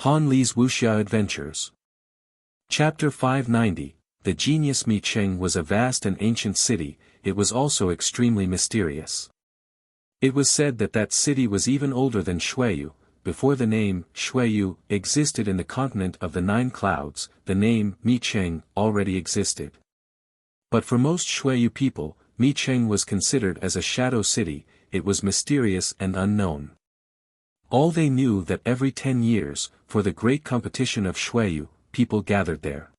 Han Li's Wuxia Adventures. Chapter 590, The genius Mi Cheng was a vast and ancient city. It was also extremely mysterious. It was said that that city was even older than Xueyu. Before the name, Xueyu, existed in the continent of the Nine Clouds, the name, Mi Cheng, already existed. But for most Xueyu people, Mi Cheng was considered as a shadow city. It was mysterious and unknown. All they knew that every 10 years, for the great competition of Xueyu, people gathered there.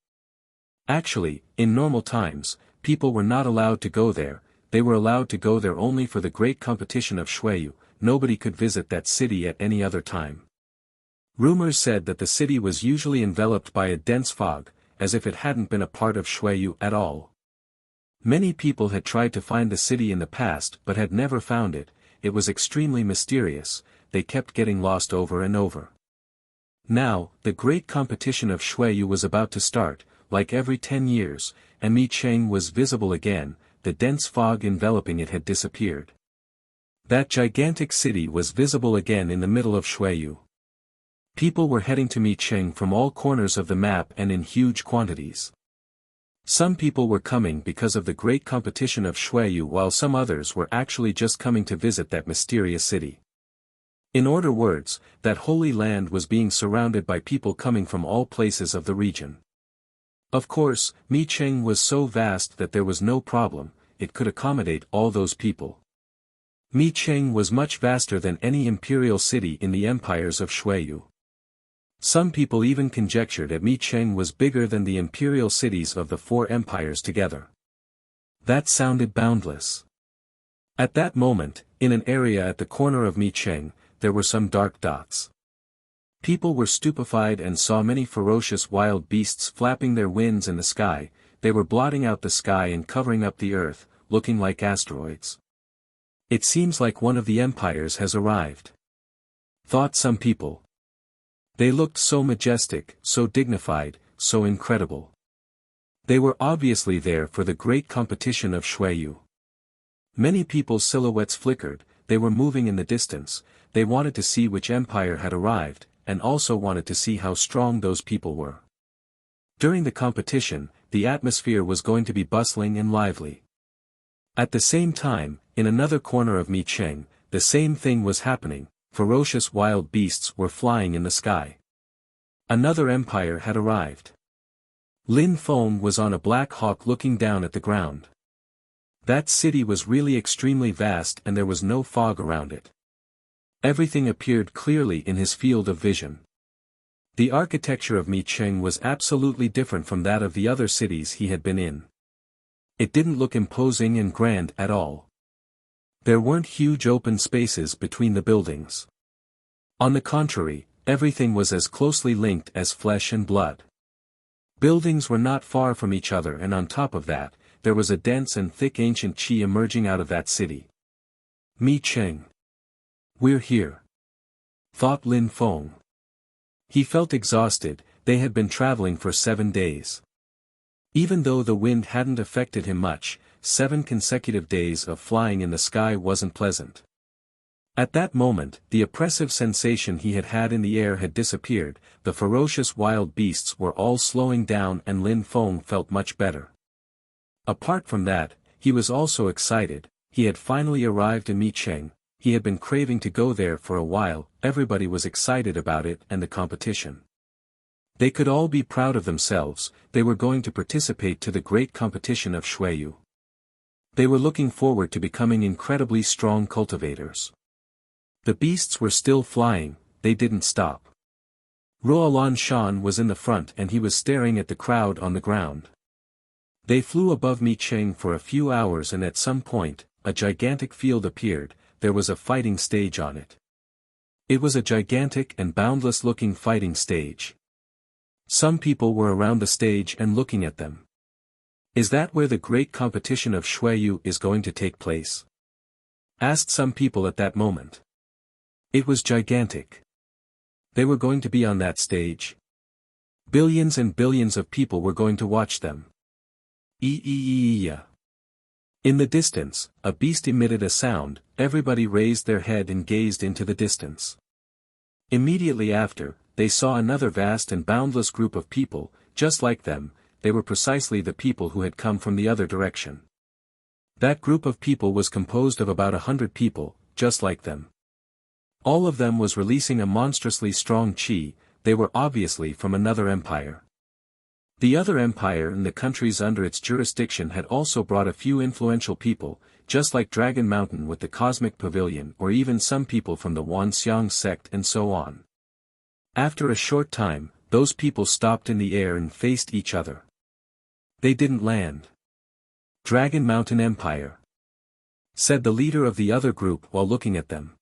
Actually, in normal times, people were not allowed to go there. They were allowed to go there only for the great competition of Xueyu. Nobody could visit that city at any other time. Rumors said that the city was usually enveloped by a dense fog, as if it hadn't been a part of Xueyu at all. Many people had tried to find the city in the past but had never found it. It was extremely mysterious. They kept getting lost over and over. Now, the great competition of Xueyu was about to start, like every 10 years, and Mi Cheng was visible again. The dense fog enveloping it had disappeared. That gigantic city was visible again in the middle of Xueyu. People were heading to Mi Cheng from all corners of the map and in huge quantities. Some people were coming because of the great competition of Xueyu, while some others were actually just coming to visit that mysterious city. In other words, that holy land was being surrounded by people coming from all places of the region. Of course, Mi Cheng was so vast that there was no problem. It could accommodate all those people. Mi Cheng was much vaster than any imperial city in the empires of Xueyu. Some people even conjectured that Mi Cheng was bigger than the imperial cities of the four empires together. That sounded boundless. At that moment, in an area at the corner of Mi Cheng, there were some dark dots. People were stupefied and saw many ferocious wild beasts flapping their wings in the sky. They were blotting out the sky and covering up the earth, looking like asteroids. It seems like one of the empires has arrived, thought some people. They looked so majestic, so dignified, so incredible. They were obviously there for the great competition of Xueyu. Many people's silhouettes flickered. They were moving in the distance. They wanted to see which empire had arrived, and also wanted to see how strong those people were. During the competition, the atmosphere was going to be bustling and lively. At the same time, in another corner of Mi Cheng, the same thing was happening. Ferocious wild beasts were flying in the sky. Another empire had arrived. Lin Feng was on a black hawk looking down at the ground. That city was really extremely vast and there was no fog around it. Everything appeared clearly in his field of vision. The architecture of Mi Cheng was absolutely different from that of the other cities he had been in. It didn't look imposing and grand at all. There weren't huge open spaces between the buildings. On the contrary, everything was as closely linked as flesh and blood. Buildings were not far from each other, and on top of that, there was a dense and thick ancient qi emerging out of that city. Mi Cheng. We're here, thought Lin Feng. He felt exhausted. They had been traveling for 7 days. Even though the wind hadn't affected him much, 7 consecutive days of flying in the sky wasn't pleasant. At that moment, the oppressive sensation he had had in the air had disappeared. The ferocious wild beasts were all slowing down and Lin Feng felt much better. Apart from that, he was also excited. He had finally arrived in Mi Cheng. He had been craving to go there for a while. Everybody was excited about it and the competition. They could all be proud of themselves. They were going to participate to the great competition of Xueyu. They were looking forward to becoming incredibly strong cultivators. The beasts were still flying. They didn't stop. Ruolan Shan was in the front and he was staring at the crowd on the ground. They flew above Mi Cheng for a few hours and at some point, a gigantic field appeared. There was a fighting stage on it. It was a gigantic and boundless-looking fighting stage. Some people were around the stage and looking at them. Is that where the great competition of Xueyu is going to take place? Asked some people at that moment. It was gigantic. They were going to be on that stage. Billions and billions of people were going to watch them. In the distance, a beast emitted a sound. Everybody raised their head and gazed into the distance. Immediately after, they saw another vast and boundless group of people, just like them. They were precisely the people who had come from the other direction. That group of people was composed of about 100 people, just like them. All of them was releasing a monstrously strong chi. They were obviously from another empire. The other empire and the countries under its jurisdiction had also brought a few influential people, just like Dragon Mountain with the Cosmic Pavilion, or even some people from the Wanxiang sect and so on. After a short time, those people stopped in the air and faced each other. They didn't land. Dragon Mountain Empire, said the leader of the other group while looking at them.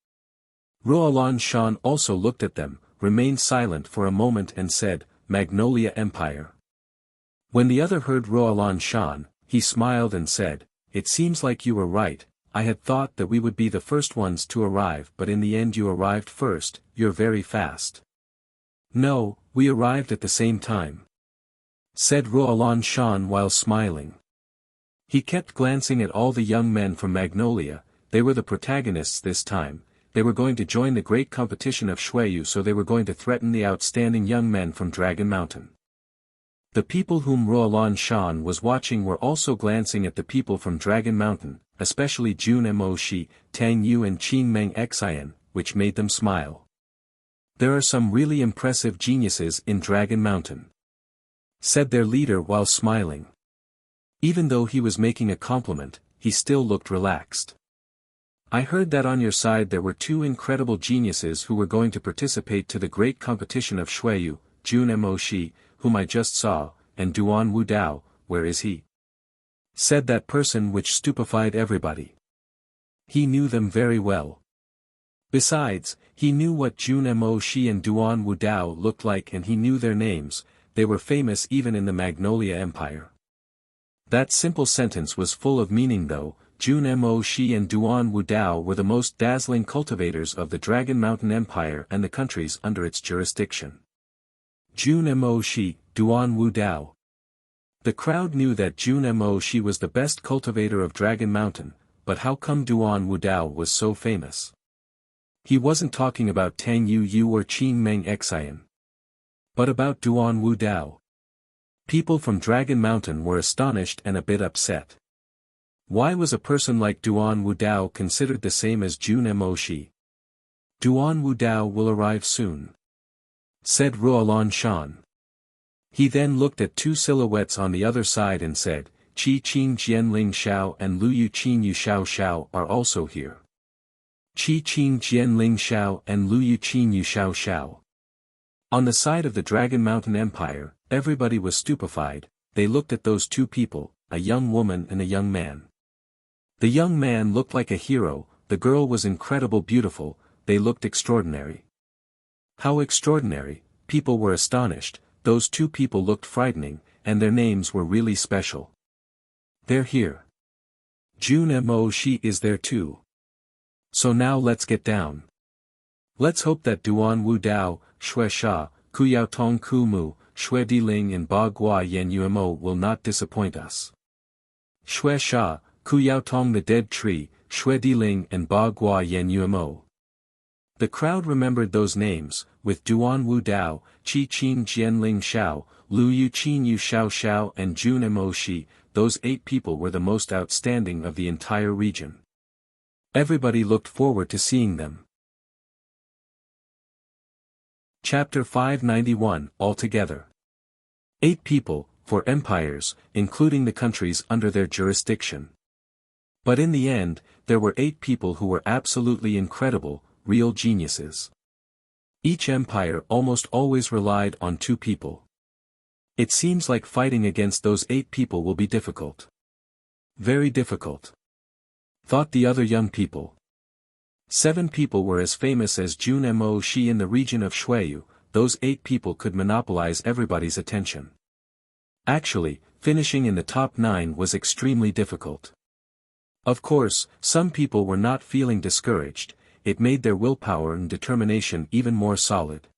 Ruolan Shan also looked at them, remained silent for a moment and said, Magnolia Empire. When the other heard Ruolan Shan, he smiled and said, it seems like you were right. I had thought that we would be the first ones to arrive, but in the end you arrived first. You're very fast. No, we arrived at the same time, said Ruolan Shan while smiling. He kept glancing at all the young men from Magnolia. They were the protagonists this time. They were going to join the great competition of Shuiyu, so they were going to threaten the outstanding young men from Dragon Mountain. The people whom Ruolan Shan was watching were also glancing at the people from Dragon Mountain, especially Jun Mo Shi, Tang Yu and Qin Meng Xian, which made them smile. There are some really impressive geniuses in Dragon Mountain, said their leader while smiling. Even though he was making a compliment, he still looked relaxed. I heard that on your side there were two incredible geniuses who were going to participate to the great competition of Shuiyu, Jun Mo Shi, whom I just saw, and Duan Wu Dao. Where is he? Said that person, which stupefied everybody. He knew them very well. Besides, he knew what Jun Mo Shi and Duan Wu Dao looked like, and he knew their names. They were famous even in the Magnolia Empire. That simple sentence was full of meaning though. Jun Mo Shi and Duan Wu Dao were the most dazzling cultivators of the Dragon Mountain Empire and the countries under its jurisdiction. Jun Mo Shi, Duan Wu Dao. The crowd knew that Jun Mo Shi was the best cultivator of Dragon Mountain, but how come Duan Wu Dao was so famous? He wasn't talking about Tang Yu or Qin Meng Xian, but about Duan Wu Dao. People from Dragon Mountain were astonished and a bit upset. Why was a person like Duan Wu Dao considered the same as Jun Mo Shi? Duan Wu Dao will arrive soon, said Ruolan Shan. He then looked at two silhouettes on the other side and said, Qi Qing Jianling Xiao and Lu Yu Qin Yu Xiao Xiao are also here. Qi Qing Jianling Xiao and Lu Yu Qin Yu Xiao Xiao. On the side of the Dragon Mountain Empire, everybody was stupefied. They looked at those two people, a young woman and a young man. The young man looked like a hero, the girl was incredible beautiful. They looked extraordinary. How extraordinary! People were astonished. Those two people looked frightening, and their names were really special. They're here. Jun Mo Shi is there too. So now let's get down. Let's hope that Duan Wu Dao, Shui Sha, Kuyao Tong Ku Mu, Shui Diling and Ba Gua Yen Yumo will not disappoint us. Shui Sha, Kuyao Tong the Dead Tree, Shui Diling and Ba Gua Yen Yumo. The crowd remembered those names, with Duan Wu Dao, Qi Qin Jianling Xiao, Lu Yu Qin Yu Xiao Xiao and Jun Mo Shi. Those 8 people were the most outstanding of the entire region. Everybody looked forward to seeing them. Chapter 591, Altogether. 8 people, 4 empires, including the countries under their jurisdiction. But in the end, there were 8 people who were absolutely incredible, real geniuses. Each empire almost always relied on 2 people. It seems like fighting against those 8 people will be difficult. Very difficult, thought the other young people. 7 people were as famous as Jun Mo Shi in the region of Shuiyu. Those 8 people could monopolize everybody's attention. Actually, finishing in the top 9 was extremely difficult. Of course, some people were not feeling discouraged. It made their willpower and determination even more solid.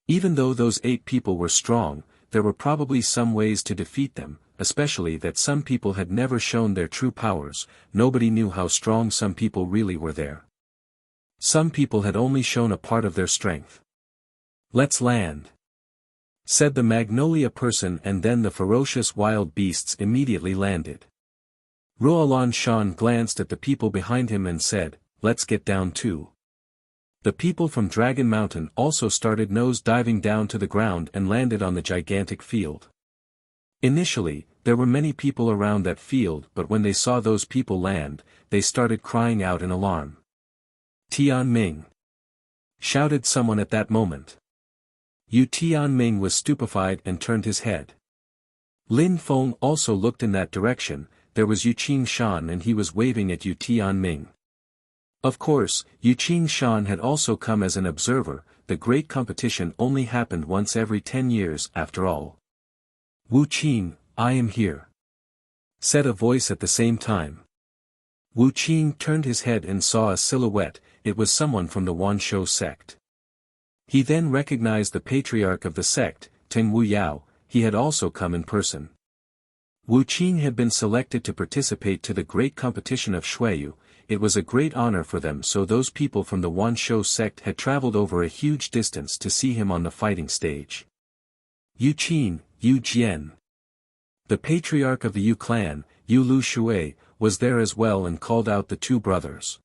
Even though those 8 people were strong, there were probably some ways to defeat them, especially that some people had never shown their true powers. Nobody knew how strong some people really were there. Some people had only shown a part of their strength. "Let's land," said the Magnolia person, and then the ferocious wild beasts immediately landed. Ruolan Shan glanced at the people behind him and said, "Let's get down too." The people from Dragon Mountain also started nose-diving down to the ground and landed on the gigantic field. Initially, there were many people around that field, but when they saw those people land, they started crying out in alarm. "Tian Ming!" shouted someone at that moment. Yu Tian Ming was stupefied and turned his head. Lin Feng also looked in that direction. There was Yu Qing Shan and he was waving at Yu Tian Ming. Of course, Yu Qing Shan had also come as an observer. The great competition only happened once every 10 years after all. "Wu Qing, I am here," said a voice at the same time. Wu Qing turned his head and saw a silhouette. It was someone from the Wanshou sect. He then recognized the patriarch of the sect, Teng Wu Yao. He had also come in person. Wu Qing had been selected to participate to the great competition of Shuiyu. It was a great honor for them, so those people from the Wanshou sect had traveled over a huge distance to see him on the fighting stage. Yu Qin, Yu Jian, the patriarch of the Yu clan, Yu Lu Shui, was there as well and called out the two brothers.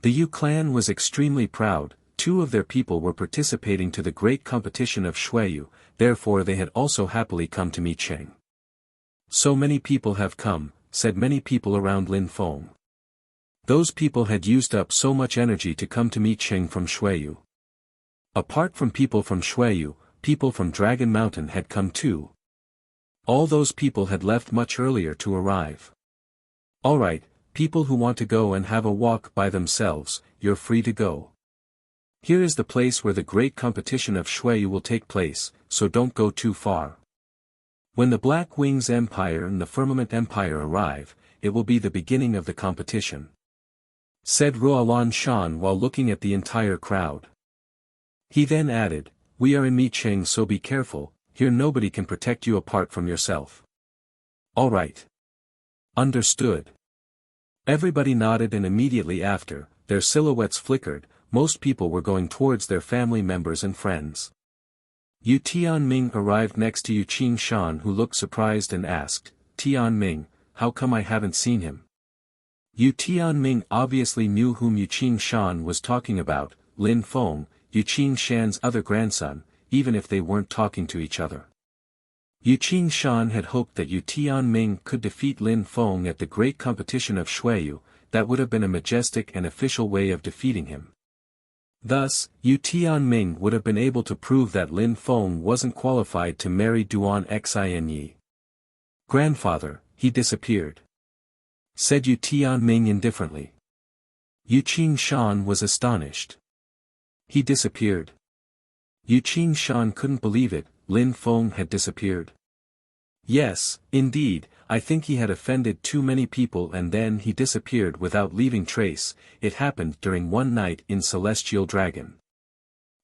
The Yu clan was extremely proud. Two of their people were participating to the great competition of Shuiyu, therefore they had also happily come to meet Cheng. "So many people have come," said many people around Lin Feng. Those people had used up so much energy to come to meet Cheng from Shuiyu. Apart from people from Shuiyu, people from Dragon Mountain had come too. All those people had left much earlier to arrive. "Alright, people who want to go and have a walk by themselves, you're free to go. Here is the place where the great competition of Shuiyu will take place, so don't go too far. When the Black Wings Empire and the Firmament Empire arrive, it will be the beginning of the competition," said Ruolan Shan while looking at the entire crowd. He then added, "We are in Micheng, so be careful, here nobody can protect you apart from yourself." "Alright. Understood." Everybody nodded, and immediately after, their silhouettes flickered. Most people were going towards their family members and friends. Yu Tian Ming arrived next to Yu Qing Shan, who looked surprised and asked, "Tian Ming, how come I haven't seen him?" Yu Tian Ming obviously knew whom Yu Qing Shan was talking about, Lin Feng, Yu Qing Shan's other grandson, even if they weren't talking to each other. Yu Qing Shan had hoped that Yu Tian Ming could defeat Lin Feng at the great competition of Shuiyu. That would have been a majestic and official way of defeating him. Thus, Yu Tian Ming would have been able to prove that Lin Feng wasn't qualified to marry Duan Xin. "Grandfather, he disappeared," said Yu Tian Ming indifferently. Yu Qing Shan was astonished. "He disappeared?" Yu Qing Shan couldn't believe it. Lin Feng had disappeared. "Yes, indeed, I think he had offended too many people and then he disappeared without leaving trace. It happened during one night in Celestial Dragon."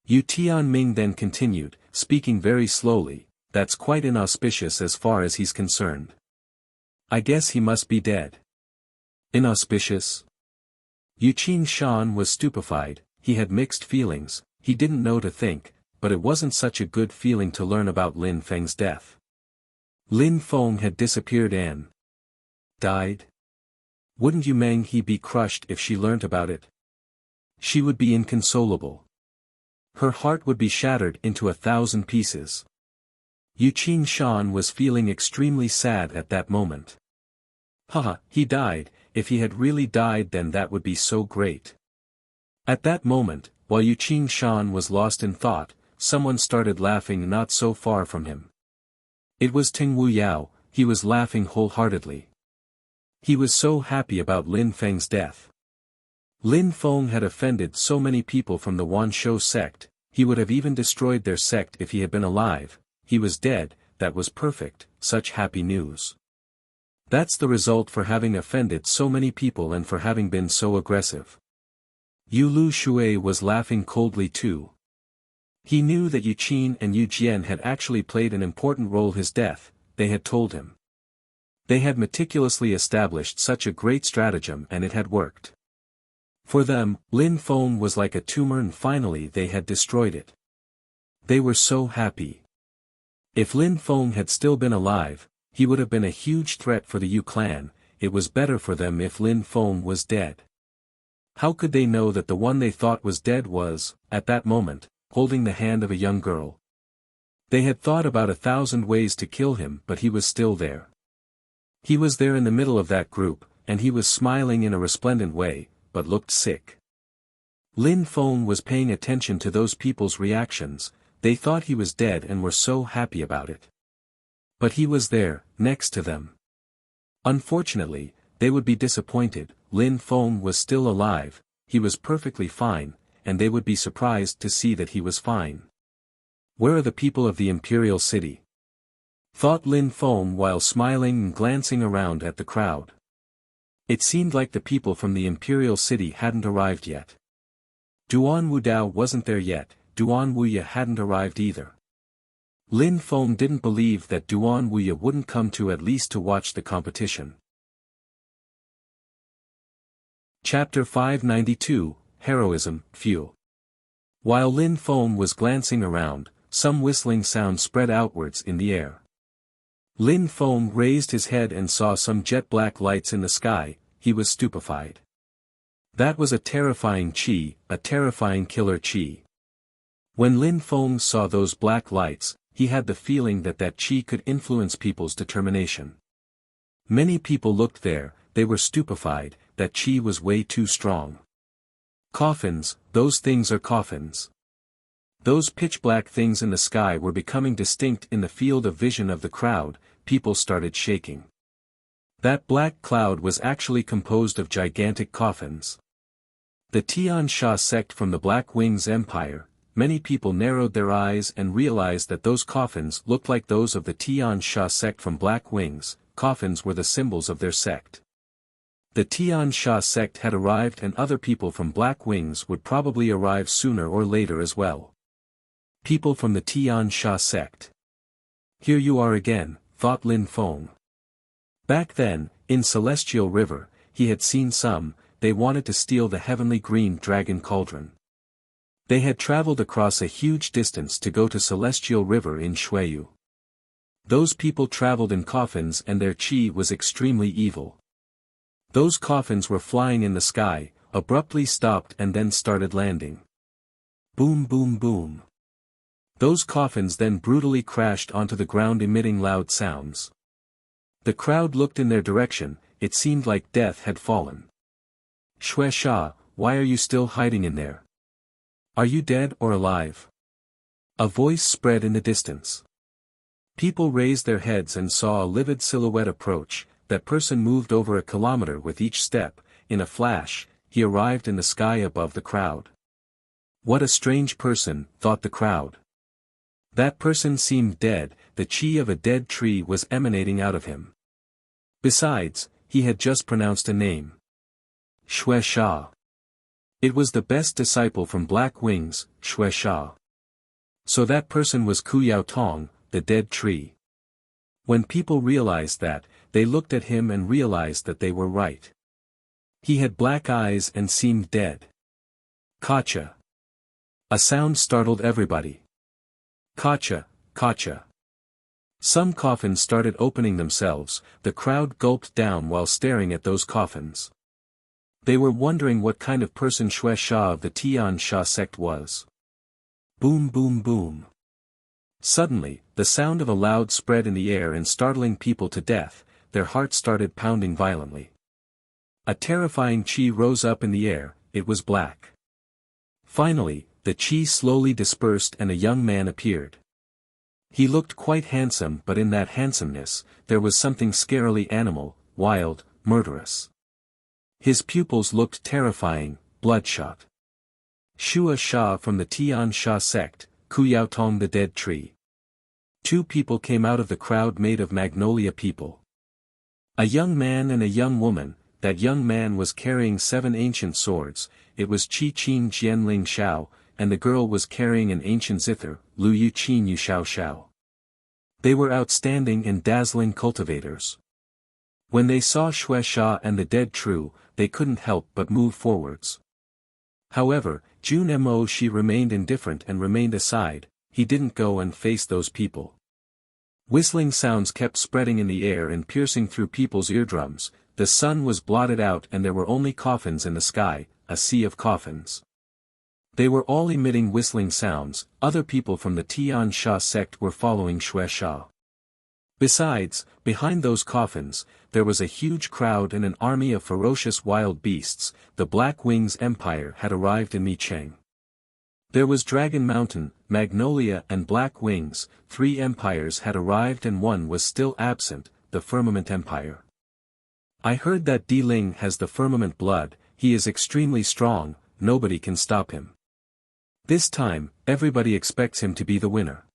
Yu Tian Ming then continued, speaking very slowly, "That's quite inauspicious as far as he's concerned. I guess he must be dead." "Inauspicious?" Yu Qing Shan was stupefied. He had mixed feelings. He didn't know to think, but it wasn't such a good feeling to learn about Lin Feng's death. Lin Feng had disappeared and died? Wouldn't Yu Meng he be crushed if she learnt about it? She would be inconsolable. Her heart would be shattered into 1,000 pieces. Yu Qing Shan was feeling extremely sad at that moment. Haha, he died. If he had really died, then that would be so great. At that moment, while Yu Qing Shan was lost in thought, someone started laughing not so far from him. It was Teng Wu Yao. He was laughing wholeheartedly. He was so happy about Lin Feng's death. Lin Feng had offended so many people from the Wanshou sect. He would have even destroyed their sect if he had been alive. He was dead. That was perfect. Such happy news. That's the result for having offended so many people and for having been so aggressive. Yu Lu Shui was laughing coldly too. He knew that Yu Qin and Yu Jian had actually played an important role in his death. They had told him. They had meticulously established such a great stratagem and it had worked. For them, Lin Feng was like a tumor and finally they had destroyed it. They were so happy. If Lin Feng had still been alive, he would have been a huge threat for the Yu clan. It was better for them if Lin Feng was dead. How could they know that the one they thought was dead was, at that moment, holding the hand of a young girl? They had thought about 1,000 ways to kill him, but he was still there. He was there in the middle of that group, and he was smiling in a resplendent way, but looked sick. Lin Feng was paying attention to those people's reactions. They thought he was dead and were so happy about it. But he was there, next to them. Unfortunately, they would be disappointed. Lin Feng was still alive, he was perfectly fine, and they would be surprised to see that he was fine. Where are the people of the Imperial City? Thought Lin Feng while smiling and glancing around at the crowd. It seemed like the people from the Imperial City hadn't arrived yet. Duan Wudao wasn't there yet, Duan Wuya hadn't arrived either. Lin Feng didn't believe that Duan Wuya wouldn't come to at least to watch the competition. Chapter 592, Heroism, Fuel. While Lin Feng was glancing around, some whistling sound spread outwards in the air. Lin Feng raised his head and saw some jet-black lights in the sky. He was stupefied. That was a terrifying chi, a terrifying killer chi. When Lin Feng saw those black lights, he had the feeling that that chi could influence people's determination. Many people looked there, they were stupefied, that chi was way too strong. Coffins, those things are coffins. Those pitch-black things in the sky were becoming distinct in the field of vision of the crowd. People started shaking. That black cloud was actually composed of gigantic coffins. The Tian Sha sect from the Black Wings Empire. Many people narrowed their eyes and realized that those coffins looked like those of the Tian Sha sect from Black Wings. Coffins were the symbols of their sect. The Tian Sha sect had arrived, and other people from Black Wings would probably arrive sooner or later as well. People from the Tian Sha sect. Here you are again, thought Lin Feng. Back then, in Celestial River, he had seen some. They wanted to steal the heavenly green dragon cauldron. They had traveled across a huge distance to go to Celestial River in Shuiyu. Those people traveled in coffins and their chi was extremely evil. Those coffins were flying in the sky, abruptly stopped and then started landing. Boom boom boom. Those coffins then brutally crashed onto the ground, emitting loud sounds. The crowd looked in their direction. It seemed like death had fallen. Shui Sha, why are you still hiding in there? Are you dead or alive? A voice spread in the distance. People raised their heads and saw a livid silhouette approach. That person moved over a kilometer with each step. In a flash, he arrived in the sky above the crowd. What a strange person, thought the crowd. That person seemed dead. The chi of a dead tree was emanating out of him. Besides, he had just pronounced a name. Shui Sha. It was the best disciple from Black Wings, Shui Sha. So that person was Ku Yao Tong, the dead tree. When people realized that, they looked at him and realized that they were right. He had black eyes and seemed dead. Kacha. A sound startled everybody. Kacha, kacha. Some coffins started opening themselves. The crowd gulped down while staring at those coffins. They were wondering what kind of person Shui Sha of the Tian Sha sect was. Boom boom boom. Suddenly, the sound of a loud spread in the air and startling people to death. Their hearts started pounding violently. A terrifying chi rose up in the air. It was black. Finally, the chi slowly dispersed and a young man appeared. He looked quite handsome, but in that handsomeness, there was something scarily animal, wild, murderous. His pupils looked terrifying, bloodshot. Shui Sha from the Tian Sha sect, Ku Yao Tong the dead tree. Two people came out of the crowd made of magnolia people. A young man and a young woman. That young man was carrying 7 ancient swords. It was Qi Qin Jian Ling Shao, and the girl was carrying an ancient zither, Lu Yu Qin Yu Shao Shao. They were outstanding and dazzling cultivators. When they saw Shui Sha and the dead true, they couldn't help but move forwards. However, Jun Mo Shi remained indifferent and remained aside. he didn't go and face those people. Whistling sounds kept spreading in the air and piercing through people's eardrums. The sun was blotted out and there were only coffins in the sky, a sea of coffins. They were all emitting whistling sounds. Other people from the Tian Sha sect were following Shui Sha. Besides, behind those coffins, there was a huge crowd and an army of ferocious wild beasts. The Black Wings Empire had arrived in Micheng. There was Dragon Mountain, Magnolia and Black Wings. 3 empires had arrived and one was still absent, the Firmament Empire. I heard that Di Ling has the Firmament blood. He is extremely strong, nobody can stop him. This time, everybody expects him to be the winner.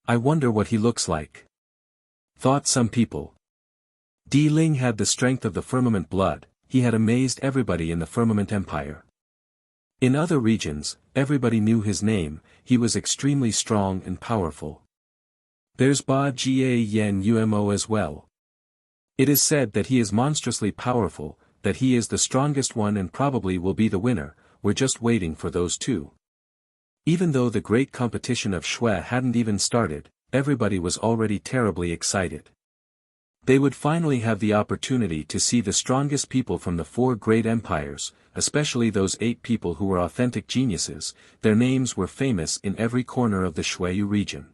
I wonder what he looks like, thought some people. Di Ling had the strength of the Firmament blood. He had amazed everybody in the Firmament Empire. In other regions, everybody knew his name. He was extremely strong and powerful. There's Ba Jia Yen Umo as well. It is said that he is monstrously powerful, that he is the strongest one and probably will be the winner. We're just waiting for those two. Even though the great competition of Shui hadn't even started, everybody was already terribly excited. They would finally have the opportunity to see the strongest people from the 4 great empires, especially those 8 people who were authentic geniuses. Their names were famous in every corner of the Shuiyu region.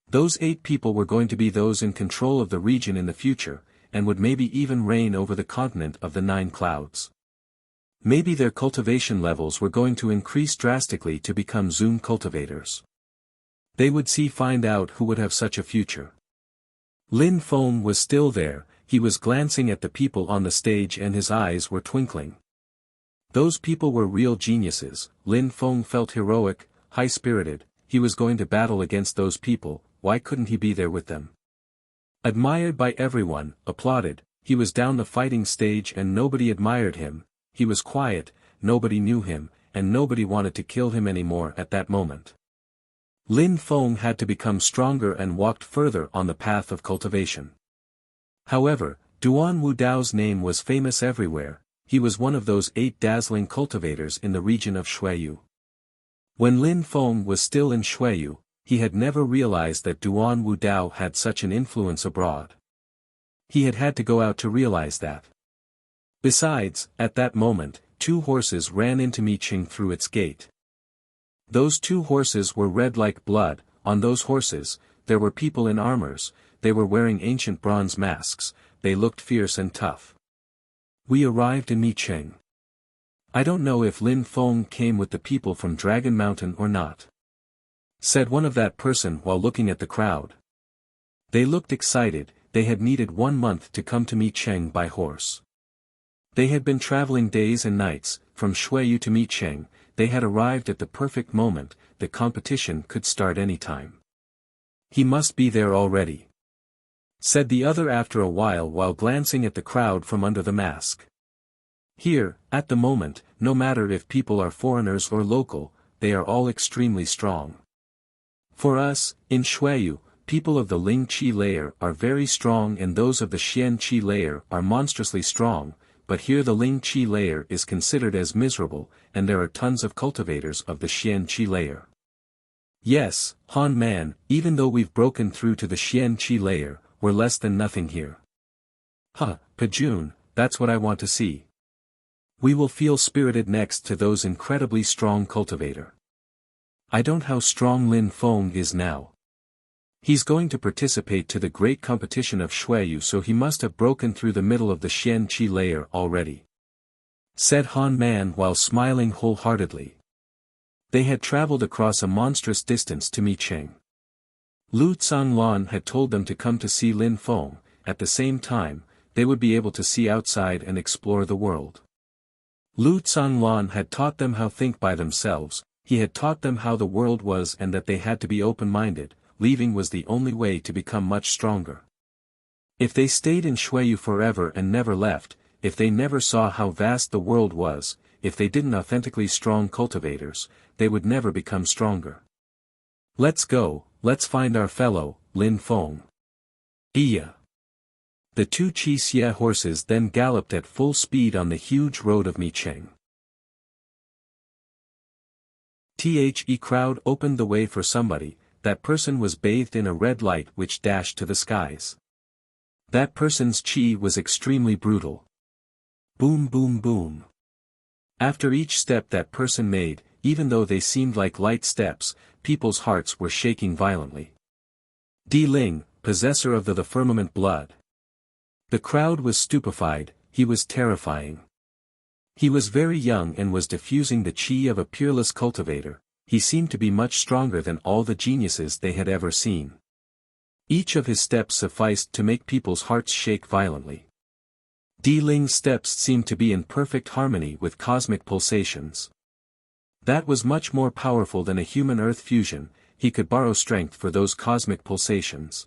Those 8 people were going to be those in control of the region in the future, and would maybe even reign over the continent of the 9 clouds. Maybe their cultivation levels were going to increase drastically to become Zoom cultivators. They would find out who would have such a future. Lin Feng was still there. He was glancing at the people on the stage and his eyes were twinkling. Those people were real geniuses. Lin Feng felt heroic, high-spirited. He was going to battle against those people. Why couldn't he be there with them? Admired by everyone, applauded. He was down the fighting stage and nobody admired him. He was quiet, nobody knew him, and nobody wanted to kill him anymore at that moment. Lin Feng had to become stronger and walked further on the path of cultivation. However, Duan Wudao's name was famous everywhere. He was one of those 8 dazzling cultivators in the region of Shuiyu. When Lin Feng was still in Shuiyu, he had never realized that Duan Wudao had such an influence abroad. He had had to go out to realize that. Besides, at that moment, 2 horses ran into Micheng through its gate. Those 2 horses were red like blood. On those horses, there were people in armors. They were wearing ancient bronze masks. They looked fierce and tough. We arrived in Micheng. I don't know if Lin Feng came with the people from Dragon Mountain or not, said one of that person while looking at the crowd. They looked excited. They had needed 1 month to come to Micheng by horse. They had been traveling days and nights. From Shuiyu to Micheng, they had arrived at the perfect moment. The competition could start any time. He must be there already, said the other after a while glancing at the crowd from under the mask. Here, at the moment, no matter if people are foreigners or local, they are all extremely strong. For us, in Shuiyu, people of the Ling Qi layer are very strong and those of the Xian Qi layer are monstrously strong, but here the Ling Qi layer is considered as miserable, and there are tons of cultivators of the Xian Qi layer. Yes, Han Man, even though we've broken through to the Xian Qi layer, we're less than nothing here. Pajun, that's what I want to see. We will feel spirited next to those incredibly strong cultivator. I don't know how strong Lin Feng is now. He's going to participate to the great competition of Shuiyu, so he must have broken through the middle of the Xian Qi layer already, said Han Man while smiling wholeheartedly. They had traveled across a monstrous distance to Micheng. Lu Tsanglan had told them to come to see Lin Feng. At the same time, they would be able to see outside and explore the world. Lu Tsanglan had taught them how to think by themselves. He had taught them how the world was and that they had to be open-minded. Leaving was the only way to become much stronger. If they stayed in Shuiyu forever and never left, if they never saw how vast the world was, if they didn't authentically strong cultivators, they would never become stronger. Let's go, let's find our fellow, Lin Feng. Iya. The 2 Qi Xie horses then galloped at full speed on the huge road of Micheng. The crowd opened the way for somebody. That person was bathed in a red light which dashed to the skies. That person's chi was extremely brutal. Boom boom boom. After each step that person made, even though they seemed like light steps, people's hearts were shaking violently. Di Ling, possessor of the firmament blood. The crowd was stupefied. He was terrifying. He was very young and was diffusing the chi of a peerless cultivator. He seemed to be much stronger than all the geniuses they had ever seen. Each of his steps sufficed to make people's hearts shake violently. Di Ling's steps seemed to be in perfect harmony with cosmic pulsations. That was much more powerful than a human earth fusion. He could borrow strength for those cosmic pulsations.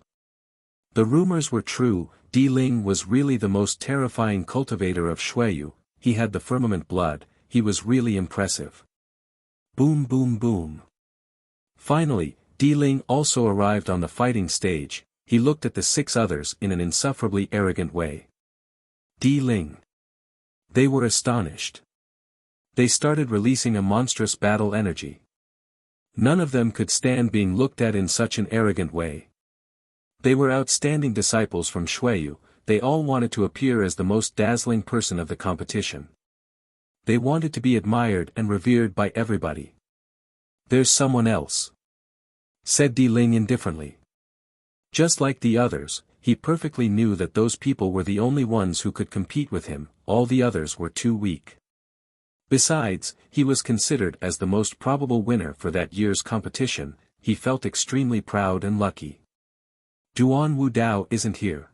The rumors were true. Di Ling was really the most terrifying cultivator of Xueyu. He had the firmament blood. He was really impressive. Boom boom boom. Finally, Di Ling also arrived on the fighting stage. He looked at the 6 others in an insufferably arrogant way. Di Ling. They were astonished. They started releasing a monstrous battle energy. None of them could stand being looked at in such an arrogant way. They were outstanding disciples from Xueyu. They all wanted to appear as the most dazzling person of the competition. They wanted to be admired and revered by everybody. "There's someone else," said Di Ling indifferently. Just like the others, he perfectly knew that those people were the only ones who could compete with him. All the others were too weak. Besides, he was considered as the most probable winner for that year's competition. He felt extremely proud and lucky. Duan Wu Dao isn't here.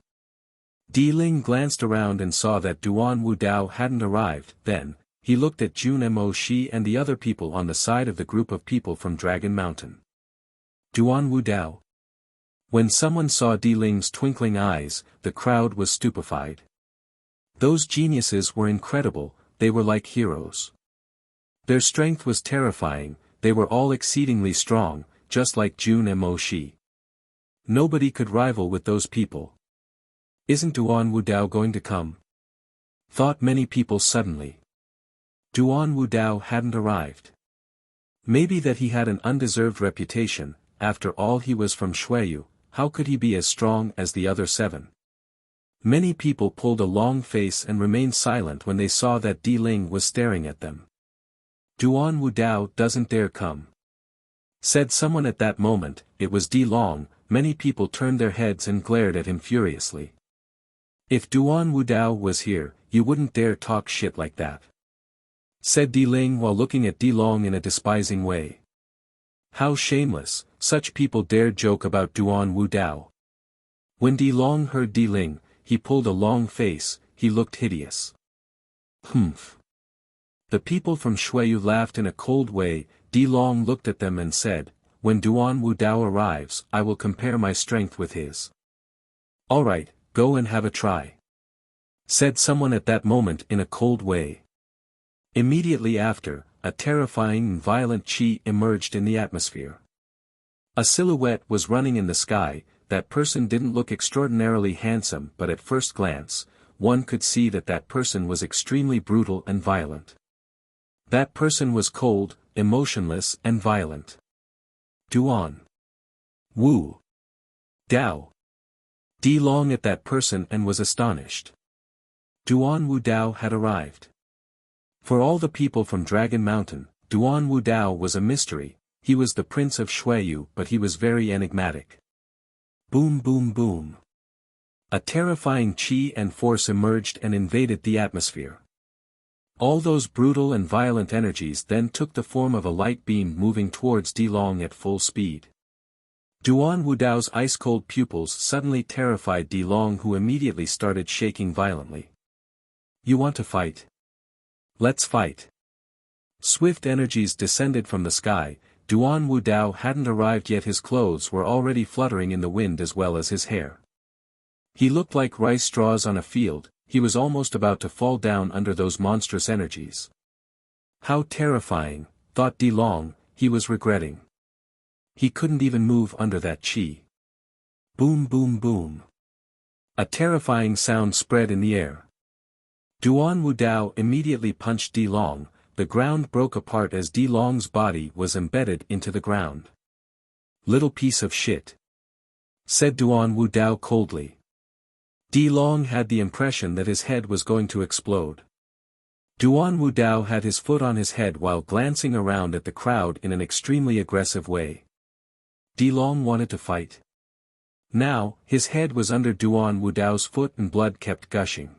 Di Ling glanced around and saw that Duan Wu Dao hadn't arrived. Then, he looked at Jun Mo Shi and the other people on the side of the group of people from Dragon Mountain. Duan Wu Dao. When someone saw Di Ling's twinkling eyes, the crowd was stupefied. Those geniuses were incredible. They were like heroes. Their strength was terrifying. They were all exceedingly strong, just like Jun Mo Shi. Nobody could rival with those people. "Isn't Duan Wu Dao going to come?" thought many people suddenly. Duan Wu Dao hadn't arrived. Maybe that he had an undeserved reputation. After all, he was from Xueyu. How could he be as strong as the other 7? Many people pulled a long face and remained silent when they saw that Di Ling was staring at them. "Duan Wu Dao doesn't dare come," said someone at that moment. It was Di Long. Many people turned their heads and glared at him furiously. "If Duan Wu Dao was here, you wouldn't dare talk shit like that," said Di Ling while looking at Di Long in a despising way. How shameless, such people dared joke about Duan Wu Dao. When Di Long heard Di Ling, he pulled a long face. He looked hideous. "Humph." The people from Xueyu laughed in a cold way. Di Long looked at them and said, "When Duan Wu Dao arrives, I will compare my strength with his." "All right, go and have a try," said someone at that moment in a cold way. Immediately after, a terrifying and violent chi emerged in the atmosphere. A silhouette was running in the sky. That person didn't look extraordinarily handsome, but at first glance, one could see that that person was extremely brutal and violent. That person was cold, emotionless and violent. Duan Wu Dao. Di Long at that person and was astonished. Duan Wu Dao had arrived. For all the people from Dragon Mountain, Duan Wu Dao was a mystery. He was the prince of Xueyu, but he was very enigmatic. Boom boom boom. A terrifying chi and force emerged and invaded the atmosphere. All those brutal and violent energies then took the form of a light beam moving towards Di Long at full speed. Duan Wu Dao's ice-cold pupils suddenly terrified Di Long, who immediately started shaking violently. "You want to fight? Let's fight." Swift energies descended from the sky. Duan Wu Dao hadn't arrived yet. His clothes were already fluttering in the wind as well as his hair. He looked like rice straws on a field. He was almost about to fall down under those monstrous energies. How terrifying, thought Di Long. He was regretting. He couldn't even move under that chi. Boom boom boom. A terrifying sound spread in the air. Duan Wu Dao immediately punched Di Long, the ground broke apart as Di Long's body was embedded into the ground. "Little piece of shit," said Duan Wu Dao coldly. Di Long had the impression that his head was going to explode. Duan Wu Dao had his foot on his head while glancing around at the crowd in an extremely aggressive way. Di Long wanted to fight. Now, his head was under Duan Wu Dao's foot and blood kept gushing.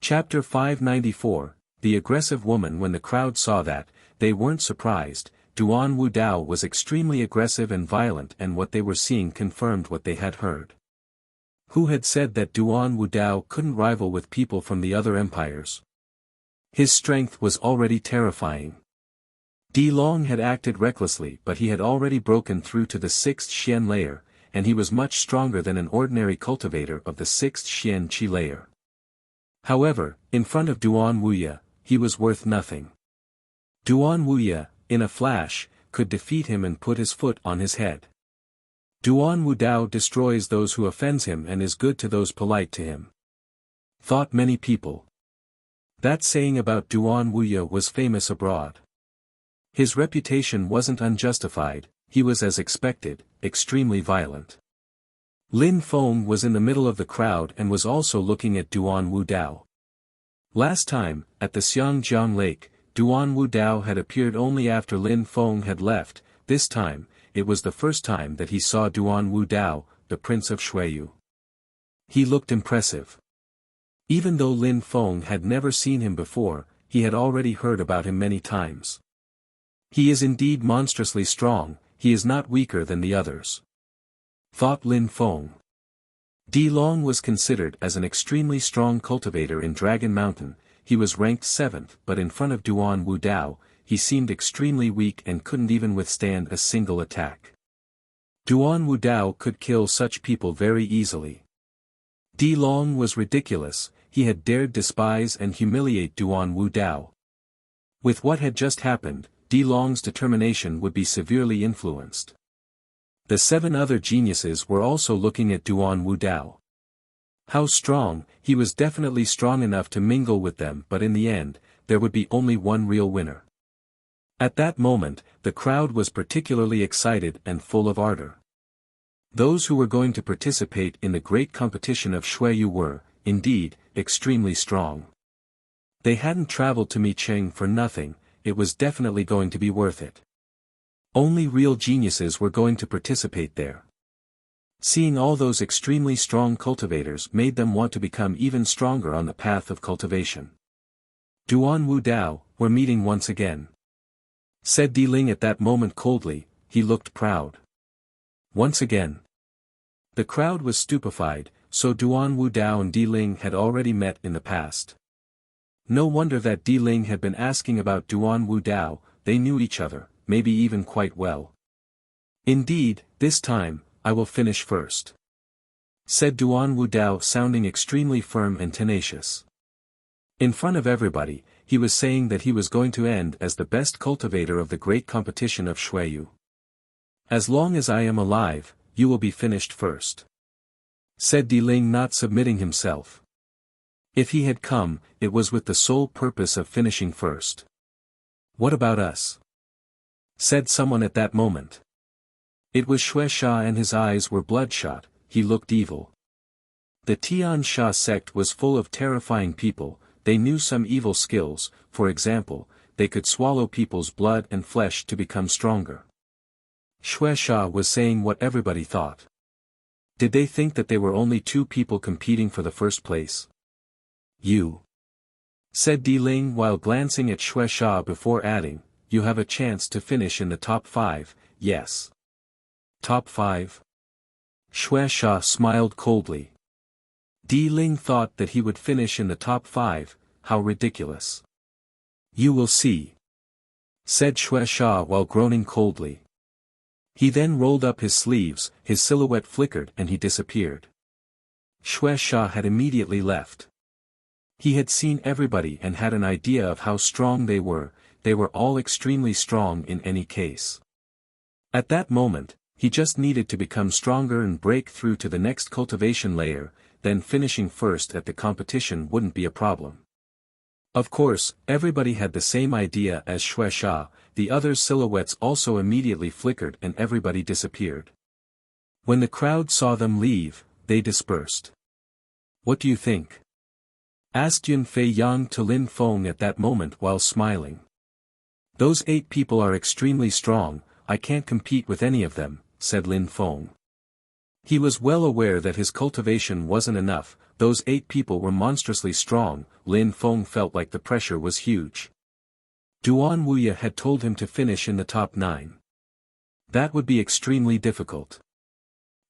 Chapter 594, The Aggressive Woman. When the crowd saw that, they weren't surprised. Duan Wu Dao was extremely aggressive and violent, and what they were seeing confirmed what they had heard. Who had said that Duan Wu Dao couldn't rival with people from the other empires? His strength was already terrifying. Di Long had acted recklessly, but he had already broken through to the 6th Xian layer, and he was much stronger than an ordinary cultivator of the 6th Xian Qi layer. However, in front of Duan Wuya, he was worth nothing. Duan Wuya, in a flash, could defeat him and put his foot on his head. Duan Wu Dao destroys those who offends him and is good to those polite to him, thought many people. That saying about Duan Wuya was famous abroad. His reputation wasn't unjustified, he was as expected, extremely violent. Lin Feng was in the middle of the crowd and was also looking at Duan Wu Dao. Last time, at the Xiangjiang Lake, Duan Wu Dao had appeared only after Lin Feng had left. This time, it was the first time that he saw Duan Wu Dao, the Prince of Xueyu. He looked impressive. Even though Lin Feng had never seen him before, he had already heard about him many times. He is indeed monstrously strong, he is not weaker than the others, thought Lin Feng. Di Long was considered as an extremely strong cultivator in Dragon Mountain. He was ranked 7th, but in front of Duan Wu Dao, he seemed extremely weak and couldn't even withstand a single attack. Duan Wu Dao could kill such people very easily. Di Long was ridiculous, he had dared despise and humiliate Duan Wu Dao. With what had just happened, Di Long's determination would be severely influenced. The 7 other geniuses were also looking at Duan Wu Dao. How strong, he was definitely strong enough to mingle with them, but in the end, there would be only one real winner. At that moment, the crowd was particularly excited and full of ardor. Those who were going to participate in the great competition of Xueyu were, indeed, extremely strong. They hadn't traveled to Micheng for nothing, it was definitely going to be worth it. Only real geniuses were going to participate there. Seeing all those extremely strong cultivators made them want to become even stronger on the path of cultivation. Duan Wu Dao, we're meeting once again, said Di Ling at that moment coldly. He looked proud. Once again. The crowd was stupefied, so Duan Wu Dao and Di Ling had already met in the past. No wonder that Di Ling had been asking about Duan Wu Dao, they knew each other, maybe even quite well. Indeed, this time, I will finish first, said Duan Wu Dao, sounding extremely firm and tenacious. In front of everybody, he was saying that he was going to end as the best cultivator of the great competition of Xueyu. As long as I am alive, you will be finished first, said Di Ling, not submitting himself. If he had come, it was with the sole purpose of finishing first. What about us? Said someone at that moment. It was Xue Sha, and his eyes were bloodshot, he looked evil. The Tian Sha sect was full of terrifying people. They knew some evil skills, for example, they could swallow people's blood and flesh to become stronger. Xue Sha was saying what everybody thought. Did they think that they were only 2 people competing for the first place? You, said Di Ling while glancing at Xue Sha before adding, you have a chance to finish in the top 5, yes. Top 5? Xue Sha smiled coldly. Di Ling thought that he would finish in the top 5, how ridiculous. You will see, said Xue Sha while groaning coldly. He then rolled up his sleeves, his silhouette flickered and he disappeared. Xue Sha had immediately left. He had seen everybody and had an idea of how strong they were all extremely strong in any case. At that moment, he just needed to become stronger and break through to the next cultivation layer, then finishing first at the competition wouldn't be a problem. Of course, everybody had the same idea as Shueisha, the other silhouettes also immediately flickered and everybody disappeared. When the crowd saw them leave, they dispersed. "What do you think?" asked Yun Fei Yang to Lin Feng at that moment while smiling. "Those 8 people are extremely strong, I can't compete with any of them," said Lin Feng. He was well aware that his cultivation wasn't enough, those 8 people were monstrously strong. Lin Feng felt like the pressure was huge. Duan Wuya had told him to finish in the top 9. That would be extremely difficult.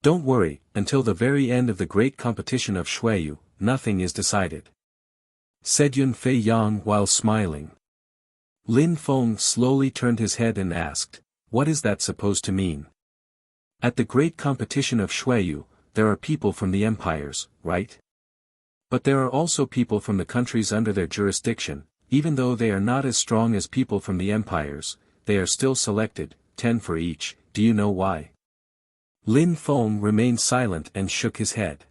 "Don't worry, until the very end of the great competition of Shueyu, nothing is decided," said Yun Fei Yang while smiling. Lin Feng slowly turned his head and asked, "What is that supposed to mean?" "At the great competition of Shueyu, there are people from the empires, right? But there are also people from the countries under their jurisdiction, even though they are not as strong as people from the empires, they are still selected, 10 for each, do you know why?" Lin Feng remained silent and shook his head.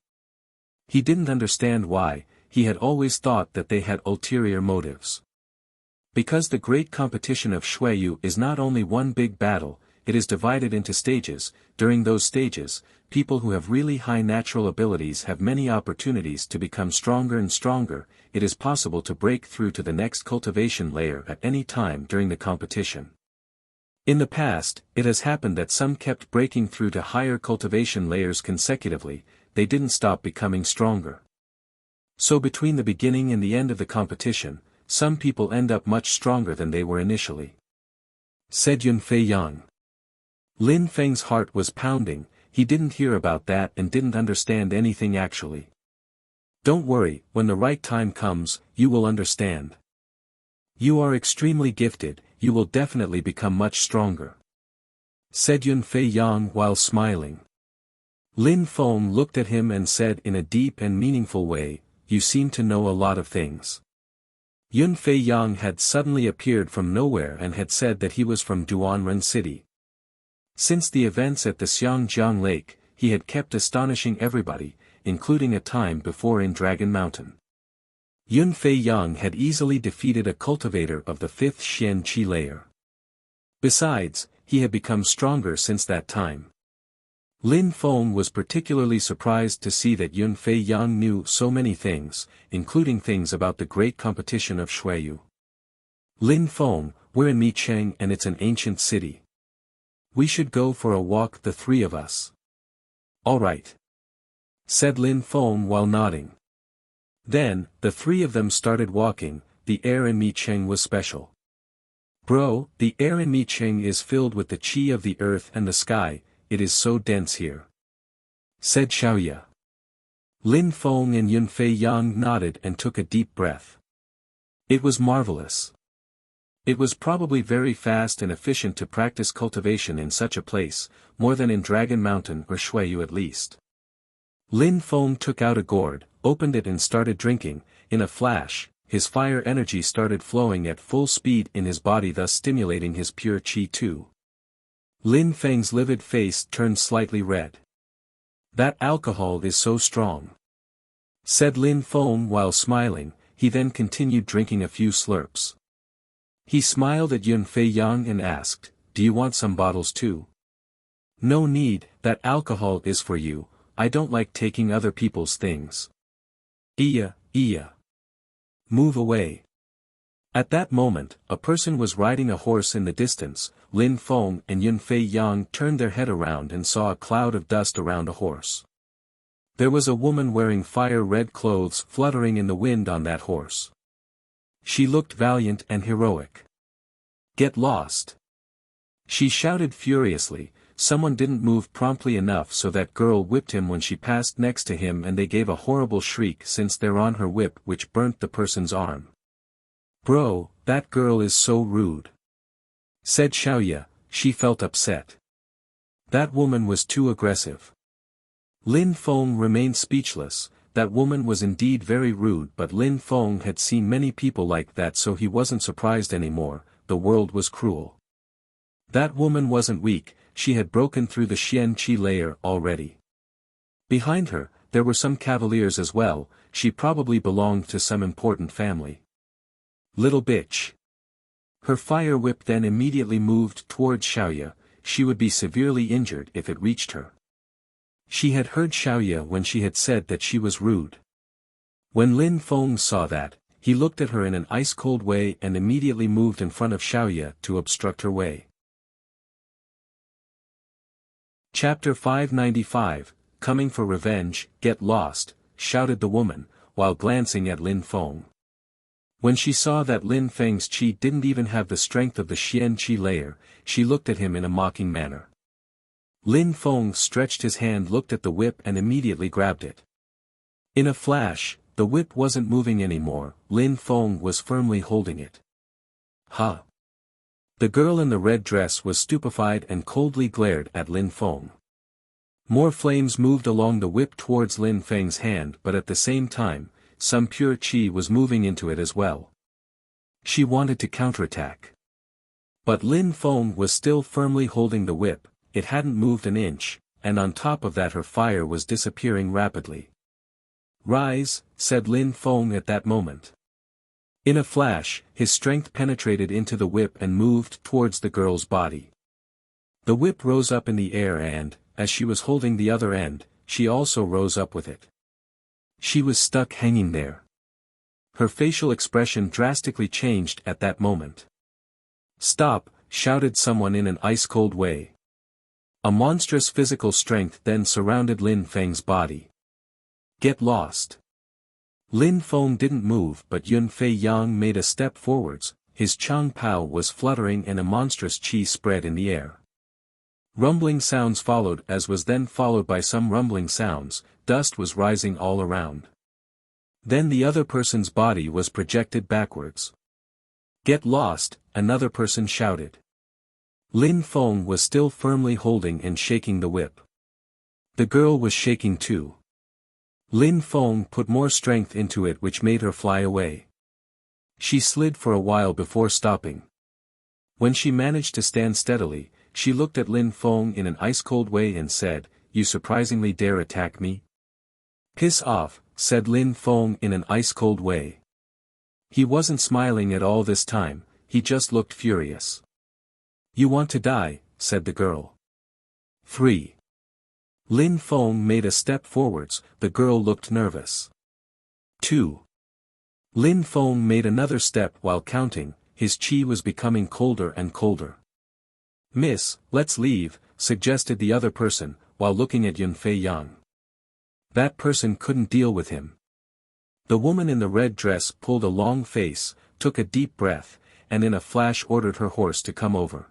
He didn't understand why, he had always thought that they had ulterior motives. Because the great competition of Shueyu is not only one big battle, it is divided into stages. During those stages, people who have really high natural abilities have many opportunities to become stronger and stronger. It is possible to break through to the next cultivation layer at any time during the competition. In the past, it has happened that some kept breaking through to higher cultivation layers consecutively, they didn't stop becoming stronger. So between the beginning and the end of the competition, some people end up much stronger than they were initially," said Yun Fei Yang. Lin Feng's heart was pounding, he didn't hear about that and didn't understand anything actually. "Don't worry, when the right time comes, you will understand. You are extremely gifted, you will definitely become much stronger," said Yun Fei Yang while smiling. Lin Feng looked at him and said in a deep and meaningful way, "You seem to know a lot of things." Yun Fei Yang had suddenly appeared from nowhere and had said that he was from Duanren City. Since the events at the Xiangjiang Lake, he had kept astonishing everybody, including a time before in Dragon Mountain. Yun Fei Yang had easily defeated a cultivator of the 5th Xian Qi layer. Besides, he had become stronger since that time. Lin Feng was particularly surprised to see that Yun Fei Yang knew so many things, including things about the great competition of Shueyu. "Lin Feng, we're in Micheng and it's an ancient city. We should go for a walk, the 3 of us." "All right," said Lin Feng while nodding. Then, the 3 of them started walking. The air in Micheng was special. "Bro, the air in Micheng is filled with the qi of the earth and the sky, it is so dense here," said Xiaoya. Lin Feng and Yun Fei Yang nodded and took a deep breath. It was marvelous. It was probably very fast and efficient to practice cultivation in such a place, more than in Dragon Mountain or Shueyu at least. Lin Feng took out a gourd, opened it and started drinking. In a flash, his fire energy started flowing at full speed in his body, thus stimulating his pure qi too. Lin Feng's livid face turned slightly red. "That alcohol is so strong," said Lin Feng while smiling. He then continued drinking a few slurps. He smiled at Yun Fei Yang and asked, "Do you want some bottles too?" "No need, that alcohol is for you, I don't like taking other people's things." "Iya, iya. Move away." At that moment, a person was riding a horse in the distance. Lin Feng and Yun Fei Yang turned their head around and saw a cloud of dust around a horse. There was a woman wearing fire-red clothes fluttering in the wind on that horse. She looked valiant and heroic. "Get lost!" she shouted furiously. Someone didn't move promptly enough, so that girl whipped him when she passed next to him, and they gave a horrible shriek since they're on her whip, which burnt the person's arm. "Bro, that girl is so rude," said Xiaoya. She felt upset. That woman was too aggressive. Lin Feng remained speechless. That woman was indeed very rude, but Lin Feng had seen many people like that, so he wasn't surprised anymore. The world was cruel. That woman wasn't weak, she had broken through the Xian Qi layer already. Behind her, there were some cavaliers as well, she probably belonged to some important family. Little bitch. Her fire whip then immediately moved towards Xiaoya. She would be severely injured if it reached her. She had heard Xiaoya when she had said that she was rude. When Lin Feng saw that, he looked at her in an ice-cold way and immediately moved in front of Xiaoya to obstruct her way. Chapter 595, Coming for Revenge, Get Lost, shouted the woman, while glancing at Lin Feng. When she saw that Lin Feng's chi didn't even have the strength of the Xian Qi layer, she looked at him in a mocking manner. Lin Feng stretched his hand, looked at the whip and immediately grabbed it. In a flash, the whip wasn't moving anymore, Lin Feng was firmly holding it. Ha! The girl in the red dress was stupefied and coldly glared at Lin Feng. More flames moved along the whip towards Lin Feng's hand, but at the same time, some pure qi was moving into it as well. She wanted to counterattack. But Lin Feng was still firmly holding the whip, it hadn't moved an inch, and on top of that her fire was disappearing rapidly. Rise, said Lin Feng at that moment. In a flash, his strength penetrated into the whip and moved towards the girl's body. The whip rose up in the air and, as she was holding the other end, she also rose up with it. She was stuck hanging there. Her facial expression drastically changed at that moment. Stop, shouted someone in an ice-cold way. A monstrous physical strength then surrounded Lin Feng's body. Get lost. Lin Feng didn't move, but Yun Fei Yang made a step forwards, his Chang Pao was fluttering and a monstrous qi spread in the air. Rumbling sounds followed, as was then followed by some rumbling sounds, dust was rising all around. Then the other person's body was projected backwards. Get lost, another person shouted. Lin Feng was still firmly holding and shaking the whip. The girl was shaking too. Lin Feng put more strength into it, which made her fly away. She slid for a while before stopping. When she managed to stand steadily, she looked at Lin Feng in an ice-cold way and said, "You surprisingly dare attack me?" "Piss off," said Lin Feng in an ice-cold way. He wasn't smiling at all this time, he just looked furious. "You want to die," said the girl. 3. Lin Feng made a step forwards, the girl looked nervous. 2. Lin Feng made another step while counting, his qi was becoming colder and colder. "Miss, let's leave," suggested the other person, while looking at Yun Fei Yang. That person couldn't deal with him. The woman in the red dress pulled a long face, took a deep breath, and in a flash ordered her horse to come over.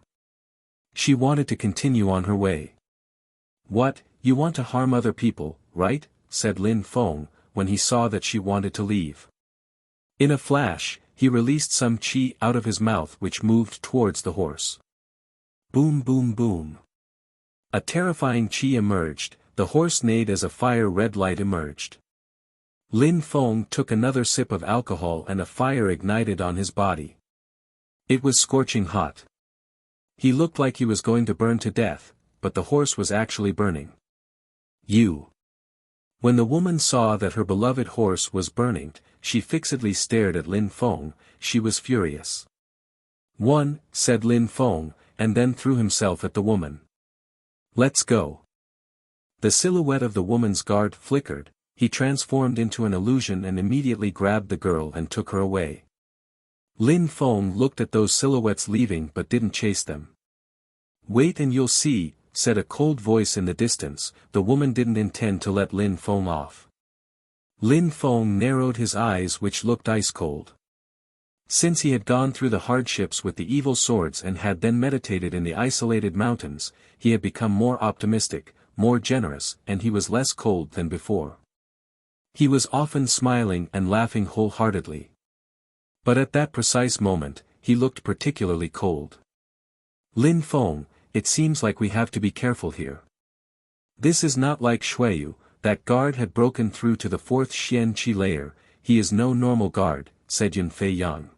She wanted to continue on her way. "What, you want to harm other people, right?" said Lin Feng, when he saw that she wanted to leave. In a flash, he released some qi out of his mouth which moved towards the horse. Boom boom boom. A terrifying qi emerged, the horse neighed as a fire-red light emerged. Lin Feng took another sip of alcohol and a fire ignited on his body. It was scorching hot. He looked like he was going to burn to death, but the horse was actually burning. You. When the woman saw that her beloved horse was burning, she fixedly stared at Lin Feng, she was furious. "One," said Lin Feng, and then threw himself at the woman. "Let's go." The silhouette of the woman's guard flickered, he transformed into an illusion and immediately grabbed the girl and took her away. Lin Feng looked at those silhouettes leaving but didn't chase them. "Wait and you'll see," said a cold voice in the distance, the woman didn't intend to let Lin Feng off. Lin Feng narrowed his eyes which looked ice-cold. Since he had gone through the hardships with the evil swords and had then meditated in the isolated mountains, he had become more optimistic, more generous, and he was less cold than before. He was often smiling and laughing wholeheartedly. But at that precise moment, he looked particularly cold. "Lin Feng, it seems like we have to be careful here. This is not like Shuiyu, that guard had broken through to the 4th Xian Qi layer, he is no normal guard," said Yun Fei Yang.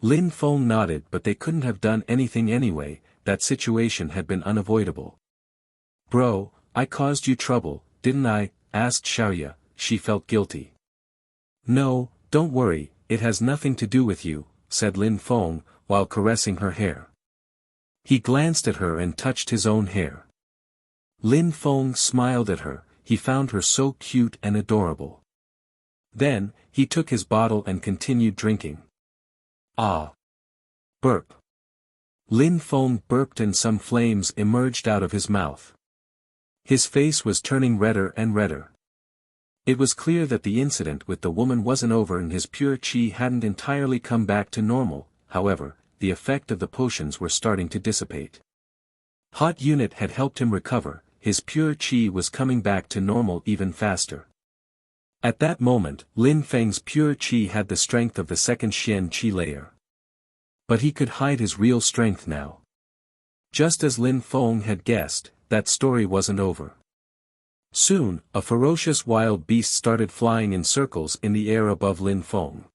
Lin Feng nodded, but they couldn't have done anything anyway, that situation had been unavoidable. "Bro, I caused you trouble, didn't I?" asked Xiaoya, she felt guilty. "No, don't worry," it has nothing to do with you, said Lin Feng, while caressing her hair. He glanced at her and touched his own hair. Lin Feng smiled at her, he found her so cute and adorable. Then, he took his bottle and continued drinking. Ah! Burp. Lin Feng burped and some flames emerged out of his mouth. His face was turning redder and redder. It was clear that the incident with the woman wasn't over and his pure qi hadn't entirely come back to normal. However, the effect of the potions were starting to dissipate. Hot Unit had helped him recover, his pure qi was coming back to normal even faster. At that moment, Lin Feng's pure qi had the strength of the second Xian qi layer. But he could hide his real strength now. Just as Lin Feng had guessed, that story wasn't over. Soon, a ferocious wild beast started flying in circles in the air above Lin Feng.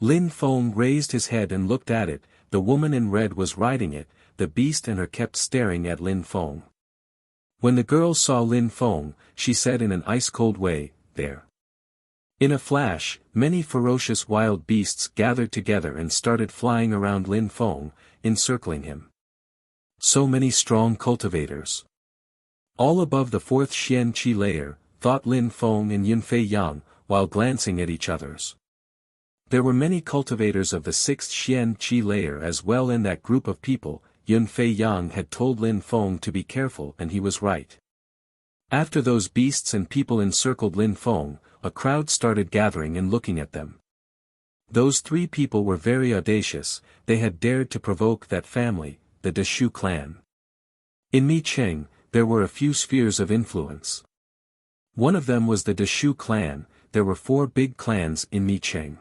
Lin Feng raised his head and looked at it, the woman in red was riding it, the beast and her kept staring at Lin Feng. When the girl saw Lin Feng, she said in an ice-cold way, "There." In a flash, many ferocious wild beasts gathered together and started flying around Lin Feng, encircling him. So many strong cultivators. All above the fourth Xian Qi layer, thought Lin Feng and Yunfei Yang, while glancing at each other's. There were many cultivators of the sixth Xian Qi layer as well in that group of people. Yunfei Yang had told Lin Feng to be careful and he was right. After those beasts and people encircled Lin Feng, a crowd started gathering and looking at them. Those three people were very audacious, they had dared to provoke that family, the Deshu clan. In Mi Cheng, there were a few spheres of influence. One of them was the Deshu clan. There were 4 big clans in Mi Cheng.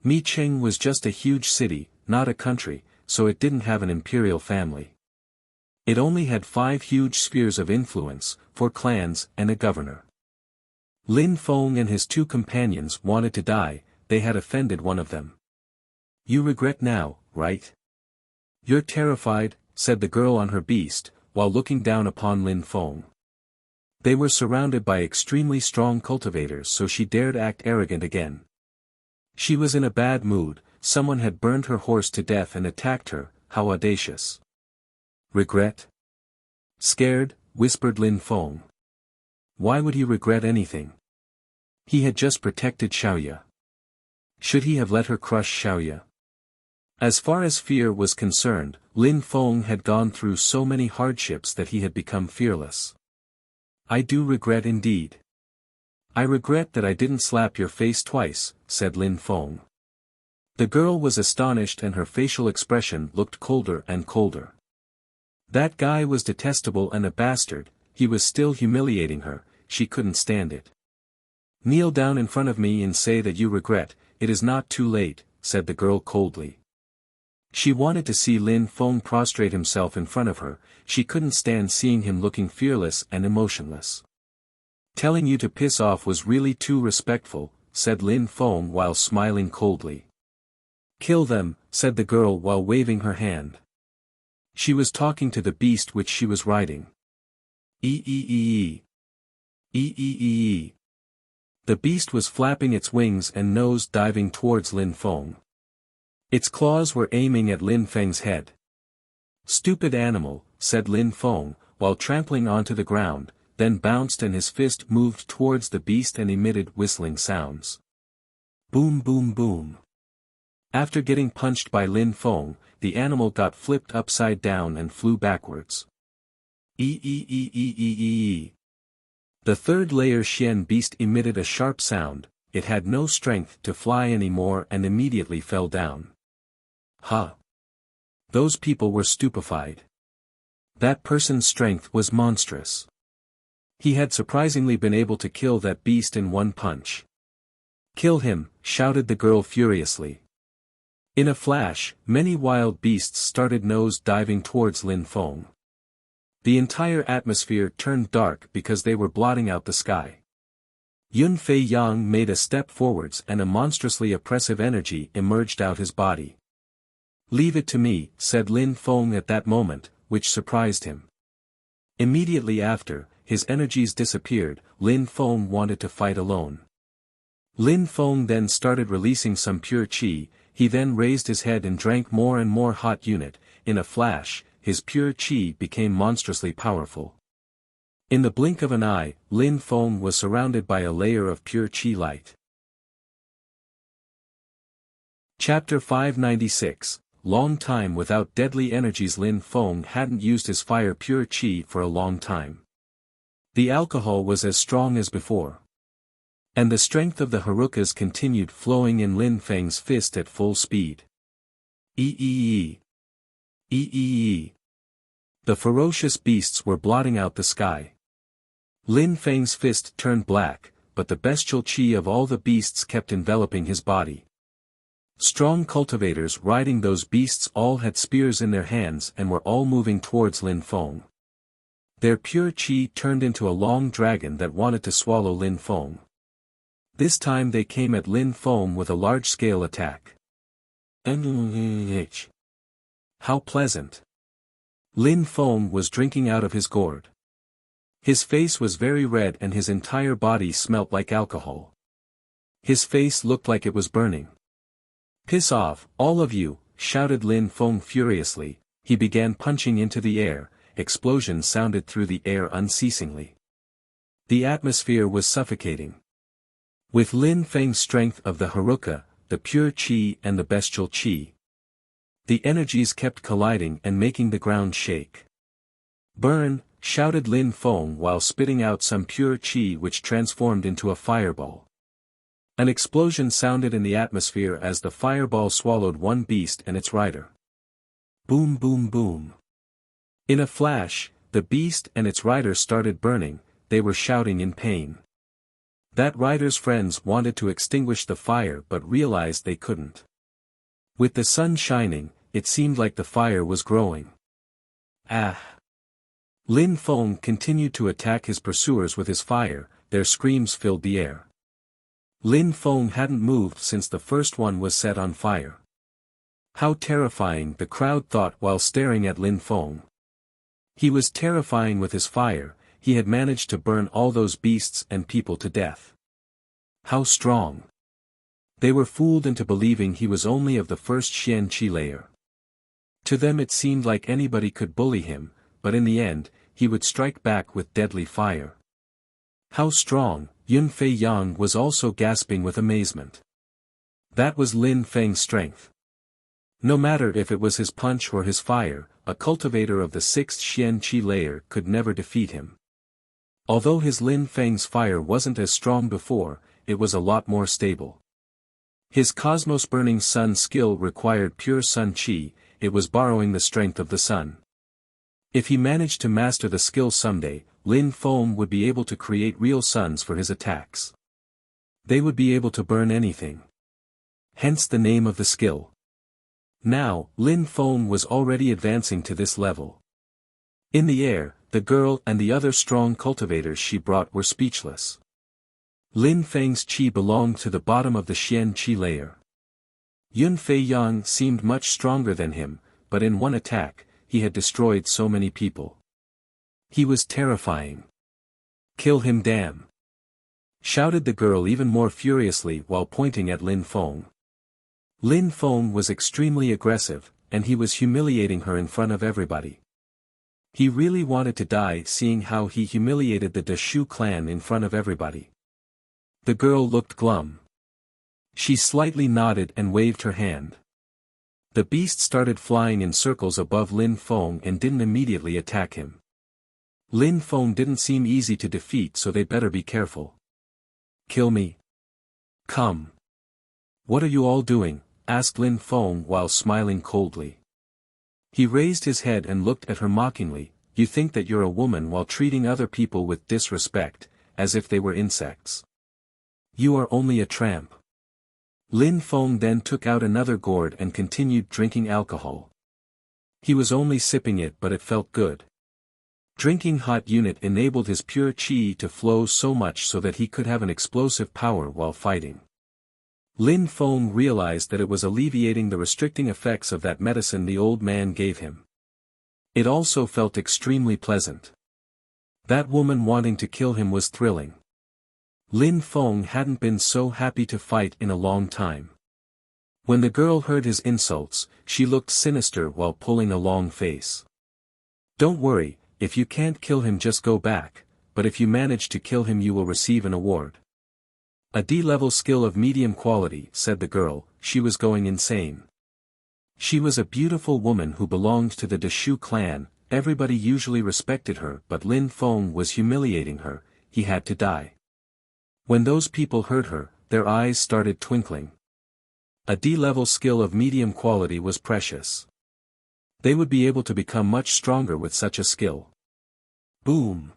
Mi Cheng was just a huge city, not a country, so it didn't have an imperial family. It only had 5 huge spheres of influence, 4 clans and a governor. Lin Feng and his 2 companions wanted to die, they had offended one of them. "You regret now, right?" "You're terrified," said the girl on her beast, while looking down upon Lin Feng. They were surrounded by extremely strong cultivators so she dared act arrogant again. She was in a bad mood, someone had burned her horse to death and attacked her, how audacious. "Regret?" "Scared," whispered Lin Feng. Why would he regret anything? He had just protected Xiaoya. Should he have let her crush Xiaoya? As far as fear was concerned, Lin Feng had gone through so many hardships that he had become fearless. "I do regret indeed. I regret that I didn't slap your face twice," said Lin Feng. The girl was astonished and her facial expression looked colder and colder. That guy was detestable and a bastard, he was still humiliating her, she couldn't stand it. "Kneel down in front of me and say that you regret, it is not too late," said the girl coldly. She wanted to see Lin Feng prostrate himself in front of her, she couldn't stand seeing him looking fearless and emotionless. "Telling you to piss off was really too respectful," said Lin Feng while smiling coldly. "Kill them," said the girl while waving her hand. She was talking to the beast which she was riding. "Ee. Ee. The beast was flapping its wings and nose diving towards Lin Feng. Its claws were aiming at Lin Feng's head. "Stupid animal," said Lin Feng, while trampling onto the ground, then bounced and his fist moved towards the beast and emitted whistling sounds. Boom boom boom. After getting punched by Lin Feng, the animal got flipped upside down and flew backwards. Ee. The third layer Xian beast emitted a sharp sound, it had no strength to fly anymore and immediately fell down. Ha! Those people were stupefied. That person's strength was monstrous. He had surprisingly been able to kill that beast in one punch. "Kill him," shouted the girl furiously. In a flash, many wild beasts started nose diving towards Lin Feng. The entire atmosphere turned dark because they were blotting out the sky. Yunfei Yang made a step forwards and a monstrously oppressive energy emerged out his body. "Leave it to me," said Lin Feng at that moment, which surprised him. Immediately after, his energies disappeared, Lin Feng wanted to fight alone. Lin Feng then started releasing some pure qi. He then raised his head and drank more and more hot unit. In a flash, his pure qi became monstrously powerful. In the blink of an eye, Lin Feng was surrounded by a layer of pure qi light. Chapter 596, Long time without deadly energies. Lin Feng hadn't used his fire pure qi for a long time. The alcohol was as strong as before. And the strength of the Harukas continued flowing in Lin Feng's fist at full speed. Eee. Eee. The ferocious beasts were blotting out the sky. Lin Feng's fist turned black, but the bestial qi of all the beasts kept enveloping his body. Strong cultivators riding those beasts all had spears in their hands and were all moving towards Lin Feng. Their pure qi turned into a long dragon that wanted to swallow Lin Feng. This time they came at Lin Feng with a large-scale attack. How pleasant! Lin Feng was drinking out of his gourd. His face was very red and his entire body smelt like alcohol. His face looked like it was burning. "Piss off, all of you," shouted Lin Feng furiously. He began punching into the air. Explosions sounded through the air unceasingly. The atmosphere was suffocating. With Lin Feng's strength of the Haruka, the pure qi and the bestial qi, the energies kept colliding and making the ground shake. "Burn!" shouted Lin Feng while spitting out some pure qi which transformed into a fireball. An explosion sounded in the atmosphere as the fireball swallowed one beast and its rider. Boom boom boom. In a flash, the beast and its rider started burning. They were shouting in pain. That rider's friends wanted to extinguish the fire but realized they couldn't. With the sun shining, it seemed like the fire was growing. Ah! Lin Feng continued to attack his pursuers with his fire. Their screams filled the air. Lin Feng hadn't moved since the first one was set on fire. How terrifying, the crowd thought while staring at Lin Feng. He was terrifying with his fire. He had managed to burn all those beasts and people to death. How strong! They were fooled into believing he was only of the first Xian Qi layer. To them it seemed like anybody could bully him, but in the end, he would strike back with deadly fire. How strong! Yun Fei Yang was also gasping with amazement. That was Lin Feng's strength. No matter if it was his punch or his fire, a cultivator of the 6th Xian Qi layer could never defeat him. Although his Lin Feng's fire wasn't as strong before, it was a lot more stable. His Cosmos Burning Sun skill required pure sun qi. It was borrowing the strength of the sun. If he managed to master the skill someday, Lin Feng would be able to create real suns for his attacks. They would be able to burn anything. Hence the name of the skill. Now, Lin Feng was already advancing to this level. In the air, the girl and the other strong cultivators she brought were speechless. Lin Feng's qi belonged to the bottom of the Xian Qi layer. Yun Fei Yang seemed much stronger than him, but in one attack, he had destroyed so many people. He was terrifying. "Kill him, damn!" shouted the girl even more furiously while pointing at Lin Feng. Lin Feng was extremely aggressive, and he was humiliating her in front of everybody. He really wanted to die seeing how he humiliated the Da Shu clan in front of everybody. The girl looked glum. She slightly nodded and waved her hand. The beast started flying in circles above Lin Feng and didn't immediately attack him. Lin Feng didn't seem easy to defeat, so they better be careful. "Kill me. Come." "What are you all doing?" asked Lin Feng while smiling coldly. He raised his head and looked at her mockingly. "You think that you're a woman while treating other people with disrespect, as if they were insects. You are only a tramp." Lin Feng then took out another gourd and continued drinking alcohol. He was only sipping it, but it felt good. Drinking hot unit enabled his pure qi to flow so much so that he could have an explosive power while fighting. Lin Feng realized that it was alleviating the restricting effects of that medicine the old man gave him. It also felt extremely pleasant. That woman wanting to kill him was thrilling. Lin Feng hadn't been so happy to fight in a long time. When the girl heard his insults, she looked sinister while pulling a long face. Don't worry, if you can't kill him just go back, but if you manage to kill him you will receive an award. A D-level skill of medium quality, said the girl. She was going insane. She was a beautiful woman who belonged to the Deshu clan, everybody usually respected her but Lin Feng was humiliating her, he had to die. When those people heard her, their eyes started twinkling. A D-level skill of medium quality was precious. They would be able to become much stronger with such a skill. Boom!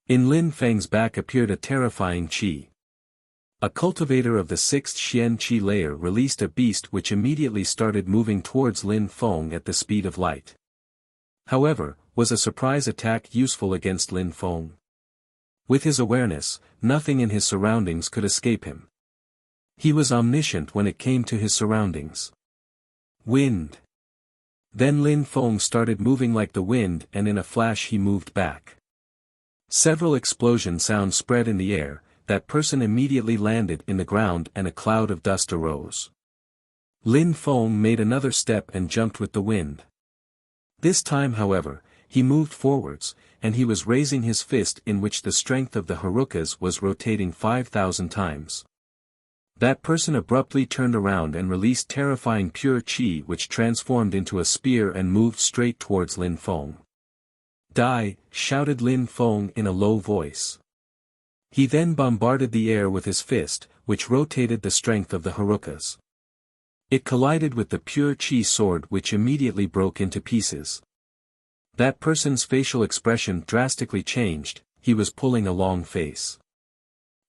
In Lin Feng's back appeared a terrifying qi. A cultivator of the 6th Xian Qi layer released a beast which immediately started moving towards Lin Feng at the speed of light. However, was a surprise attack useful against Lin Feng? With his awareness, nothing in his surroundings could escape him. He was omniscient when it came to his surroundings. Wind. Then Lin Feng started moving like the wind and in a flash he moved back. Several explosion sounds spread in the air, that person immediately landed in the ground and a cloud of dust arose. Lin Feng made another step and jumped with the wind. This time however, he moved forwards, and he was raising his fist in which the strength of the Harukas was rotating 5,000 times. That person abruptly turned around and released terrifying pure qi which transformed into a spear and moved straight towards Lin Feng. Die, shouted Lin Feng in a low voice. He then bombarded the air with his fist, which rotated the strength of the Harukas. It collided with the pure qi sword which immediately broke into pieces. That person's facial expression drastically changed, he was pulling a long face.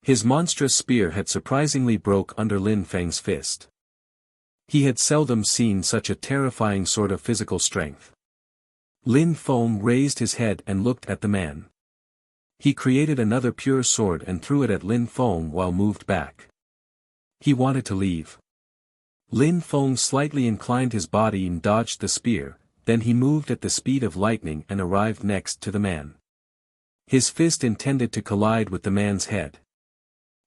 His monstrous spear had surprisingly broke under Lin Feng's fist. He had seldom seen such a terrifying sort of physical strength. Lin Feng raised his head and looked at the man. He created another pure sword and threw it at Lin Feng while moved back. He wanted to leave. Lin Feng slightly inclined his body and dodged the spear, then he moved at the speed of lightning and arrived next to the man. His fist intended to collide with the man's head.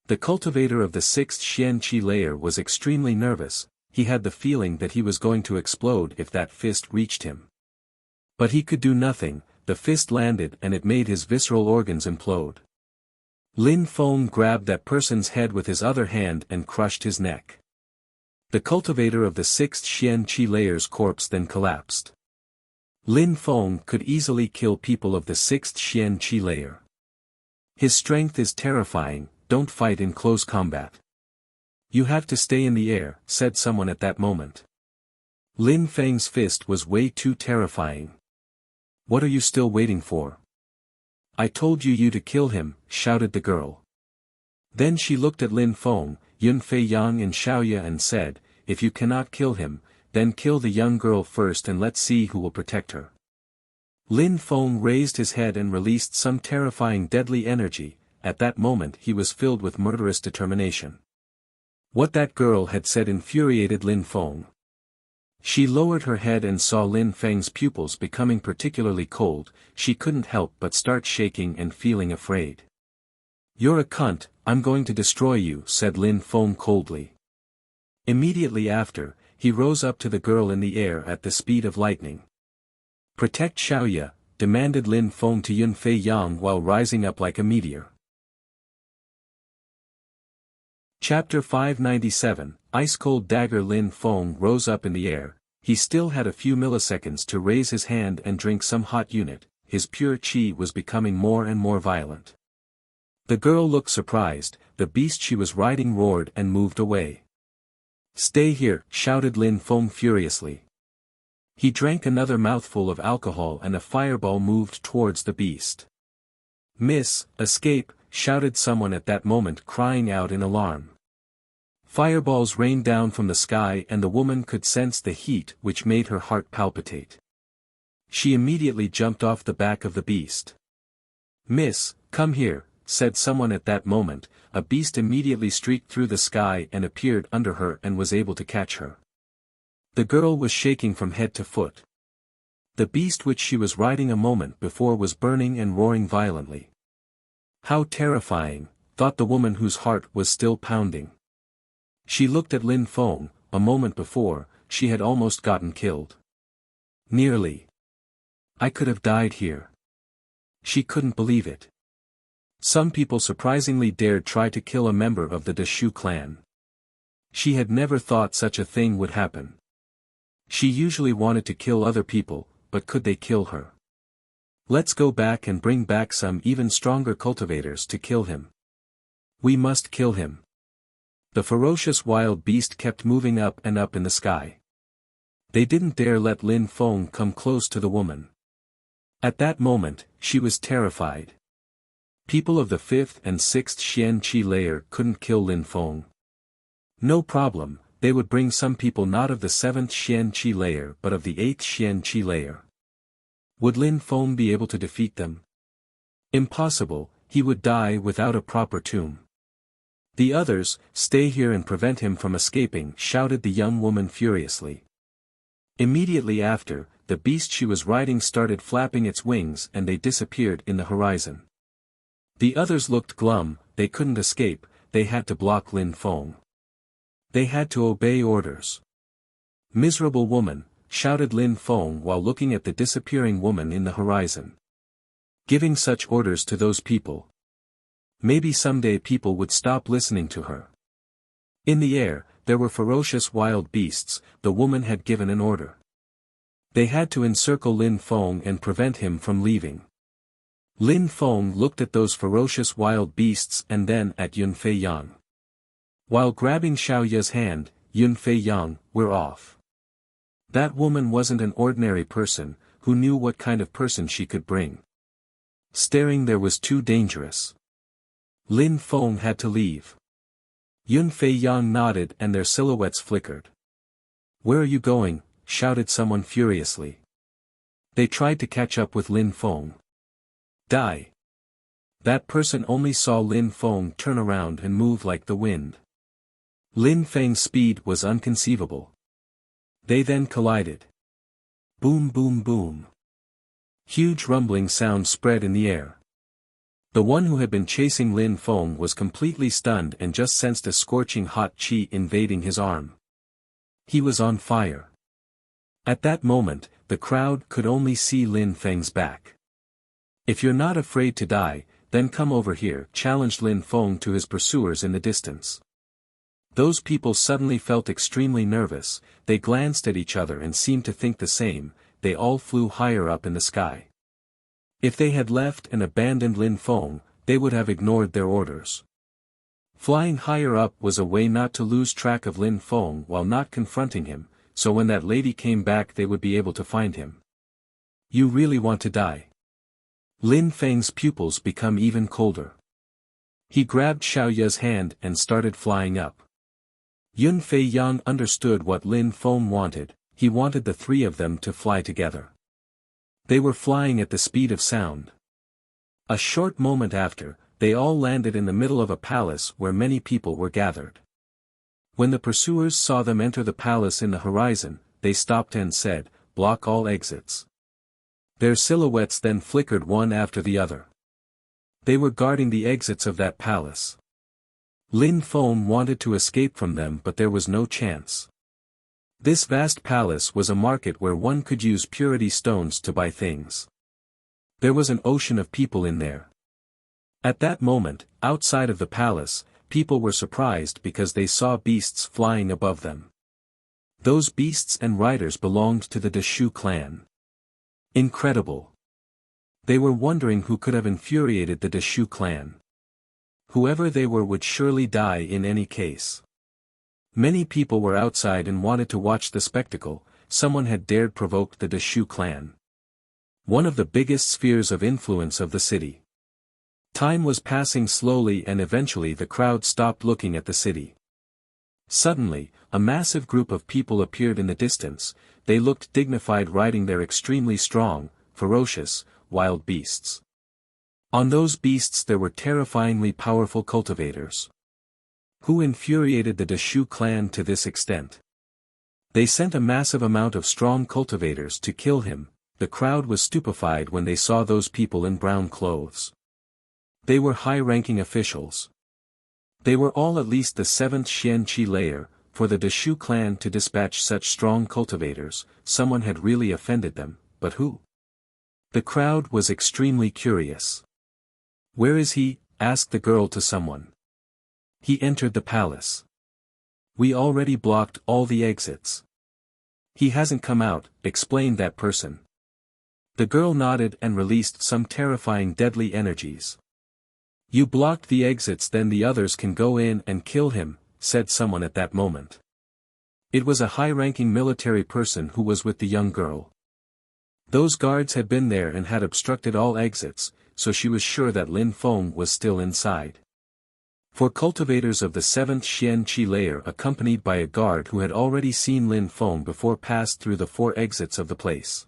The cultivator of the 6th Xian Qi layer was extremely nervous, he had the feeling that he was going to explode if that fist reached him. But he could do nothing, the fist landed and it made his visceral organs implode. Lin Feng grabbed that person's head with his other hand and crushed his neck. The cultivator of the 6th Xian Qi layer's corpse then collapsed. Lin Feng could easily kill people of the 6th Xian Qi layer. His strength is terrifying, don't fight in close combat. You have to stay in the air, said someone at that moment. Lin Feng's fist was way too terrifying. What are you still waiting for? I told you to kill him, shouted the girl. Then she looked at Lin Feng, Yun Fei Yang and Xiaoya and said, if you cannot kill him, then kill the young girl first and let's see who will protect her. Lin Feng raised his head and released some terrifying deadly energy, at that moment he was filled with murderous determination. What that girl had said infuriated Lin Feng. She lowered her head and saw Lin Feng's pupils becoming particularly cold, she couldn't help but start shaking and feeling afraid. You're a cunt, I'm going to destroy you, said Lin Feng coldly. Immediately after, he rose up to the girl in the air at the speed of lightning. Protect Xiaoya, demanded Lin Feng to Yun Fei Yang while rising up like a meteor. Chapter 597, Ice-Cold Dagger. Lin Feng rose up in the air, he still had a few milliseconds to raise his hand and drink some hot unit, his pure qi was becoming more and more violent. The girl looked surprised, the beast she was riding roared and moved away. Stay here, shouted Lin Feng furiously. He drank another mouthful of alcohol and a fireball moved towards the beast. Miss, escape, shouted someone at that moment crying out in alarm. Fireballs rained down from the sky and the woman could sense the heat which made her heart palpitate. She immediately jumped off the back of the beast. Miss, come here, said someone at that moment, a beast immediately streaked through the sky and appeared under her and was able to catch her. The girl was shaking from head to foot. The beast which she was riding a moment before was burning and roaring violently. How terrifying, thought the woman whose heart was still pounding. She looked at Lin Feng. A moment before, she had almost gotten killed. Nearly. I could have died here. She couldn't believe it. Some people surprisingly dared try to kill a member of the Deshu clan. She had never thought such a thing would happen. She usually wanted to kill other people, but could they kill her? Let's go back and bring back some even stronger cultivators to kill him. We must kill him. The ferocious wild beast kept moving up and up in the sky. They didn't dare let Lin Feng come close to the woman. At that moment, she was terrified. People of the 5th and 6th Xian Qi layer couldn't kill Lin Feng. No problem, they would bring some people not of the 7th Xian Qi layer but of the 8th Xian Qi layer. Would Lin Feng be able to defeat them? Impossible, he would die without a proper tomb. The others, stay here and prevent him from escaping, shouted the young woman furiously. Immediately after, the beast she was riding started flapping its wings and they disappeared in the horizon. The others looked glum, they couldn't escape, they had to block Lin Feng. They had to obey orders. Miserable woman, shouted Lin Feng while looking at the disappearing woman in the horizon. Giving such orders to those people. Maybe someday people would stop listening to her. In the air, there were ferocious wild beasts. The woman had given an order. They had to encircle Lin Feng and prevent him from leaving. Lin Feng looked at those ferocious wild beasts and then at Yun Fei Yang. While grabbing Xiao Ye's hand, Yun Fei Yang, we're off. That woman wasn't an ordinary person, who knew what kind of person she could bring. Staring there was too dangerous. Lin Feng had to leave. Yun Fei Yang nodded and their silhouettes flickered. Where are you going? Shouted someone furiously. They tried to catch up with Lin Feng. Die. That person only saw Lin Feng turn around and move like the wind. Lin Feng's speed was inconceivable. They then collided. Boom boom boom. Huge rumbling sound spread in the air. The one who had been chasing Lin Feng was completely stunned and just sensed a scorching hot qi invading his arm. He was on fire. At that moment, the crowd could only see Lin Feng's back. If you're not afraid to die, then come over here, challenged Lin Feng to his pursuers in the distance. Those people suddenly felt extremely nervous, they glanced at each other and seemed to think the same, they all flew higher up in the sky. If they had left and abandoned Lin Feng, they would have ignored their orders. Flying higher up was a way not to lose track of Lin Feng while not confronting him, so when that lady came back they would be able to find him. You really want to die? Lin Feng's pupils become even colder. He grabbed Xiao Ye's hand and started flying up. Yun Fei Yang understood what Lin Feng wanted, he wanted the three of them to fly together. They were flying at the speed of sound. A short moment after, they all landed in the middle of a palace where many people were gathered. When the pursuers saw them enter the palace in the horizon, they stopped and said, "Block all exits." Their silhouettes then flickered one after the other. They were guarding the exits of that palace. Lin Feng wanted to escape from them but there was no chance. This vast palace was a market where one could use purity stones to buy things. There was an ocean of people in there. At that moment, outside of the palace, people were surprised because they saw beasts flying above them. Those beasts and riders belonged to the Deshu clan. Incredible. They were wondering who could have infuriated the Deshu clan. Whoever they were would surely die in any case. Many people were outside and wanted to watch the spectacle. Someone had dared provoke the Deshu clan. One of the biggest spheres of influence of the city. Time was passing slowly and eventually the crowd stopped looking at the city. Suddenly, a massive group of people appeared in the distance. They looked dignified riding their extremely strong, ferocious, wild beasts. On those beasts there were terrifyingly powerful cultivators. Who infuriated the Deshu clan to this extent? They sent a massive amount of strong cultivators to kill him. The crowd was stupefied when they saw those people in brown clothes. They were high-ranking officials. They were all at least the 7th Xianqi layer. For the Deshu clan to dispatch such strong cultivators, someone had really offended them, but who? The crowd was extremely curious. "Where is he?" asked the girl to someone. "He entered the palace. We already blocked all the exits. He hasn't come out," explained that person. The girl nodded and released some terrifying deadly energies. "You blocked the exits, then the others can go in and kill him," said someone at that moment. It was a high-ranking military person who was with the young girl. Those guards had been there and had obstructed all exits, so she was sure that Lin Feng was still inside. For cultivators of the 7th Xianqi layer accompanied by a guard who had already seen Lin Feng before passed through the 4 exits of the place.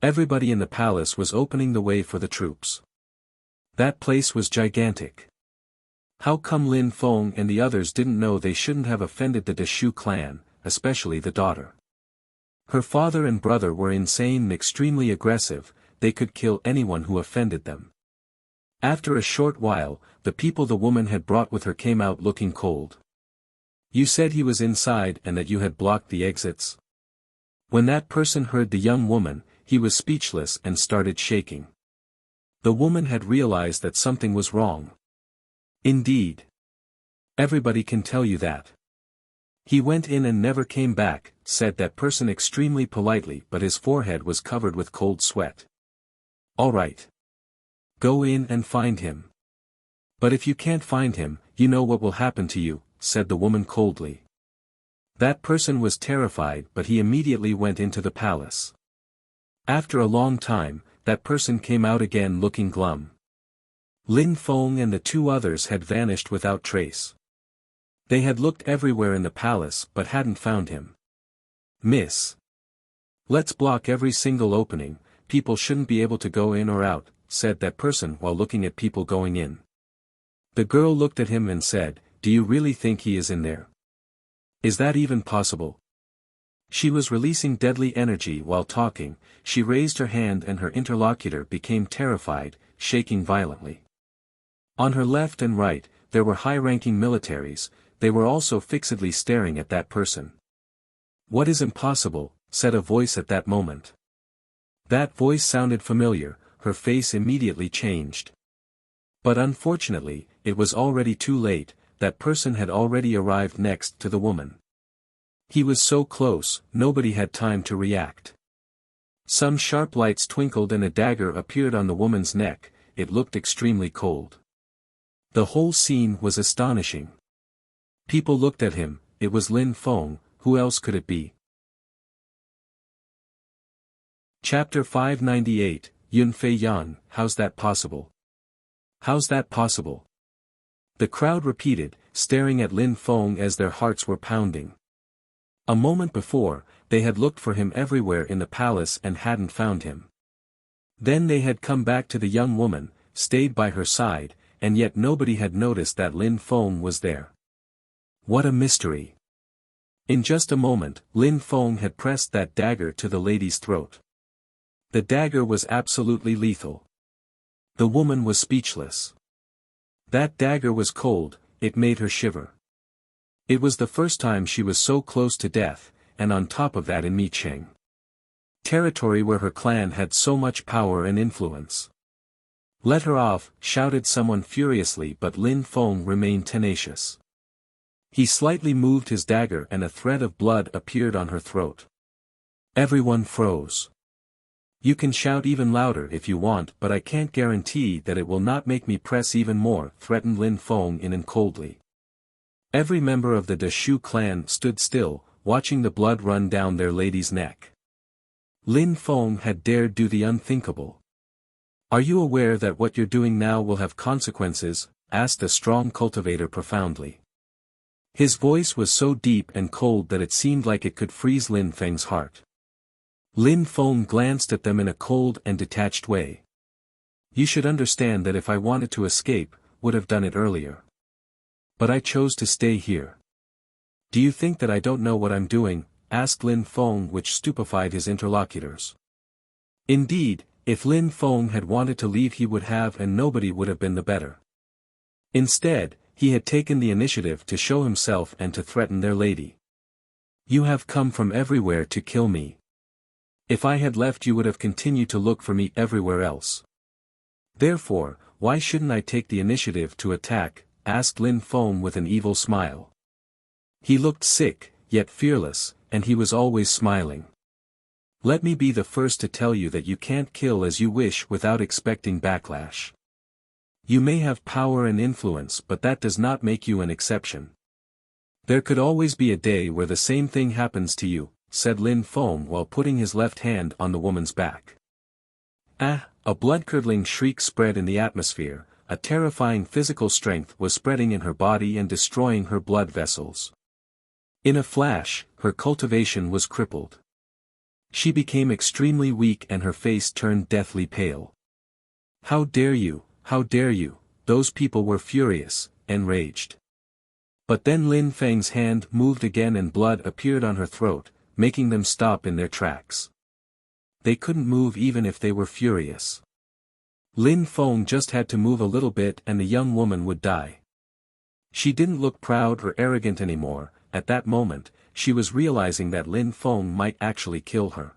Everybody in the palace was opening the way for the troops. That place was gigantic. How come Lin Feng and the others didn't know they shouldn't have offended the Deshu clan, especially the daughter? Her father and brother were insane and extremely aggressive, they could kill anyone who offended them. After a short while, the people the woman had brought with her came out looking cold. "You said he was inside and that you had blocked the exits?" When that person heard the young woman, he was speechless and started shaking. The woman had realized that something was wrong. "Indeed. Everybody can tell you that. He went in and never came back," said that person extremely politely, but his forehead was covered with cold sweat. "All right. Go in and find him. But if you can't find him, you know what will happen to you," said the woman coldly. That person was terrified, but he immediately went into the palace. After a long time, that person came out again looking glum. Lin Feng and the 2 others had vanished without trace. They had looked everywhere in the palace but hadn't found him. "Miss. Let's block every single opening, people shouldn't be able to go in or out," said that person while looking at people going in. The girl looked at him and said, "Do you really think he is in there? Is that even possible?" She was releasing deadly energy while talking, she raised her hand and her interlocutor became terrified, shaking violently. On her left and right, there were high-ranking militaries, they were also fixedly staring at that person. "What is impossible?" said a voice at that moment. That voice sounded familiar, her face immediately changed. But unfortunately, it was already too late, that person had already arrived next to the woman. He was so close, nobody had time to react. Some sharp lights twinkled and a dagger appeared on the woman's neck, it looked extremely cold. The whole scene was astonishing. People looked at him, it was Lin Feng, who else could it be? Chapter 598, Yunfei Yan, how's that possible? How's that possible? The crowd repeated, staring at Lin Feng as their hearts were pounding. A moment before, they had looked for him everywhere in the palace and hadn't found him. Then they had come back to the young woman, stayed by her side, and yet nobody had noticed that Lin Feng was there. What a mystery! In just a moment, Lin Feng had pressed that dagger to the lady's throat. The dagger was absolutely lethal. The woman was speechless. That dagger was cold, it made her shiver. It was the first time she was so close to death, and on top of that in Micheng territory where her clan had so much power and influence. "Let her off," shouted someone furiously, but Lin Feng remained tenacious. He slightly moved his dagger and a thread of blood appeared on her throat. Everyone froze. "You can shout even louder if you want, but I can't guarantee that it will not make me press even more," threatened Lin Feng in and coldly. Every member of the Deshu clan stood still, watching the blood run down their lady's neck. Lin Feng had dared do the unthinkable. "Are you aware that what you're doing now will have consequences?" asked a strong cultivator profoundly. His voice was so deep and cold that it seemed like it could freeze Lin Feng's heart. Lin Feng glanced at them in a cold and detached way. "You should understand that if I wanted to escape, would have done it earlier. But I chose to stay here. Do you think that I don't know what I'm doing?" asked Lin Feng, which stupefied his interlocutors. Indeed, if Lin Feng had wanted to leave he would have, and nobody would have been the better. Instead, he had taken the initiative to show himself and to threaten their lady. You have come from everywhere to kill me. If I had left you would have continued to look for me everywhere else. Therefore, why shouldn't I take the initiative to attack? Asked Lin Feng with an evil smile. He looked sick, yet fearless, and he was always smiling. Let me be the first to tell you that you can't kill as you wish without expecting backlash. You may have power and influence but that does not make you an exception. There could always be a day where the same thing happens to you, said Lin Feng while putting his left hand on the woman's back. Ah! A blood-curdling shriek spread in the atmosphere, a terrifying physical strength was spreading in her body and destroying her blood vessels. In a flash, her cultivation was crippled. She became extremely weak and her face turned deathly pale. How dare you, how dare you, those people were furious, enraged. But then Lin Feng's hand moved again and blood appeared on her throat, making them stop in their tracks. They couldn't move even if they were furious. Lin Feng just had to move a little bit and the young woman would die. She didn't look proud or arrogant anymore. At that moment, she was realizing that Lin Feng might actually kill her.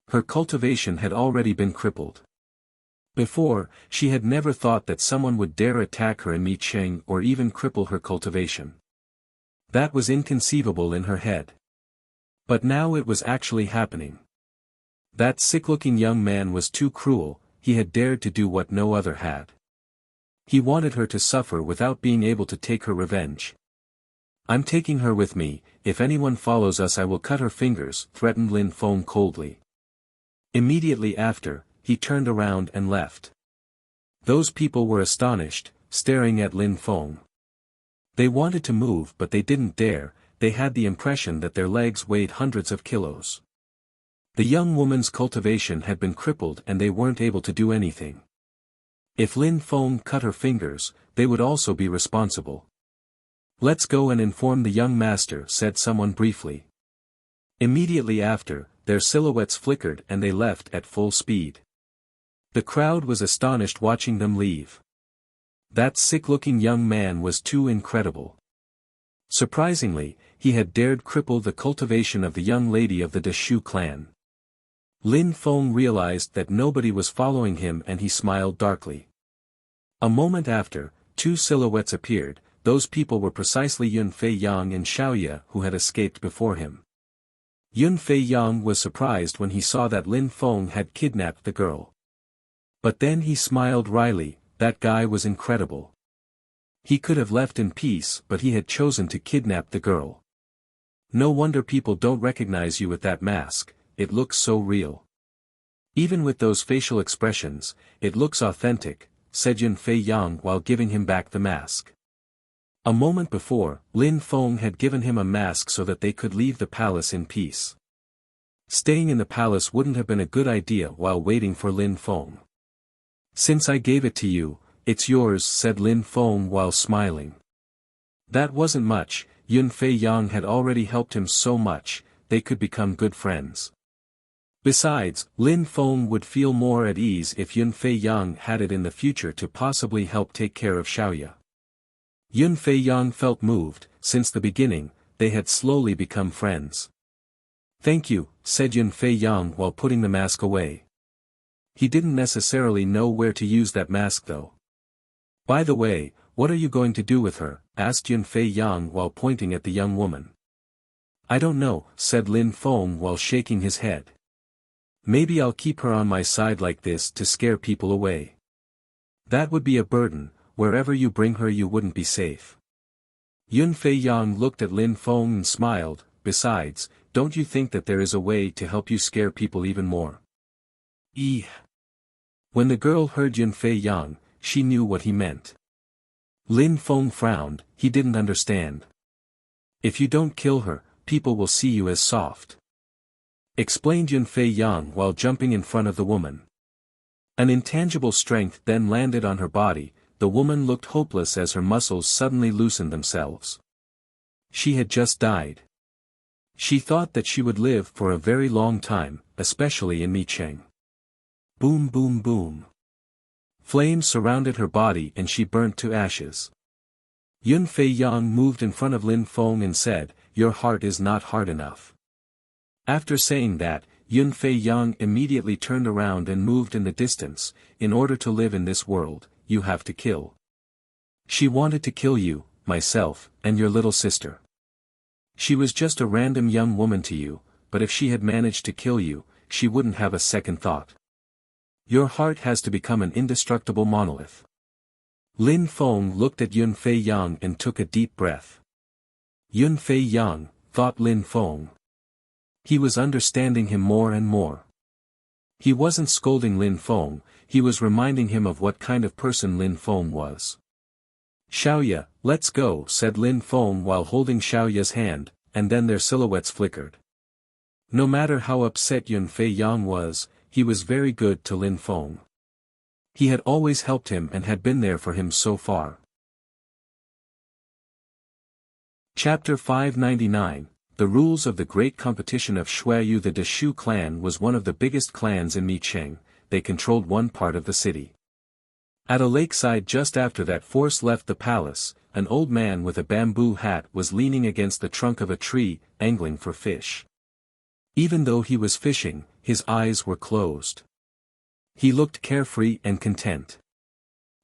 Her cultivation had already been crippled. Before, she had never thought that someone would dare attack her in Micheng or even cripple her cultivation. That was inconceivable in her head. But now it was actually happening. That sick-looking young man was too cruel, he had dared to do what no other had. He wanted her to suffer without being able to take her revenge. I'm taking her with me, if anyone follows us I will cut her fingers, threatened Lin Feng coldly. Immediately after, he turned around and left. Those people were astonished, staring at Lin Feng. They wanted to move but they didn't dare, they had the impression that their legs weighed hundreds of kilos. The young woman's cultivation had been crippled and they weren't able to do anything. If Lin Feng cut her fingers, they would also be responsible. Let's go and inform the young master, said someone briefly. Immediately after, their silhouettes flickered and they left at full speed. The crowd was astonished watching them leave. That sick-looking young man was too incredible. Surprisingly, he had dared cripple the cultivation of the young lady of the Deshu clan. Lin Feng realized that nobody was following him and he smiled darkly. A moment after, two silhouettes appeared, those people were precisely Yun Fei Yang and Xiaoya who had escaped before him. Yun Fei Yang was surprised when he saw that Lin Feng had kidnapped the girl. But then he smiled wryly, that guy was incredible. He could have left in peace but he had chosen to kidnap the girl. No wonder people don't recognize you with that mask, it looks so real. Even with those facial expressions, it looks authentic, said Yun Fei Yang while giving him back the mask. A moment before, Lin Feng had given him a mask so that they could leave the palace in peace. Staying in the palace wouldn't have been a good idea while waiting for Lin Feng. Since I gave it to you, it's yours, said Lin Feng while smiling. That wasn't much, Yun Fei Yang had already helped him so much, they could become good friends. Besides, Lin Feng would feel more at ease if Yun Fei Yang had it in the future to possibly help take care of Xiaoya. Yun Fei Yang felt moved, since the beginning, they had slowly become friends. Thank you, said Yun Fei Yang while putting the mask away. He didn't necessarily know where to use that mask though. By the way, what are you going to do with her? Asked Yun Fei Yang while pointing at the young woman. I don't know, said Lin Feng while shaking his head. Maybe I'll keep her on my side like this to scare people away. That would be a burden, wherever you bring her you wouldn't be safe. Yun Fei Yang looked at Lin Feng and smiled, besides, don't you think that there is a way to help you scare people even more? When the girl heard Yun Fei Yang, she knew what he meant. Lin Feng frowned, he didn't understand. If you don't kill her, people will see you as soft. Explained Yun Fei Yang while jumping in front of the woman. An intangible strength then landed on her body, the woman looked hopeless as her muscles suddenly loosened themselves. She had just died. She thought that she would live for a very long time, especially in Micheng. Boom boom boom. Flames surrounded her body and she burnt to ashes. Yun Fei Yang moved in front of Lin Feng and said, "Your heart is not hard enough." After saying that, Yun Fei Yang immediately turned around and moved in the distance. "In order to live in this world, you have to kill. She wanted to kill you, myself, and your little sister. She was just a random young woman to you, but if she had managed to kill you, she wouldn't have a second thought. Your heart has to become an indestructible monolith." Lin Feng looked at Yun Fei Yang and took a deep breath. Yun Fei Yang, thought Lin Feng. He was understanding him more and more. He wasn't scolding Lin Feng, he was reminding him of what kind of person Lin Feng was. "Xiaoya, let's go," said Lin Feng while holding Xiaoya's hand, and then their silhouettes flickered. No matter how upset Yun Fei Yang was, he was very good to Lin Feng. He had always helped him and had been there for him so far. Chapter 599, The Rules of the Great Competition of Shuayu. The Deshu clan was one of the biggest clans in Micheng. They controlled one part of the city. At a lakeside just after that force left the palace, an old man with a bamboo hat was leaning against the trunk of a tree, angling for fish. Even though he was fishing, his eyes were closed. He looked carefree and content.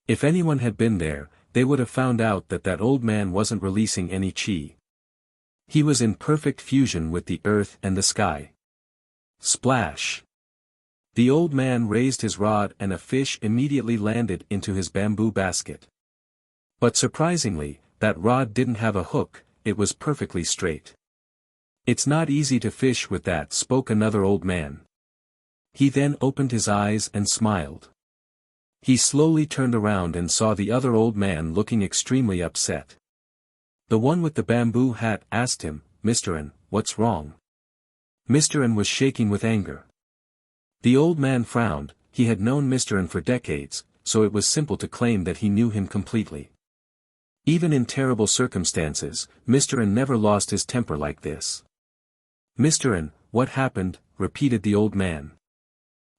If anyone had been there, they would have found out that that old man wasn't releasing any chi. He was in perfect fusion with the earth and the sky. Splash! The old man raised his rod and a fish immediately landed into his bamboo basket. But surprisingly, that rod didn't have a hook, it was perfectly straight. "It's not easy to fish with that," spoke another old man. He then opened his eyes and smiled. He slowly turned around and saw the other old man looking extremely upset. The one with the bamboo hat asked him, "Mr. N, what's wrong?" Mr. N was shaking with anger. The old man frowned. He had known Mr. N for decades, so it was simple to claim that he knew him completely. Even in terrible circumstances, Mr. N never lost his temper like this. "Mr. N, what happened?" repeated the old man.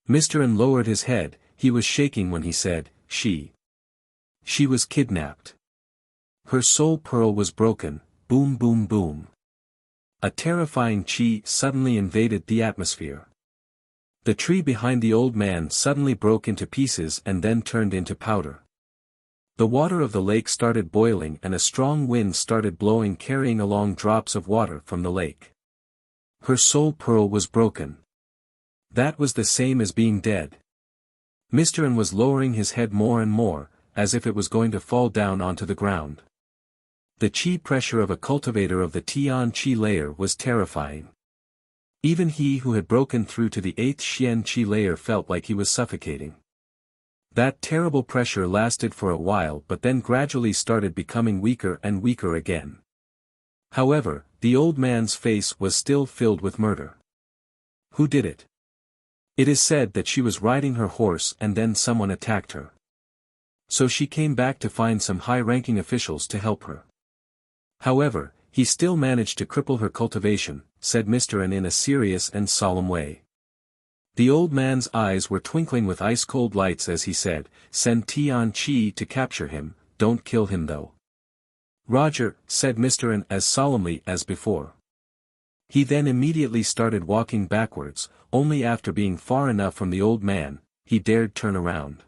Mr. N lowered his head. He was shaking when he said, She was kidnapped. Her soul pearl was broken." Boom boom boom. A terrifying chi suddenly invaded the atmosphere. The tree behind the old man suddenly broke into pieces and then turned into powder. The water of the lake started boiling and a strong wind started blowing, carrying along drops of water from the lake. Her soul pearl was broken. That was the same as being dead. Mr. N was lowering his head more and more, as if it was going to fall down onto the ground. The chi pressure of a cultivator of the Tian chi layer was terrifying. Even he who had broken through to the 8th Xian chi layer felt like he was suffocating. That terrible pressure lasted for a while but then gradually started becoming weaker and weaker again. However, the old man's face was still filled with murder. Who did it? It is said that she was riding her horse and then someone attacked her. So she came back to find some high-ranking officials to help her. However, he still managed to cripple her cultivation, said Mr. N in a serious and solemn way. The old man's eyes were twinkling with ice-cold lights as he said, "Send Tian Chi to capture him, don't kill him though." "Roger," said Mr. N as solemnly as before. He then immediately started walking backwards. Only after being far enough from the old man, he dared turn around.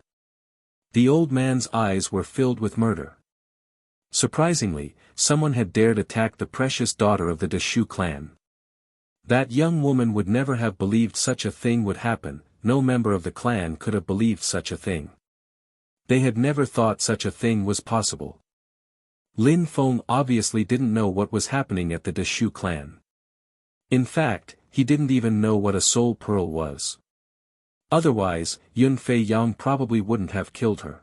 The old man's eyes were filled with murder. Surprisingly, someone had dared attack the precious daughter of the Deshu clan. That young woman would never have believed such a thing would happen. No member of the clan could have believed such a thing. They had never thought such a thing was possible. Lin Feng obviously didn't know what was happening at the Deshu clan. In fact, he didn't even know what a soul pearl was. Otherwise, Yun Fei Yang probably wouldn't have killed her.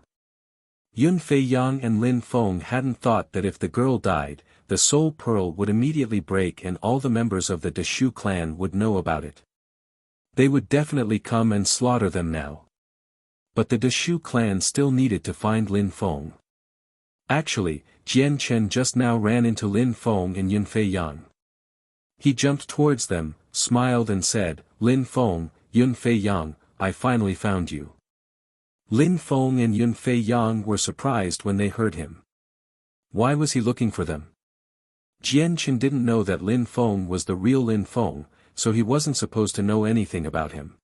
Yun Fei Yang and Lin Feng hadn't thought that if the girl died, the soul pearl would immediately break and all the members of the Deshu clan would know about it. They would definitely come and slaughter them now. But the Deshu clan still needed to find Lin Feng. Actually, Jian Chen just now ran into Lin Feng and Yun Fei Yang. He jumped towards them, smiled and said, "Lin Feng, Yun Fei Yang, I finally found you." Lin Feng and Yun Fei Yang were surprised when they heard him. Why was he looking for them? Jian Chen didn't know that Lin Feng was the real Lin Feng, so he wasn't supposed to know anything about him.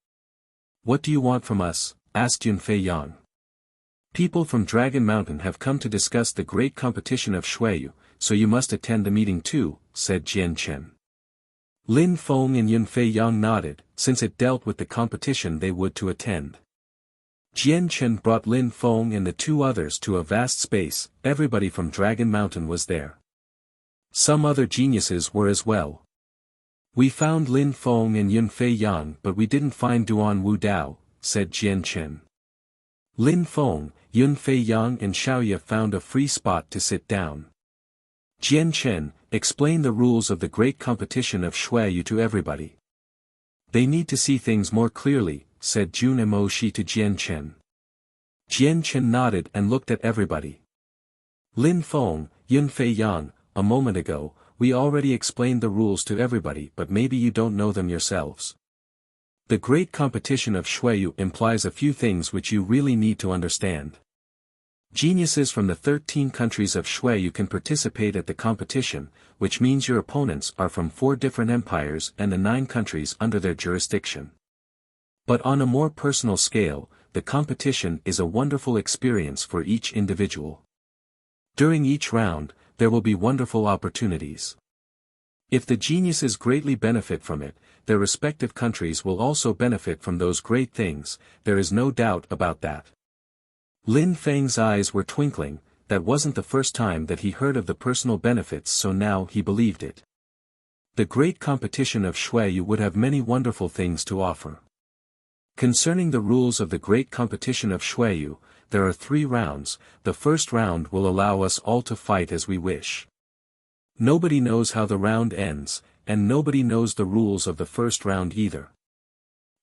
What do you want from us? Asked Yunfei Yang. People from Dragon Mountain have come to discuss the great competition of Shuiyu, so you must attend the meeting too, said Jian Chen. Lin Feng and Yunfei Yang nodded, since it dealt with the competition they would to attend. Jian Chen brought Lin Feng and the two others to a vast space. Everybody from Dragon Mountain was there. Some other geniuses were as well. We found Lin Feng and Yunfei Yang but we didn't find Duan Wu Dao, said Jian Chen. Lin Feng, Yunfei Yang and Xiaoye found a free spot to sit down. Jian Chen, explain the rules of the great competition of Shuiyu to everybody. They need to see things more clearly, said Jun Emoshi to Jian Chen. Jian Chen nodded and looked at everybody. Lin Feng, Yunfei Yang, a moment ago, we already explained the rules to everybody but maybe you don't know them yourselves. The great competition of Shuiyu implies a few things which you really need to understand. Geniuses from the 13 countries of Shuiyu can participate at the competition, which means your opponents are from 4 different empires and the 9 countries under their jurisdiction. But on a more personal scale, the competition is a wonderful experience for each individual. During each round, there will be wonderful opportunities. If the geniuses greatly benefit from it, their respective countries will also benefit from those great things, there is no doubt about that. Lin Feng's eyes were twinkling, that wasn't the first time that he heard of the personal benefits so now he believed it. The great competition of Shuiyu would have many wonderful things to offer. Concerning the rules of the great competition of Shuiyu, there are 3 rounds. The first round will allow us all to fight as we wish. Nobody knows how the round ends, and nobody knows the rules of the first round either.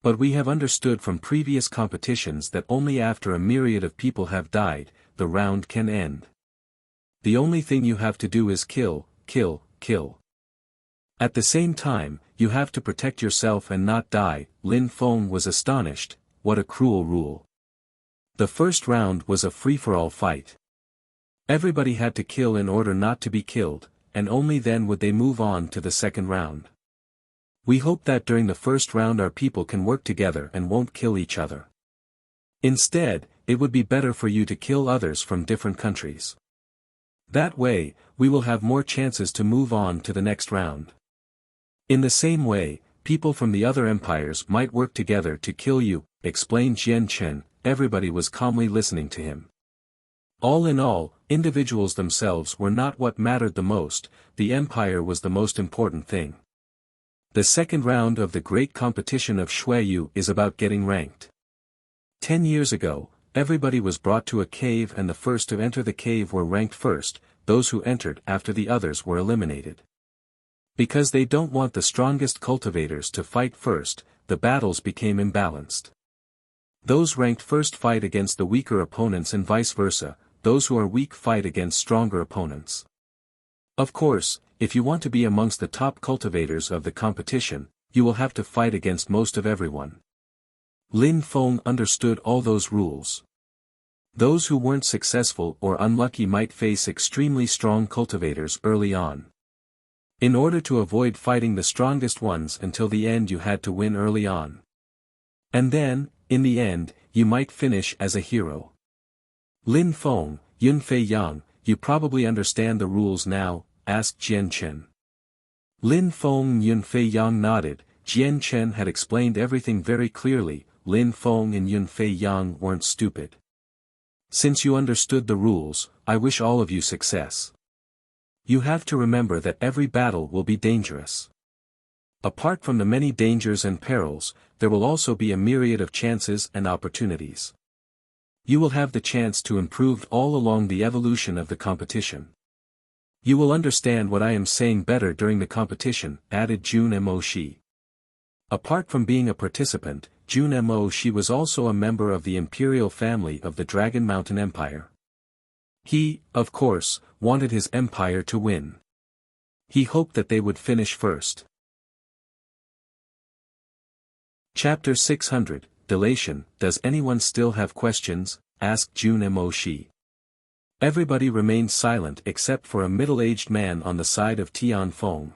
But we have understood from previous competitions that only after a myriad of people have died, the round can end. The only thing you have to do is kill, kill, kill. At the same time, you have to protect yourself and not die. Lin Feng was astonished. What a cruel rule. The first round was a free-for-all fight. Everybody had to kill in order not to be killed, and only then would they move on to the second round. We hope that during the first round our people can work together and won't kill each other. Instead, it would be better for you to kill others from different countries. That way, we will have more chances to move on to the next round. In the same way, people from the other empires might work together to kill you, explained Jian Chen. Everybody was calmly listening to him. All in all, individuals themselves were not what mattered the most, the empire was the most important thing. The second round of the great competition of Shuiyu is about getting ranked. 10 years ago, everybody was brought to a cave and the first to enter the cave were ranked first, those who entered after the others were eliminated. Because they don't want the strongest cultivators to fight first, the battles became imbalanced. Those ranked first fight against the weaker opponents and vice versa, those who are weak fight against stronger opponents. Of course, if you want to be amongst the top cultivators of the competition, you will have to fight against most of everyone. Lin Feng understood all those rules. Those who weren't successful or unlucky might face extremely strong cultivators early on. In order to avoid fighting the strongest ones until the end you had to win early on. And then, in the end, you might finish as a hero. Lin Feng, Yunfei Yang, you probably understand the rules now, asked Jian Chen. Lin Feng and Yunfei Yang nodded. Jian Chen had explained everything very clearly. Lin Feng and Yunfei Yang weren't stupid. Since you understood the rules, I wish all of you success. You have to remember that every battle will be dangerous. Apart from the many dangers and perils, there will also be a myriad of chances and opportunities. You will have the chance to improve all along the evolution of the competition. You will understand what I am saying better during the competition, added Jun Emoshi. Apart from being a participant, Jun Emoshi was also a member of the imperial family of the Dragon Mountain Empire. He, of course, wanted his empire to win. He hoped that they would finish first. Chapter 600, Delation. Does anyone still have questions? Asked Jun Emoshi. Everybody remained silent except for a middle-aged man on the side of Tianfeng.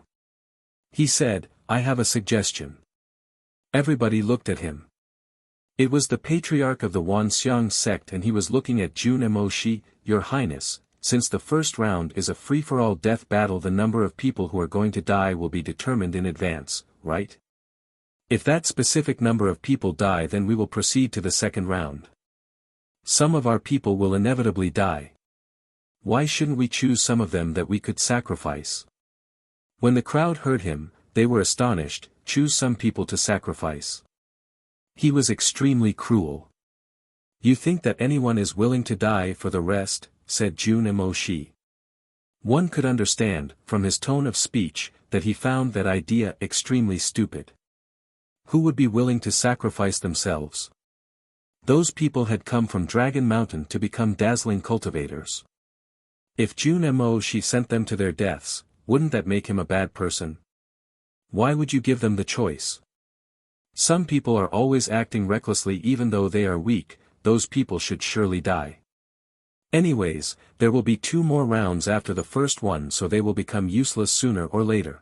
He said, "I have a suggestion." Everybody looked at him. It was the patriarch of the Wanxiang sect, and he was looking at Jun Emoshi. "Your Highness, since the first round is a free-for-all death battle, the number of people who are going to die will be determined in advance, right? If that specific number of people die, then we will proceed to the second round. Some of our people will inevitably die. Why shouldn't we choose some of them that we could sacrifice?" When the crowd heard him, they were astonished. Choose some people to sacrifice. He was extremely cruel. "You think that anyone is willing to die for the rest?" said Jun Emoshi. One could understand, from his tone of speech, that he found that idea extremely stupid. Who would be willing to sacrifice themselves? Those people had come from Dragon Mountain to become dazzling cultivators. If Jun Emoshi sent them to their deaths, wouldn't that make him a bad person? Why would you give them the choice? Some people are always acting recklessly even though they are weak. Those people should surely die. Anyways, there will be 2 more rounds after the first one, so they will become useless sooner or later.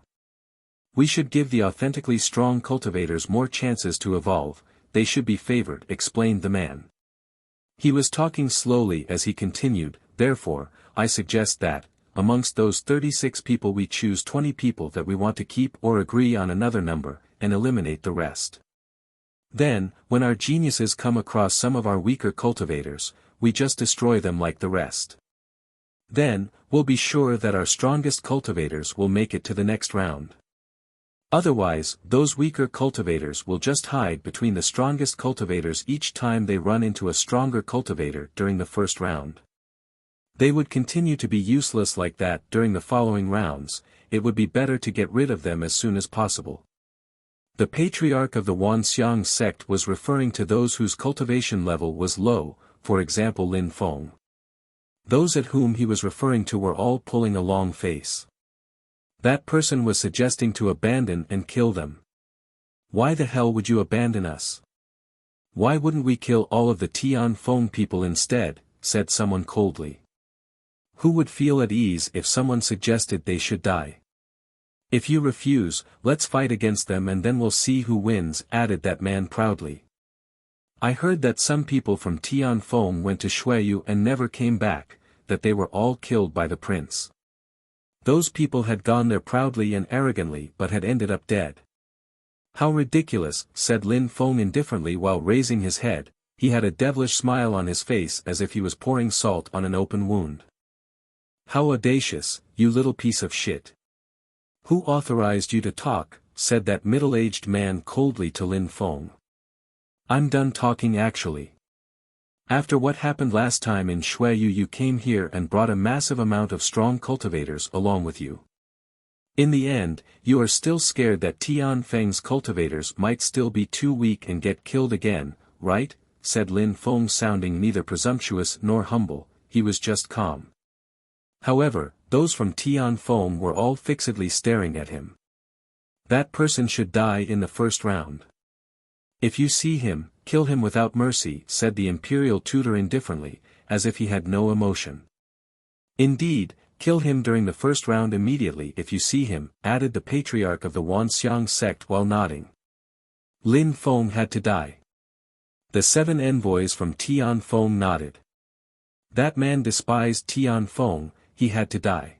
We should give the authentically strong cultivators more chances to evolve. They should be favored, explained the man. He was talking slowly as he continued, "Therefore, I suggest that, amongst those 36 people we choose 20 people that we want to keep or agree on another number, and eliminate the rest. Then, when our geniuses come across some of our weaker cultivators, we just destroy them like the rest. Then, we'll be sure that our strongest cultivators will make it to the next round. Otherwise, those weaker cultivators will just hide between the strongest cultivators each time they run into a stronger cultivator during the first round. They would continue to be useless like that during the following rounds. It would be better to get rid of them as soon as possible." The patriarch of the Wanxiang sect was referring to those whose cultivation level was low, for example Lin Feng. Those at whom he was referring to were all pulling a long face. That person was suggesting to abandon and kill them. "Why the hell would you abandon us? Why wouldn't we kill all of the Tianfeng people instead?" said someone coldly. "Who would feel at ease if someone suggested they should die? If you refuse, let's fight against them and then we'll see who wins," added that man proudly. "I heard that some people from Tianfeng went to Shuiyu and never came back, that they were all killed by the prince. Those people had gone there proudly and arrogantly but had ended up dead." "How ridiculous," said Lin Feng indifferently while raising his head. He had a devilish smile on his face as if he was pouring salt on an open wound. "How audacious, you little piece of shit. Who authorized you to talk?" said that middle-aged man coldly to Lin Feng. "I'm done talking actually. After what happened last time in Shuiyu, you came here and brought a massive amount of strong cultivators along with you. In the end, you are still scared that Tianfeng's cultivators might still be too weak and get killed again, right?" said Lin Feng, sounding neither presumptuous nor humble. He was just calm. However, those from Tianfeng were all fixedly staring at him. "That person should die in the first round. If you see him, kill him without mercy," said the imperial tutor indifferently, as if he had no emotion. "Indeed, kill him during the first round immediately if you see him," added the patriarch of the Wanxiang sect while nodding. Lin Feng had to die. The 7 envoys from Tianfeng nodded. That man despised Tianfeng. He had to die.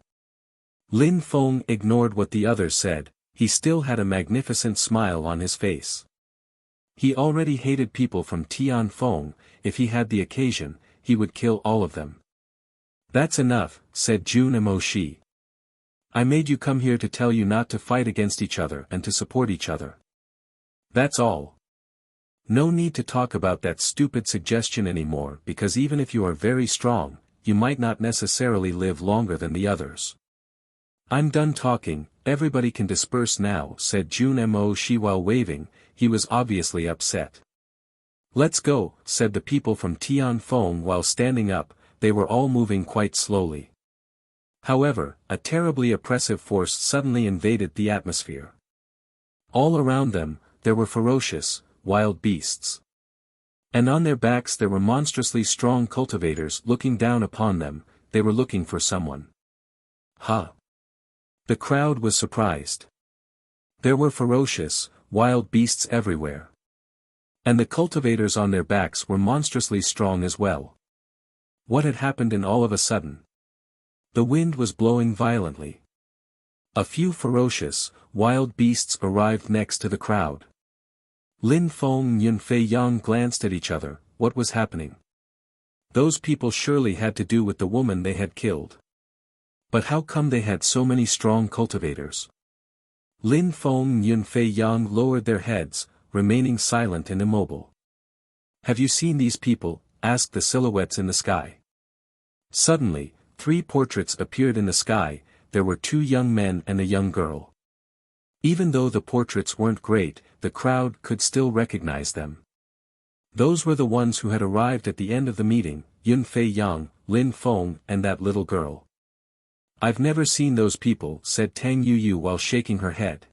Lin Feng ignored what the others said. He still had a magnificent smile on his face. He already hated people from Tianfeng. If he had the occasion, he would kill all of them. "That's enough," said Jun Emoshi. "I made you come here to tell you not to fight against each other and to support each other. That's all. No need to talk about that stupid suggestion anymore, because even if you are very strong, you might not necessarily live longer than the others. I'm done talking, everybody can disperse now," said Jun Emoshi while waving. He was obviously upset. "Let's go," said the people from Tianfeng while standing up. They were all moving quite slowly. However, a terribly oppressive force suddenly invaded the atmosphere. All around them, there were ferocious, wild beasts. And on their backs there were monstrously strong cultivators looking down upon them. they were looking for someone. Huh? The crowd was surprised. There were ferocious, wild beasts everywhere. And the cultivators on their backs were monstrously strong as well. What had happened in all of a sudden? The wind was blowing violently. A few ferocious, wild beasts arrived next to the crowd. Lin Feng and Yunfei Yang glanced at each other. What was happening? Those people surely had to do with the woman they had killed. But how come they had so many strong cultivators? Lin Feng and Yunfei Yang lowered their heads, remaining silent and immobile. Have you seen these people? Asked the silhouettes in the sky. Suddenly, 3 portraits appeared in the sky. There were 2 young men and a young girl. Even though the portraits weren't great, the crowd could still recognize them. Those were the ones who had arrived at the end of the meeting, Yunfei Yang, Lin Feng, and that little girl. I've never seen those people, said Tang Yuyu while shaking her head.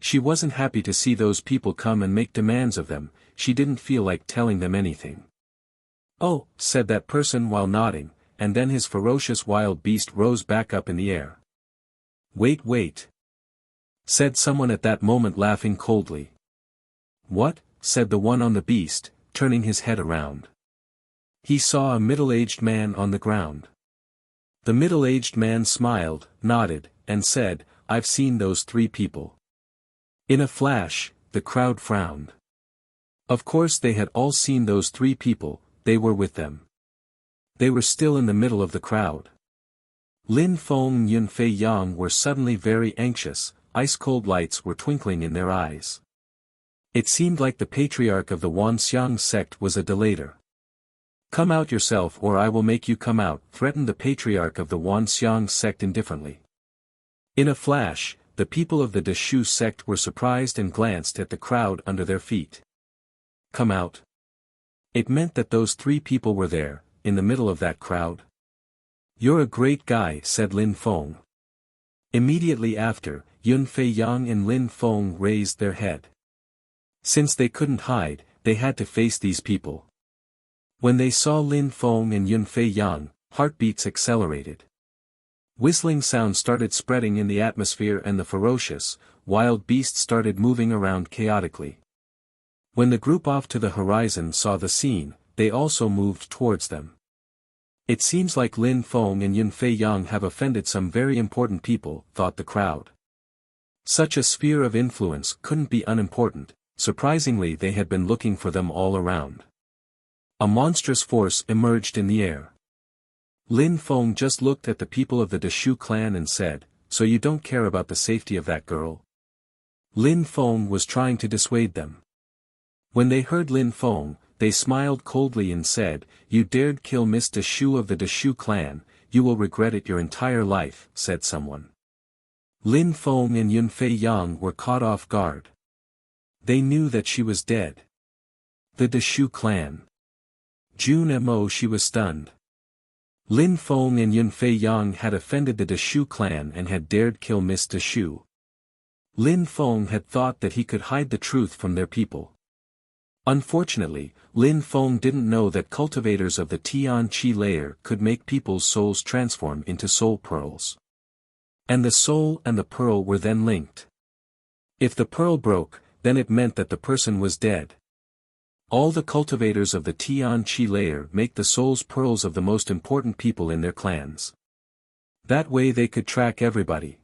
She wasn't happy to see those people come and make demands of them. She didn't feel like telling them anything. Oh, said that person while nodding, and then his ferocious wild beast rose back up in the air. Wait, said someone at that moment, laughing coldly. What? Said the one on the beast, turning his head around. He saw a middle-aged man on the ground. The middle-aged man smiled, nodded, and said, I've seen those 3 people. In a flash, the crowd frowned. Of course they had all seen those 3 people, they were with them. They were still in the middle of the crowd. Lin Feng and Yunfei Yang were suddenly very anxious. Ice-cold lights were twinkling in their eyes. It seemed like the patriarch of the Wanxiang sect was a delator. Come out yourself or I will make you come out, threatened the patriarch of the Wanxiang sect indifferently. In a flash, the people of the Deshu sect were surprised and glanced at the crowd under their feet. Come out. It meant that those 3 people were there, in the middle of that crowd. You're a great guy, said Lin Feng. Immediately after, Yunfei Yang and Lin Feng raised their head. Since they couldn't hide, they had to face these people. When they saw Lin Feng and Yunfei Yang, heartbeats accelerated. Whistling sounds started spreading in the atmosphere and the ferocious, wild beasts started moving around chaotically. When the group off to the horizon saw the scene, they also moved towards them. It seems like Lin Feng and Yunfei Yang have offended some very important people, thought the crowd. Such a sphere of influence couldn't be unimportant. Surprisingly, they had been looking for them all around. A monstrous force emerged in the air. Lin Feng just looked at the people of the Deshu clan and said, So you don't care about the safety of that girl? Lin Feng was trying to dissuade them. When they heard Lin Feng, they smiled coldly and said, You dared kill Miss Deshu of the Deshu clan, you will regret it your entire life, said someone. Lin Feng and Yunfei Yang were caught off guard. They knew that she was dead. The Deshu clan. June Mo, she was stunned. Lin Feng and Yunfei Yang had offended the Deshu clan and had dared kill Miss Deshu. Lin Feng had thought that he could hide the truth from their people. Unfortunately, Lin Feng didn't know that cultivators of the Tian Qi layer could make people's souls transform into soul pearls. And the soul and the pearl were then linked. If the pearl broke, then it meant that the person was dead. All the cultivators of the Tian Qi layer make the soul's pearls of the most important people in their clans. That way they could track everybody.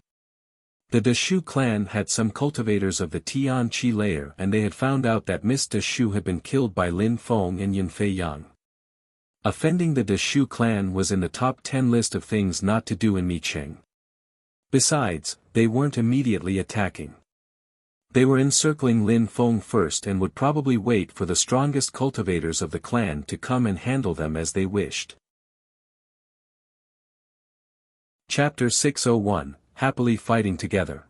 The Deshu clan had some cultivators of the Tian Qi layer and they had found out that Miss Deshu had been killed by Lin Feng and Yunfei Yang. Offending the Deshu clan was in the top 10 list of things not to do in Micheng. Besides, they weren't immediately attacking. They were encircling Lin Feng first and would probably wait for the strongest cultivators of the clan to come and handle them as they wished. Chapter 601, Happily Fighting Together.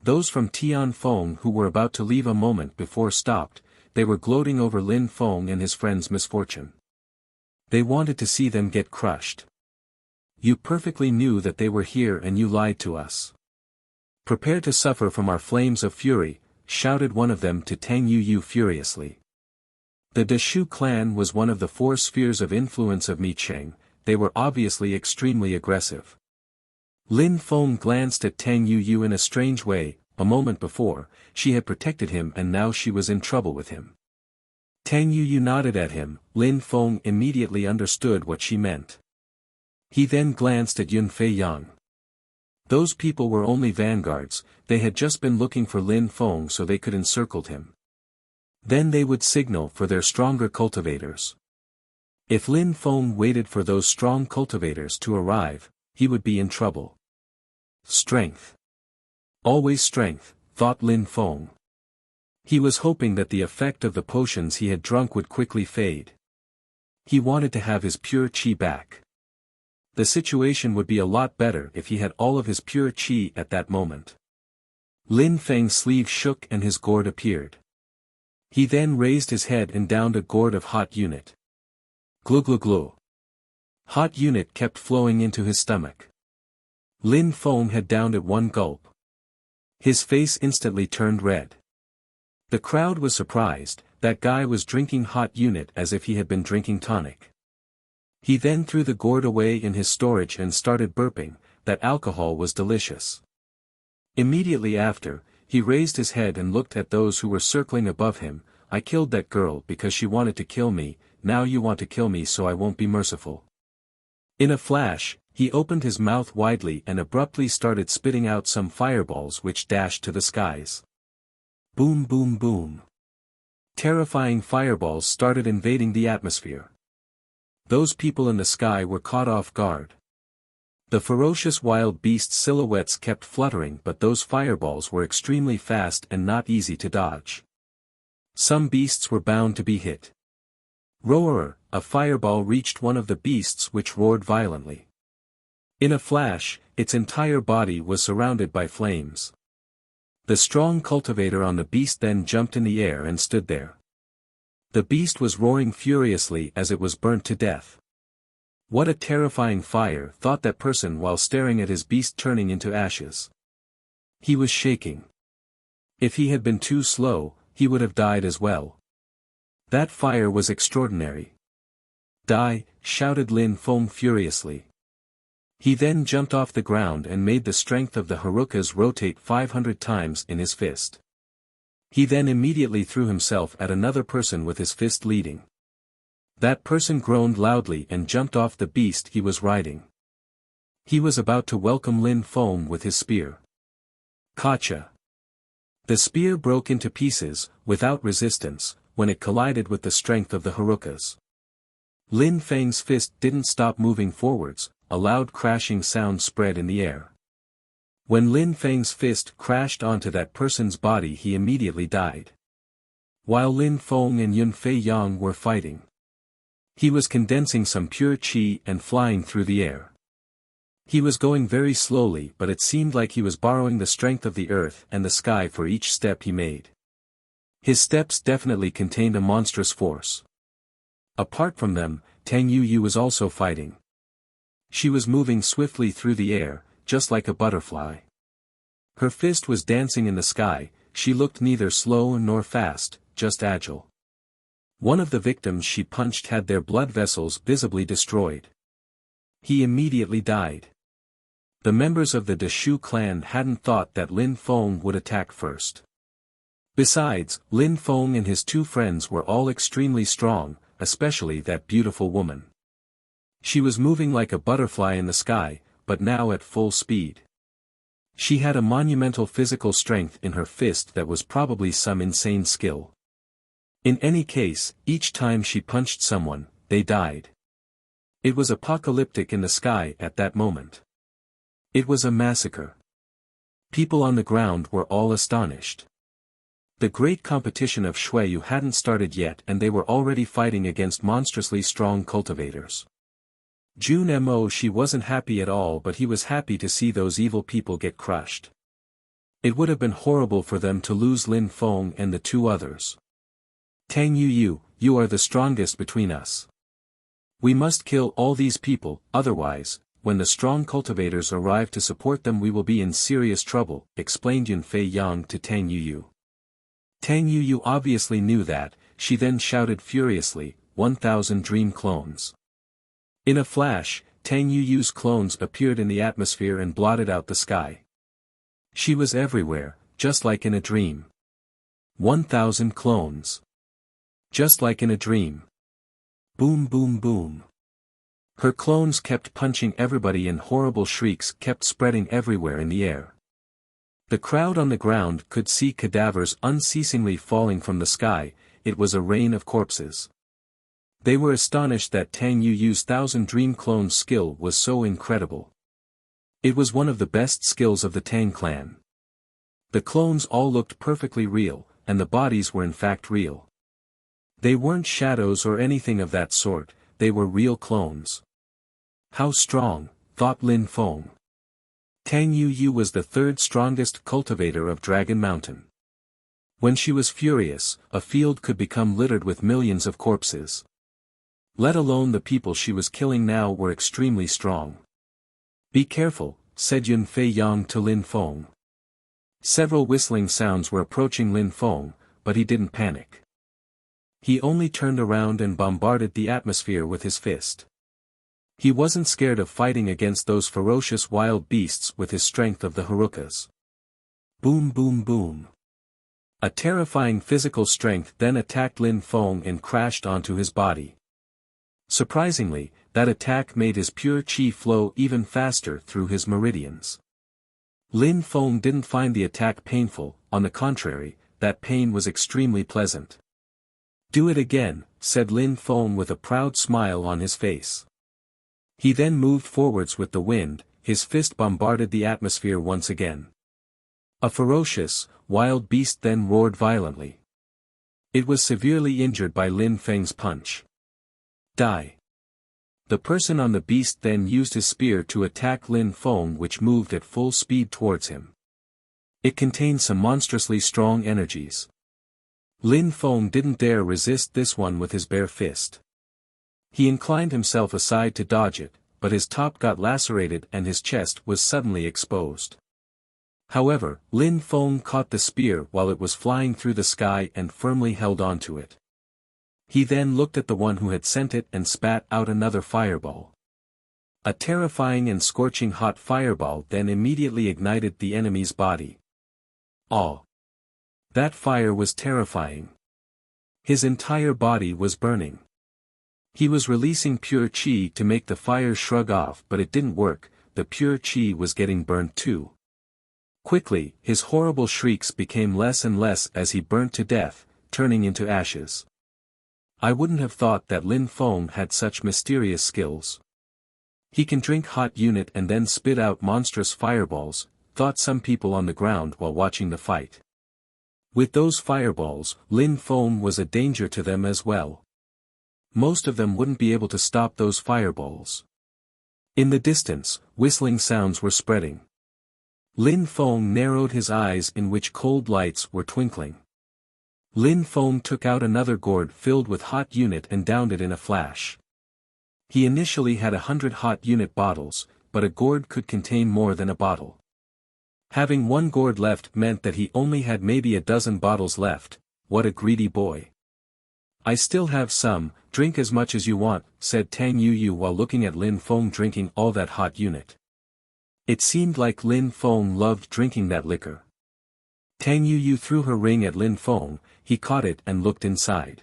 Those from Tian Feng who were about to leave a moment before stopped. They were gloating over Lin Feng and his friend's misfortune. They wanted to see them get crushed. You perfectly knew that they were here and you lied to us. Prepare to suffer from our flames of fury, shouted one of them to Tang Yuyu furiously. The Deshu clan was one of the 4 spheres of influence of Micheng, they were obviously extremely aggressive. Lin Feng glanced at Tang Yu in a strange way. A moment before, she had protected him and now she was in trouble with him. Tang Yu nodded at him. Lin Feng immediately understood what she meant. He then glanced at Yun Fei Yang. Those people were only vanguards, they had just been looking for Lin Feng so they could encircle him. Then they would signal for their stronger cultivators. If Lin Feng waited for those strong cultivators to arrive, he would be in trouble. Strength. Always strength, thought Lin Feng. He was hoping that the effect of the potions he had drunk would quickly fade. He wanted to have his pure qi back. The situation would be a lot better if he had all of his pure qi at that moment. Lin Feng's sleeve shook and his gourd appeared. He then raised his head and downed a gourd of hot unit. Glu glu glu. Hot unit kept flowing into his stomach. Lin Feng had downed at one gulp. His face instantly turned red. The crowd was surprised, that guy was drinking hot unit as if he had been drinking tonic. He then threw the gourd away in his storage and started burping. That alcohol was delicious. Immediately after, he raised his head and looked at those who were circling above him. I killed that girl because she wanted to kill me, now you want to kill me so I won't be merciful. In a flash, he opened his mouth widely and abruptly started spitting out some fireballs which dashed to the skies. Boom boom boom. Terrifying fireballs started invading the atmosphere. Those people in the sky were caught off guard. The ferocious wild beast silhouettes kept fluttering, but those fireballs were extremely fast and not easy to dodge. Some beasts were bound to be hit. Roar! A fireball reached one of the beasts which roared violently. In a flash, its entire body was surrounded by flames. The strong cultivator on the beast then jumped in the air and stood there. The beast was roaring furiously as it was burnt to death. What a terrifying fire, thought that person while staring at his beast turning into ashes. He was shaking. If he had been too slow, he would have died as well. That fire was extraordinary. Die, shouted Lin Feng furiously. He then jumped off the ground and made the strength of the Harukas rotate 500 times in his fist. He then immediately threw himself at another person with his fist leading. That person groaned loudly and jumped off the beast he was riding. He was about to welcome Lin Feng with his spear. Gotcha! The spear broke into pieces, without resistance, when it collided with the strength of the Harukas. Lin Feng's fist didn't stop moving forwards, a loud crashing sound spread in the air. When Lin Feng's fist crashed onto that person's body, he immediately died. While Lin Feng and Yun Fei Yang were fighting, he was condensing some pure qi and flying through the air. He was going very slowly, but it seemed like he was borrowing the strength of the earth and the sky for each step he made. His steps definitely contained a monstrous force. Apart from them, Tang Yu was also fighting. She was moving swiftly through the air, just like a butterfly. Her fist was dancing in the sky, she looked neither slow nor fast, just agile. One of the victims she punched had their blood vessels visibly destroyed. He immediately died. The members of the Deshu clan hadn't thought that Lin Feng would attack first. Besides, Lin Feng and his two friends were all extremely strong, especially that beautiful woman. She was moving like a butterfly in the sky, but now at full speed. She had a monumental physical strength in her fist that was probably some insane skill. In any case, each time she punched someone, they died. It was apocalyptic in the sky at that moment. It was a massacre. People on the ground were all astonished. The great competition of Shuiyu hadn't started yet and they were already fighting against monstrously strong cultivators. Jun Mo, she wasn't happy at all, but he was happy to see those evil people get crushed. It would have been horrible for them to lose Lin Feng and the two others. Tang Yu, you are the strongest between us. We must kill all these people, otherwise, when the strong cultivators arrive to support them we will be in serious trouble, explained Yun Fei Yang to Tang Yu. Tang Yu obviously knew that, she then shouted furiously, 1,000 dream clones. In a flash, Tang Yuyu's clones appeared in the atmosphere and blotted out the sky. She was everywhere, just like in a dream. 1,000 clones. Just like in a dream. Boom boom boom. Her clones kept punching everybody and horrible shrieks kept spreading everywhere in the air. The crowd on the ground could see cadavers unceasingly falling from the sky. It was a rain of corpses. They were astonished that Tang Yuyu's 1,000 dream clones skill was so incredible. It was one of the best skills of the Tang clan. The clones all looked perfectly real, and the bodies were in fact real. They weren't shadows or anything of that sort, they were real clones. How strong, thought Lin Feng. Tang Yuyu was the third strongest cultivator of Dragon Mountain. When she was furious, a field could become littered with millions of corpses. Let alone the people she was killing now were extremely strong. Be careful, said Yun Fei Yang to Lin Feng. Several whistling sounds were approaching Lin Feng, but he didn't panic. He only turned around and bombarded the atmosphere with his fist. He wasn't scared of fighting against those ferocious wild beasts with his strength of the Harukas. Boom boom boom. A terrifying physical strength then attacked Lin Feng and crashed onto his body. Surprisingly, that attack made his pure chi flow even faster through his meridians. Lin Feng didn't find the attack painful, on the contrary, that pain was extremely pleasant. Do it again, said Lin Feng with a proud smile on his face. He then moved forwards with the wind, his fist bombarded the atmosphere once again. A ferocious, wild beast then roared violently. It was severely injured by Lin Feng's punch. Die. The person on the beast then used his spear to attack Lin Feng, which moved at full speed towards him. It contained some monstrously strong energies. Lin Feng didn't dare resist this one with his bare fist. He inclined himself aside to dodge it, but his top got lacerated and his chest was suddenly exposed. However, Lin Feng caught the spear while it was flying through the sky and firmly held onto it. He then looked at the one who had sent it and spat out another fireball. A terrifying and scorching hot fireball then immediately ignited the enemy's body. Oh! That fire was terrifying. His entire body was burning. He was releasing pure chi to make the fire shrug off, but it didn't work, the pure chi was getting burnt too. Quickly, his horrible shrieks became less and less as he burnt to death, turning into ashes. I wouldn't have thought that Lin Feng had such mysterious skills. He can drink hot unit and then spit out monstrous fireballs, thought some people on the ground while watching the fight. With those fireballs, Lin Feng was a danger to them as well. Most of them wouldn't be able to stop those fireballs. In the distance, whistling sounds were spreading. Lin Feng narrowed his eyes in which cold lights were twinkling. Lin Feng took out another gourd filled with hot unit and downed it in a flash. He initially had 100 hot unit bottles, but a gourd could contain more than a bottle. Having one gourd left meant that he only had maybe a dozen bottles left. What a greedy boy. I still have some, drink as much as you want, said Tang Yuyu while looking at Lin Feng drinking all that hot unit. It seemed like Lin Feng loved drinking that liquor. Tang Yuyu threw her ring at Lin Feng, he caught it and looked inside.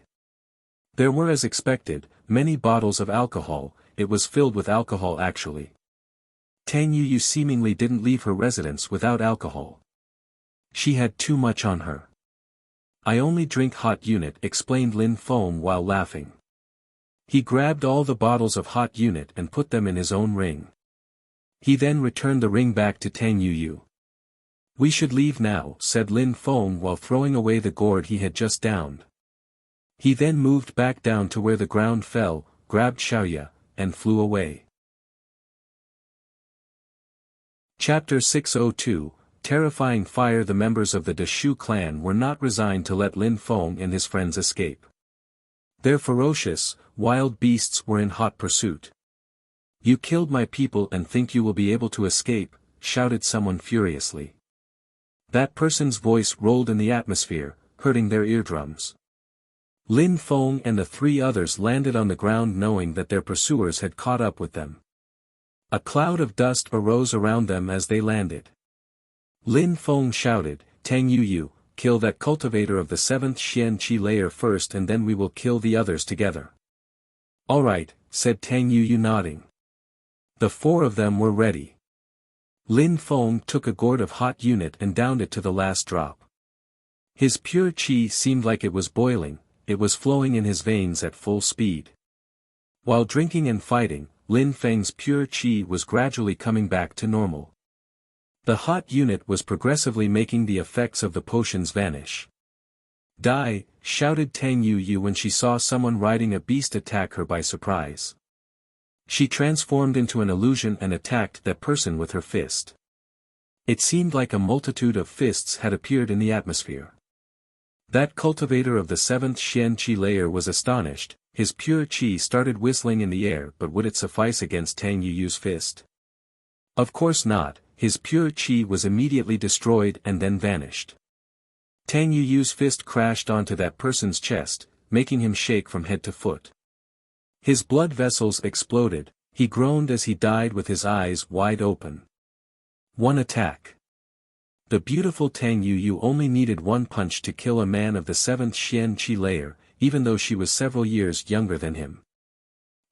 There were, as expected, many bottles of alcohol. It was filled with alcohol actually. Tang Yuyu seemingly didn't leave her residence without alcohol. She had too much on her. I only drink hot unit, explained Lin Feng while laughing. He grabbed all the bottles of hot unit and put them in his own ring. He then returned the ring back to Tang Yuyu. We should leave now, said Lin Feng while throwing away the gourd he had just downed. He then moved back down to where the ground fell, grabbed Xiaoya, and flew away. Chapter 602, Terrifying Fire. The members of the Deshu clan were not resigned to let Lin Feng and his friends escape. Their ferocious, wild beasts were in hot pursuit. You killed my people and think you will be able to escape, shouted someone furiously. That person's voice rolled in the atmosphere, hurting their eardrums. Lin Feng and the three others landed on the ground knowing that their pursuers had caught up with them. A cloud of dust arose around them as they landed. Lin Feng shouted, "Tang Yu, kill that cultivator of the 7th Xian Qi layer first and then we will kill the others together." "All right," said Tang Yu nodding. The four of them were ready. Lin Feng took a gourd of hot unit and downed it to the last drop. His pure qi seemed like it was boiling, it was flowing in his veins at full speed. While drinking and fighting, Lin Feng's pure qi was gradually coming back to normal. The hot unit was progressively making the effects of the potions vanish. "Die!" shouted Tang Yu when she saw someone riding a beast attack her by surprise. She transformed into an illusion and attacked that person with her fist. It seemed like a multitude of fists had appeared in the atmosphere. That cultivator of the 7th Xian Qi layer was astonished, his pure qi started whistling in the air, but would it suffice against Tang Yu's fist? Of course not, his pure qi was immediately destroyed and then vanished. Tang Yu's fist crashed onto that person's chest, making him shake from head to foot. His blood vessels exploded, he groaned as he died with his eyes wide open. One attack. The beautiful Tang Yu only needed one punch to kill a man of the 7th Xian Qi layer, even though she was several years younger than him.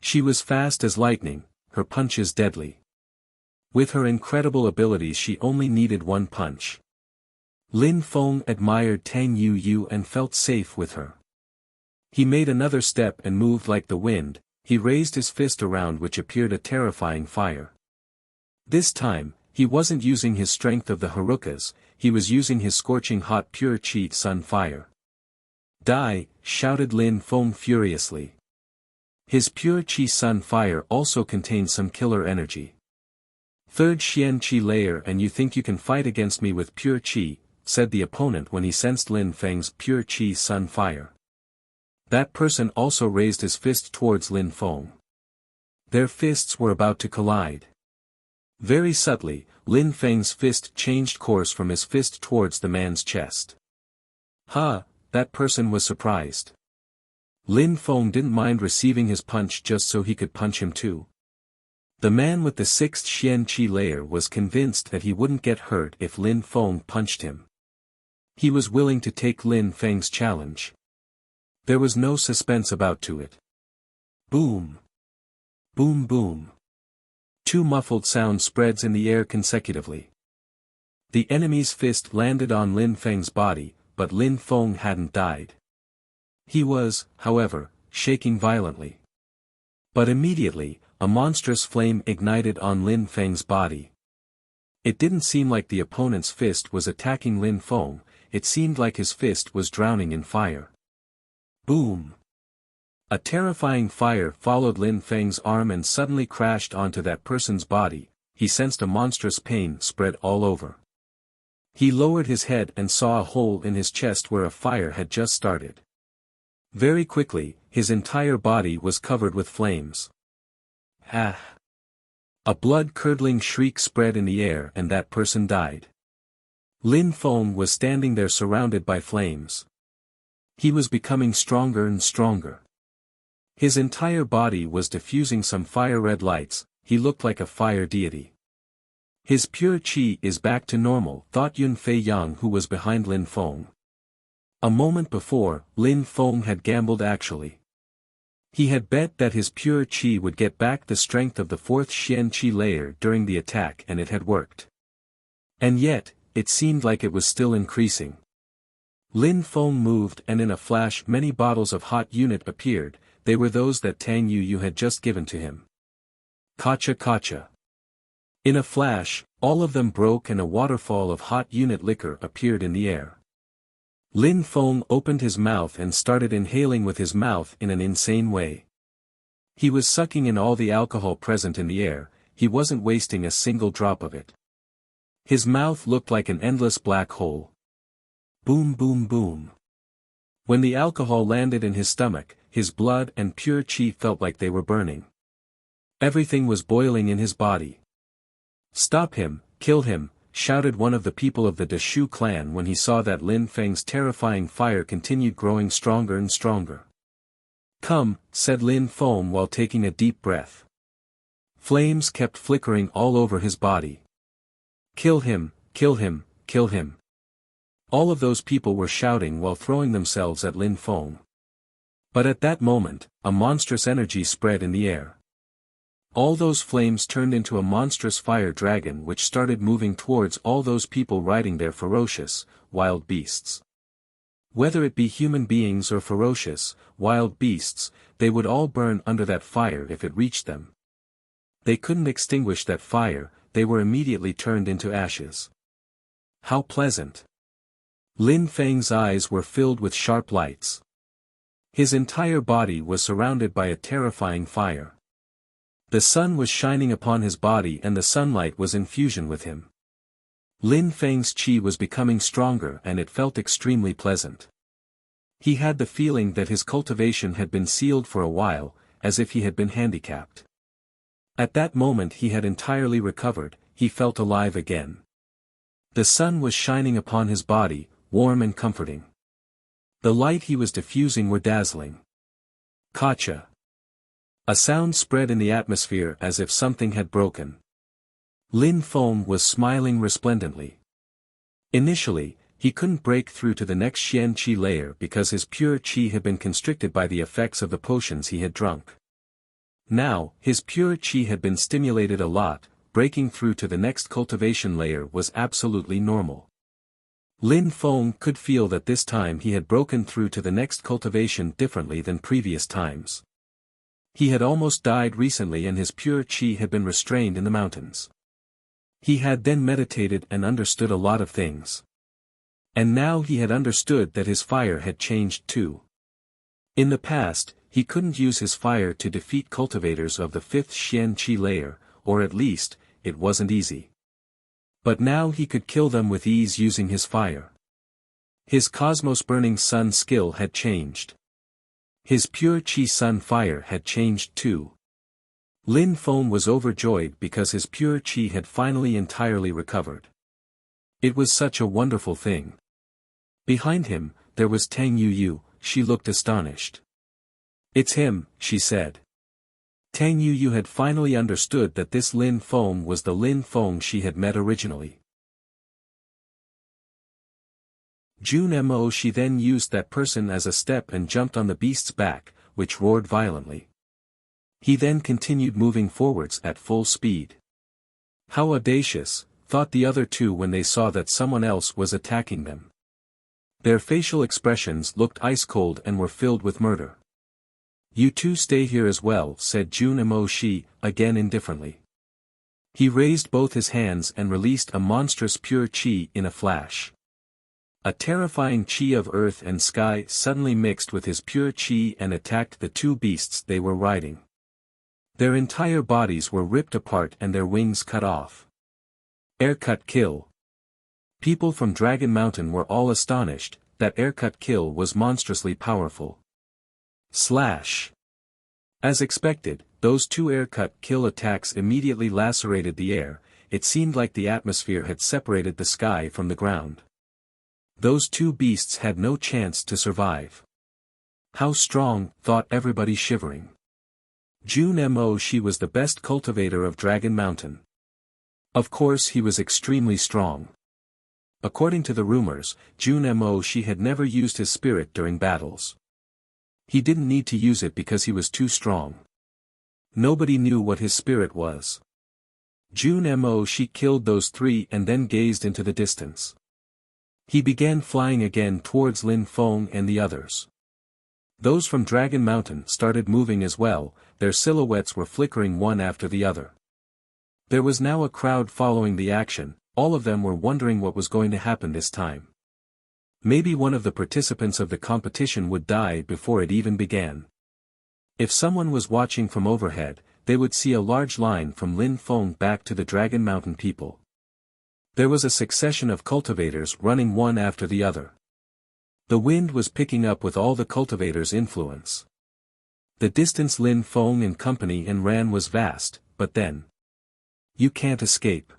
She was fast as lightning, her punches deadly. With her incredible abilities she only needed one punch. Lin Feng admired Tang Yu and felt safe with her. He made another step and moved like the wind, he raised his fist around which appeared a terrifying fire. This time, he wasn't using his strength of the Harukas, he was using his scorching hot pure qi sun fire. "Die!" shouted Lin Feng furiously. His pure qi sun fire also contained some killer energy. "3rd Xian Qi layer and you think you can fight against me with pure qi," said the opponent when he sensed Lin Feng's pure qi sun fire. That person also raised his fist towards Lin Feng. Their fists were about to collide. Very subtly, Lin Feng's fist changed course from his fist towards the man's chest. "Ha!" that person was surprised. Lin Feng didn't mind receiving his punch just so he could punch him too. The man with the 6th Xian Qi layer was convinced that he wouldn't get hurt if Lin Feng punched him. He was willing to take Lin Feng's challenge. There was no suspense about it. Boom! Boom boom! Two muffled sound spreads in the air consecutively. The enemy's fist landed on Lin Feng's body, but Lin Feng hadn't died. He was, however, shaking violently. But immediately, a monstrous flame ignited on Lin Feng's body. It didn't seem like the opponent's fist was attacking Lin Feng, it seemed like his fist was drowning in fire. Boom! A terrifying fire followed Lin Feng's arm and suddenly crashed onto that person's body, he sensed a monstrous pain spread all over. He lowered his head and saw a hole in his chest where a fire had just started. Very quickly, his entire body was covered with flames. Ah! A blood-curdling shriek spread in the air and that person died. Lin Feng was standing there surrounded by flames. He was becoming stronger and stronger. His entire body was diffusing some fire-red lights, he looked like a fire deity. His pure qi is back to normal, thought Yun Fei Yang who was behind Lin Feng. A moment before, Lin Feng had gambled actually. He had bet that his pure qi would get back the strength of the 4th Xian Qi layer during the attack and it had worked. And yet, it seemed like it was still increasing. Lin Feng moved and in a flash many bottles of hot unit appeared, they were those that Tang Yu had just given to him. Kacha kacha. In a flash, all of them broke and a waterfall of hot unit liquor appeared in the air. Lin Feng opened his mouth and started inhaling with his mouth in an insane way. He was sucking in all the alcohol present in the air, he wasn't wasting a single drop of it. His mouth looked like an endless black hole. Boom boom boom. When the alcohol landed in his stomach, his blood and pure qi felt like they were burning. Everything was boiling in his body. "Stop him, kill him," shouted one of the people of the Deshu clan when he saw that Lin Feng's terrifying fire continued growing stronger and stronger. "Come," said Lin Feng while taking a deep breath. Flames kept flickering all over his body. "Kill him, kill him, kill him." All of those people were shouting while throwing themselves at Lin Feng. But at that moment, a monstrous energy spread in the air. All those flames turned into a monstrous fire dragon which started moving towards all those people riding their ferocious, wild beasts. Whether it be human beings or ferocious, wild beasts, they would all burn under that fire if it reached them. They couldn't extinguish that fire, they were immediately turned into ashes. How pleasant! Lin Feng's eyes were filled with sharp lights. His entire body was surrounded by a terrifying fire. The sun was shining upon his body and the sunlight was in fusion with him. Lin Feng's qi was becoming stronger and it felt extremely pleasant. He had the feeling that his cultivation had been sealed for a while, as if he had been handicapped. At that moment he had entirely recovered, he felt alive again. The sun was shining upon his body, warm and comforting. The light he was diffusing were dazzling. Kacha. A sound spread in the atmosphere as if something had broken. Lin Feng was smiling resplendently. Initially, he couldn't break through to the next Xian Qi layer because his pure Qi had been constricted by the effects of the potions he had drunk. Now, his pure Qi had been stimulated a lot, breaking through to the next cultivation layer was absolutely normal. Lin Feng could feel that this time he had broken through to the next cultivation differently than previous times. He had almost died recently and his pure Qi had been restrained in the mountains. He had then meditated and understood a lot of things. And now he had understood that his fire had changed too. In the past, he couldn't use his fire to defeat cultivators of the 5th Xian Qi layer, or at least, it wasn't easy. But now he could kill them with ease using his fire. His cosmos-burning sun skill had changed. His pure Qi sun fire had changed too. Lin Feng was overjoyed because his pure Qi had finally entirely recovered. It was such a wonderful thing. Behind him, there was Tang Yuyu, she looked astonished. "It's him," she said. Tang Yuyu had finally understood that this Lin Feng was the Lin Feng she had met originally. Jun Mo she then used that person as a step and jumped on the beast's back, which roared violently. He then continued moving forwards at full speed. How audacious, thought the other two when they saw that someone else was attacking them. Their facial expressions looked ice-cold and were filled with murder. "You two stay here as well," said Jun Mo Shi, again indifferently. He raised both his hands and released a monstrous pure Qi in a flash. A terrifying Qi of earth and sky suddenly mixed with his pure Qi and attacked the two beasts they were riding. Their entire bodies were ripped apart and their wings cut off. Air-cut kill. People from Dragon Mountain were all astonished, that air-cut kill was monstrously powerful. Slash. As expected, those two air-cut kill attacks immediately lacerated the air, it seemed like the atmosphere had separated the sky from the ground. Those two beasts had no chance to survive. How strong, thought everybody shivering. Jun Mo she was the best cultivator of Dragon Mountain. Of course he was extremely strong. According to the rumors, Jun Mo she had never used his spirit during battles. He didn't need to use it because he was too strong. Nobody knew what his spirit was. Jun Mo she killed those three and then gazed into the distance. He began flying again towards Lin Feng and the others. Those from Dragon Mountain started moving as well, their silhouettes were flickering one after the other. There was now a crowd following the action, all of them were wondering what was going to happen this time. Maybe one of the participants of the competition would die before it even began. If someone was watching from overhead, they would see a large line from Lin Feng back to the Dragon Mountain people. There was a succession of cultivators running one after the other. The wind was picking up with all the cultivators' influence. The distance Lin Feng and company ran was vast, but then. You can't escape.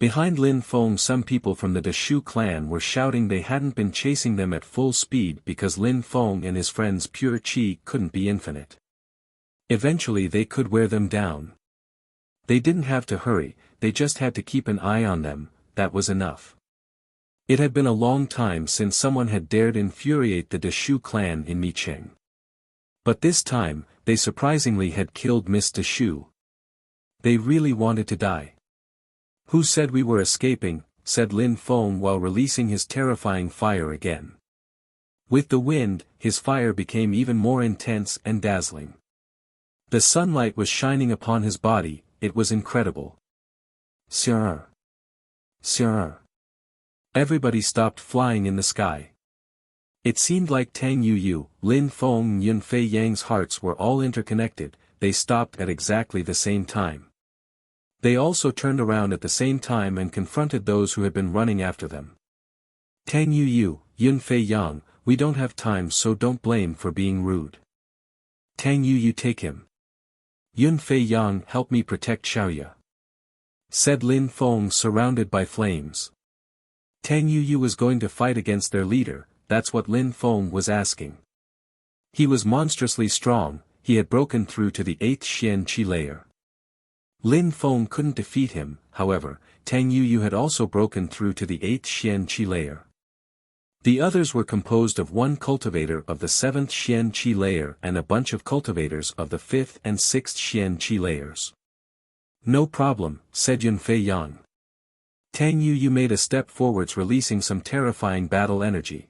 Behind Lin Feng, some people from the Dashu clan were shouting they hadn't been chasing them at full speed because Lin Feng and his friends' pure chi couldn't be infinite. Eventually they could wear them down. They didn't have to hurry, they just had to keep an eye on them, that was enough. It had been a long time since someone had dared infuriate the Dashu clan in Micheng. But this time, they surprisingly had killed Miss Dashu. They really wanted to die. "Who said we were escaping?" said Lin Feng while releasing his terrifying fire again. With the wind, his fire became even more intense and dazzling. The sunlight was shining upon his body, it was incredible. Sir! Sir! Everybody stopped flying in the sky. It seemed like Tang Yuyu, Lin Feng and Yun Fei Yang's hearts were all interconnected, they stopped at exactly the same time. They also turned around at the same time and confronted those who had been running after them. "Tang Yuyu, Yun Fei Yang, we don't have time, so don't blame for being rude. Tang Yuyu, take him. Yun Fei Yang, help me protect Xiaoya," said Lin Feng, surrounded by flames. Tang Yuyu was going to fight against their leader, that's what Lin Feng was asking. He was monstrously strong, he had broken through to the 8th Xian Qi layer. Lin Feng couldn't defeat him, however, Tang Yuyu had also broken through to the 8th Xian Qi layer. The others were composed of one cultivator of the 7th Xian Qi layer and a bunch of cultivators of the 5th and 6th Xian Qi layers. "No problem," said Yun Fei Yang. Tang Yuyu made a step forwards, releasing some terrifying battle energy.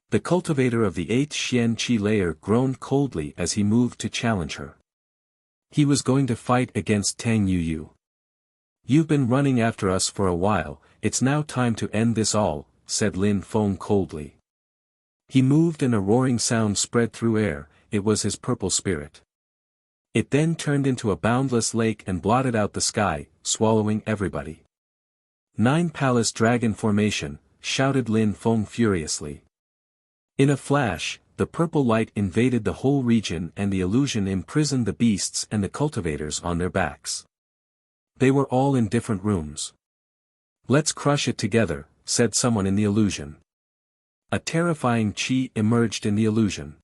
The cultivator of the 8th Xian Qi layer groaned coldly as he moved to challenge her. He was going to fight against Tang Yuyu. "You've been running after us for a while, it's now time to end this all," said Lin Feng coldly. He moved and a roaring sound spread through air, it was his purple spirit. It then turned into a boundless lake and blotted out the sky, swallowing everybody. "9 Palace Dragon Formation," shouted Lin Feng furiously. In a flash, the purple light invaded the whole region and the illusion imprisoned the beasts and the cultivators on their backs. They were all in different rooms. "Let's crush it together," said someone in the illusion. A terrifying chi emerged in the illusion.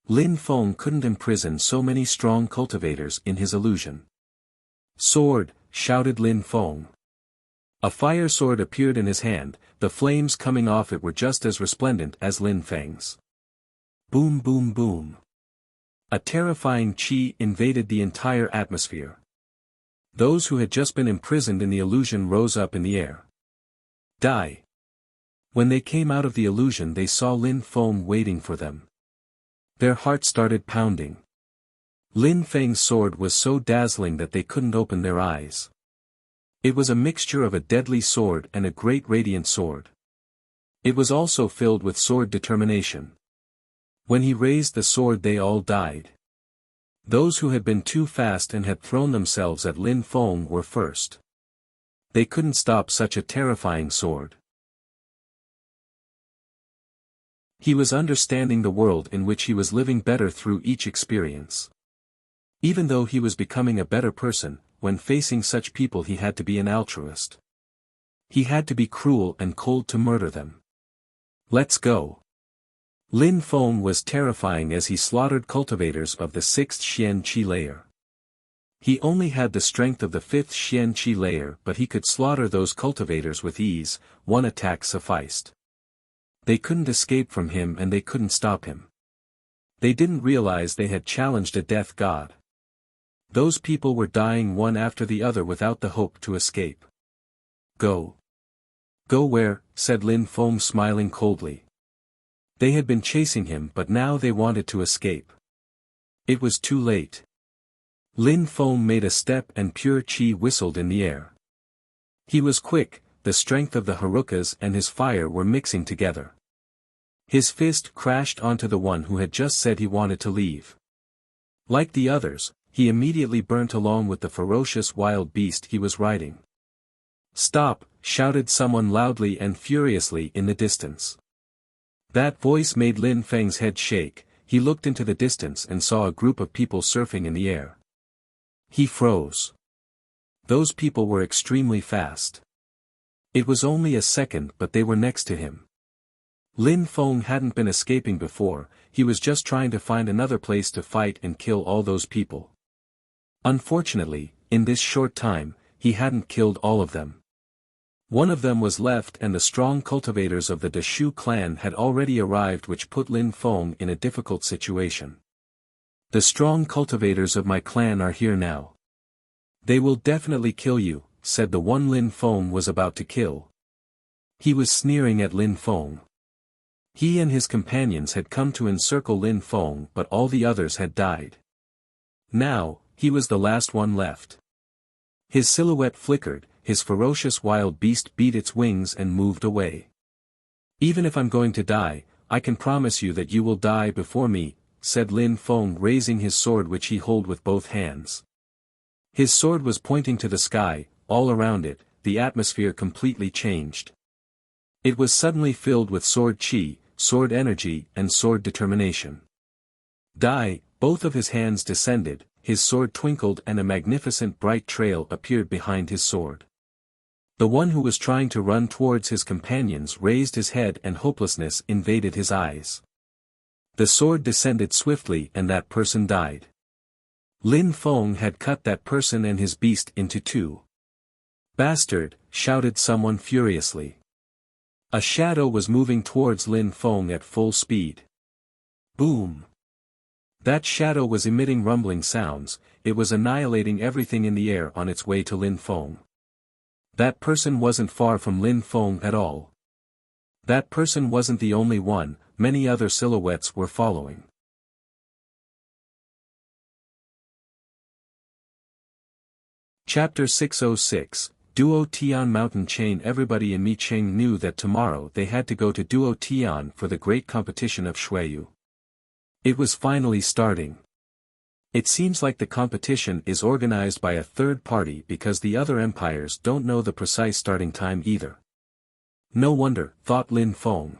Lin Feng couldn't imprison so many strong cultivators in his illusion. "Sword," shouted Lin Feng. A fire sword appeared in his hand, the flames coming off it were just as resplendent as Lin Feng's. Boom, boom, boom. A terrifying chi invaded the entire atmosphere. Those who had just been imprisoned in the illusion rose up in the air. Die. When they came out of the illusion they saw Lin Feng waiting for them. Their hearts started pounding. Lin Feng's sword was so dazzling that they couldn't open their eyes. It was a mixture of a deadly sword and a great radiant sword. It was also filled with sword determination. When he raised the sword they all died. Those who had been too fast and had thrown themselves at Lin Feng were first. They couldn't stop such a terrifying sword. He was understanding the world in which he was living better through each experience. Even though he was becoming a better person, when facing such people he had to be an altruist. He had to be cruel and cold to murder them. "Let's go." Lin Feng was terrifying as he slaughtered cultivators of the 6th Xian Qi layer. He only had the strength of the 5th Xian Qi layer, but he could slaughter those cultivators with ease, one attack sufficed. They couldn't escape from him and they couldn't stop him. They didn't realize they had challenged a death god. Those people were dying one after the other without the hope to escape. "Go." "Go where?" said Lin Feng, smiling coldly. They had been chasing him but now they wanted to escape. It was too late. Lin Feng made a step and pure chi whistled in the air. He was quick, the strength of the Harukas and his fire were mixing together. His fist crashed onto the one who had just said he wanted to leave. Like the others, he immediately burnt along with the ferocious wild beast he was riding. "Stop!" shouted someone loudly and furiously in the distance. That voice made Lin Feng's head shake, he looked into the distance and saw a group of people surfing in the air. He froze. Those people were extremely fast. It was only a second but they were next to him. Lin Feng hadn't been escaping before, he was just trying to find another place to fight and kill all those people. Unfortunately, in this short time, he hadn't killed all of them. One of them was left and the strong cultivators of the Deshu clan had already arrived, which put Lin Feng in a difficult situation. The strong cultivators of my clan are here now. They will definitely kill you, said the one Lin Feng was about to kill. He was sneering at Lin Feng. He and his companions had come to encircle Lin Feng, but all the others had died. Now, he was the last one left. His silhouette flickered, his ferocious wild beast beat its wings and moved away. Even if I'm going to die, I can promise you that you will die before me, said Lin Feng, raising his sword, which he held with both hands. His sword was pointing to the sky. All around it, the atmosphere completely changed. It was suddenly filled with sword chi, sword energy and sword determination. Die, both of his hands descended, his sword twinkled and a magnificent bright trail appeared behind his sword. The one who was trying to run towards his companions raised his head and hopelessness invaded his eyes. The sword descended swiftly and that person died. Lin Feng had cut that person and his beast into two. Bastard, shouted someone furiously. A shadow was moving towards Lin Feng at full speed. Boom! That shadow was emitting rumbling sounds, it was annihilating everything in the air on its way to Lin Feng. That person wasn't far from Lin Feng at all. That person wasn't the only one, many other silhouettes were following. Chapter 606, Duo Tian Mountain Chain. Everybody in Micheng knew that tomorrow they had to go to Duo Tian for the great competition of Shuiyu. It was finally starting. It seems like the competition is organized by a third party because the other empires don't know the precise starting time either. No wonder, thought Lin Feng.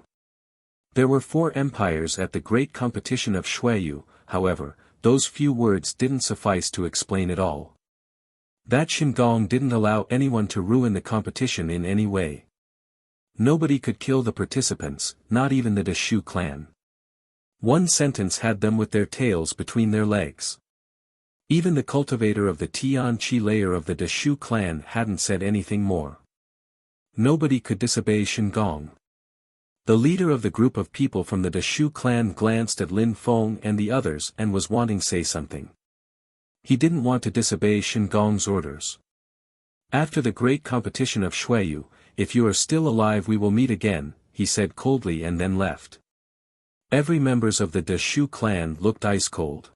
There were 4 empires at the great competition of Shuiyu, however, those few words didn't suffice to explain it all. That Shingong didn't allow anyone to ruin the competition in any way. Nobody could kill the participants, not even the Deshu clan. One sentence had them with their tails between their legs. Even the cultivator of the Tian Chi layer of the Deshu clan hadn't said anything more. Nobody could disobey Shingong. The leader of the group of people from the Deshu clan glanced at Lin Feng and the others and was wanting to say something. He didn't want to disobey Shingong's orders. After the great competition of Shuiyu, if you are still alive we will meet again, he said coldly and then left. Every members of the Deshu clan looked ice cold.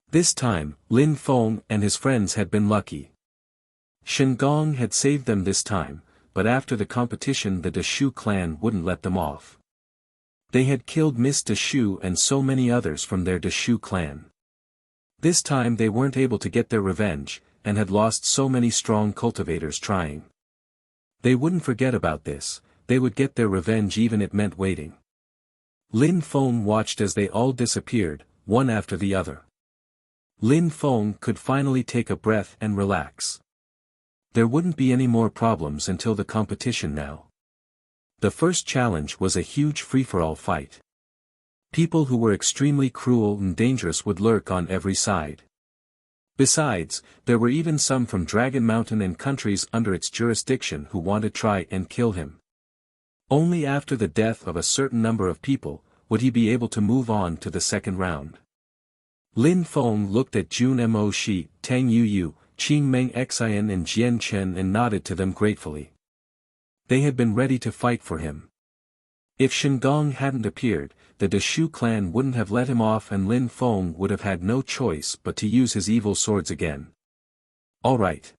This time, Lin Feng and his friends had been lucky. Shingong had saved them this time, but after the competition the Deshu clan wouldn't let them off. They had killed Miss Deshu and so many others from their Deshu clan. This time they weren't able to get their revenge, and had lost so many strong cultivators trying. They wouldn't forget about this, they would get their revenge even if it meant waiting. Lin Feng watched as they all disappeared, one after the other. Lin Feng could finally take a breath and relax. There wouldn't be any more problems until the competition now. The first challenge was a huge free-for-all fight. People who were extremely cruel and dangerous would lurk on every side. Besides, there were even some from Dragon Mountain and countries under its jurisdiction who wanted to try and kill him. Only after the death of a certain number of people, would he be able to move on to the second round. Lin Feng looked at Jun Mo Shi, Tang Yu, Qing Meng Xian and Jian Chen and nodded to them gratefully. They had been ready to fight for him. If Shingong hadn't appeared, the Deshu clan wouldn't have let him off and Lin Feng would have had no choice but to use his evil swords again. Alright.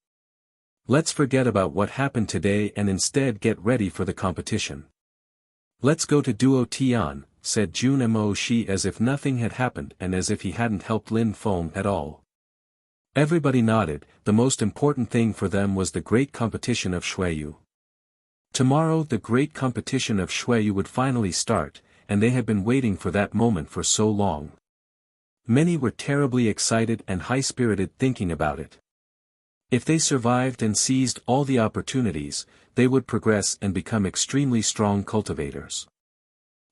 Let's forget about what happened today and instead get ready for the competition. Let's go to Duo Tian, said Jun Mo Shi as if nothing had happened and as if he hadn't helped Lin Feng at all. Everybody nodded, the most important thing for them was the great competition of Shuiyu. Tomorrow the great competition of Shuiyu would finally start, and they had been waiting for that moment for so long. Many were terribly excited and high-spirited thinking about it. If they survived and seized all the opportunities, they would progress and become extremely strong cultivators.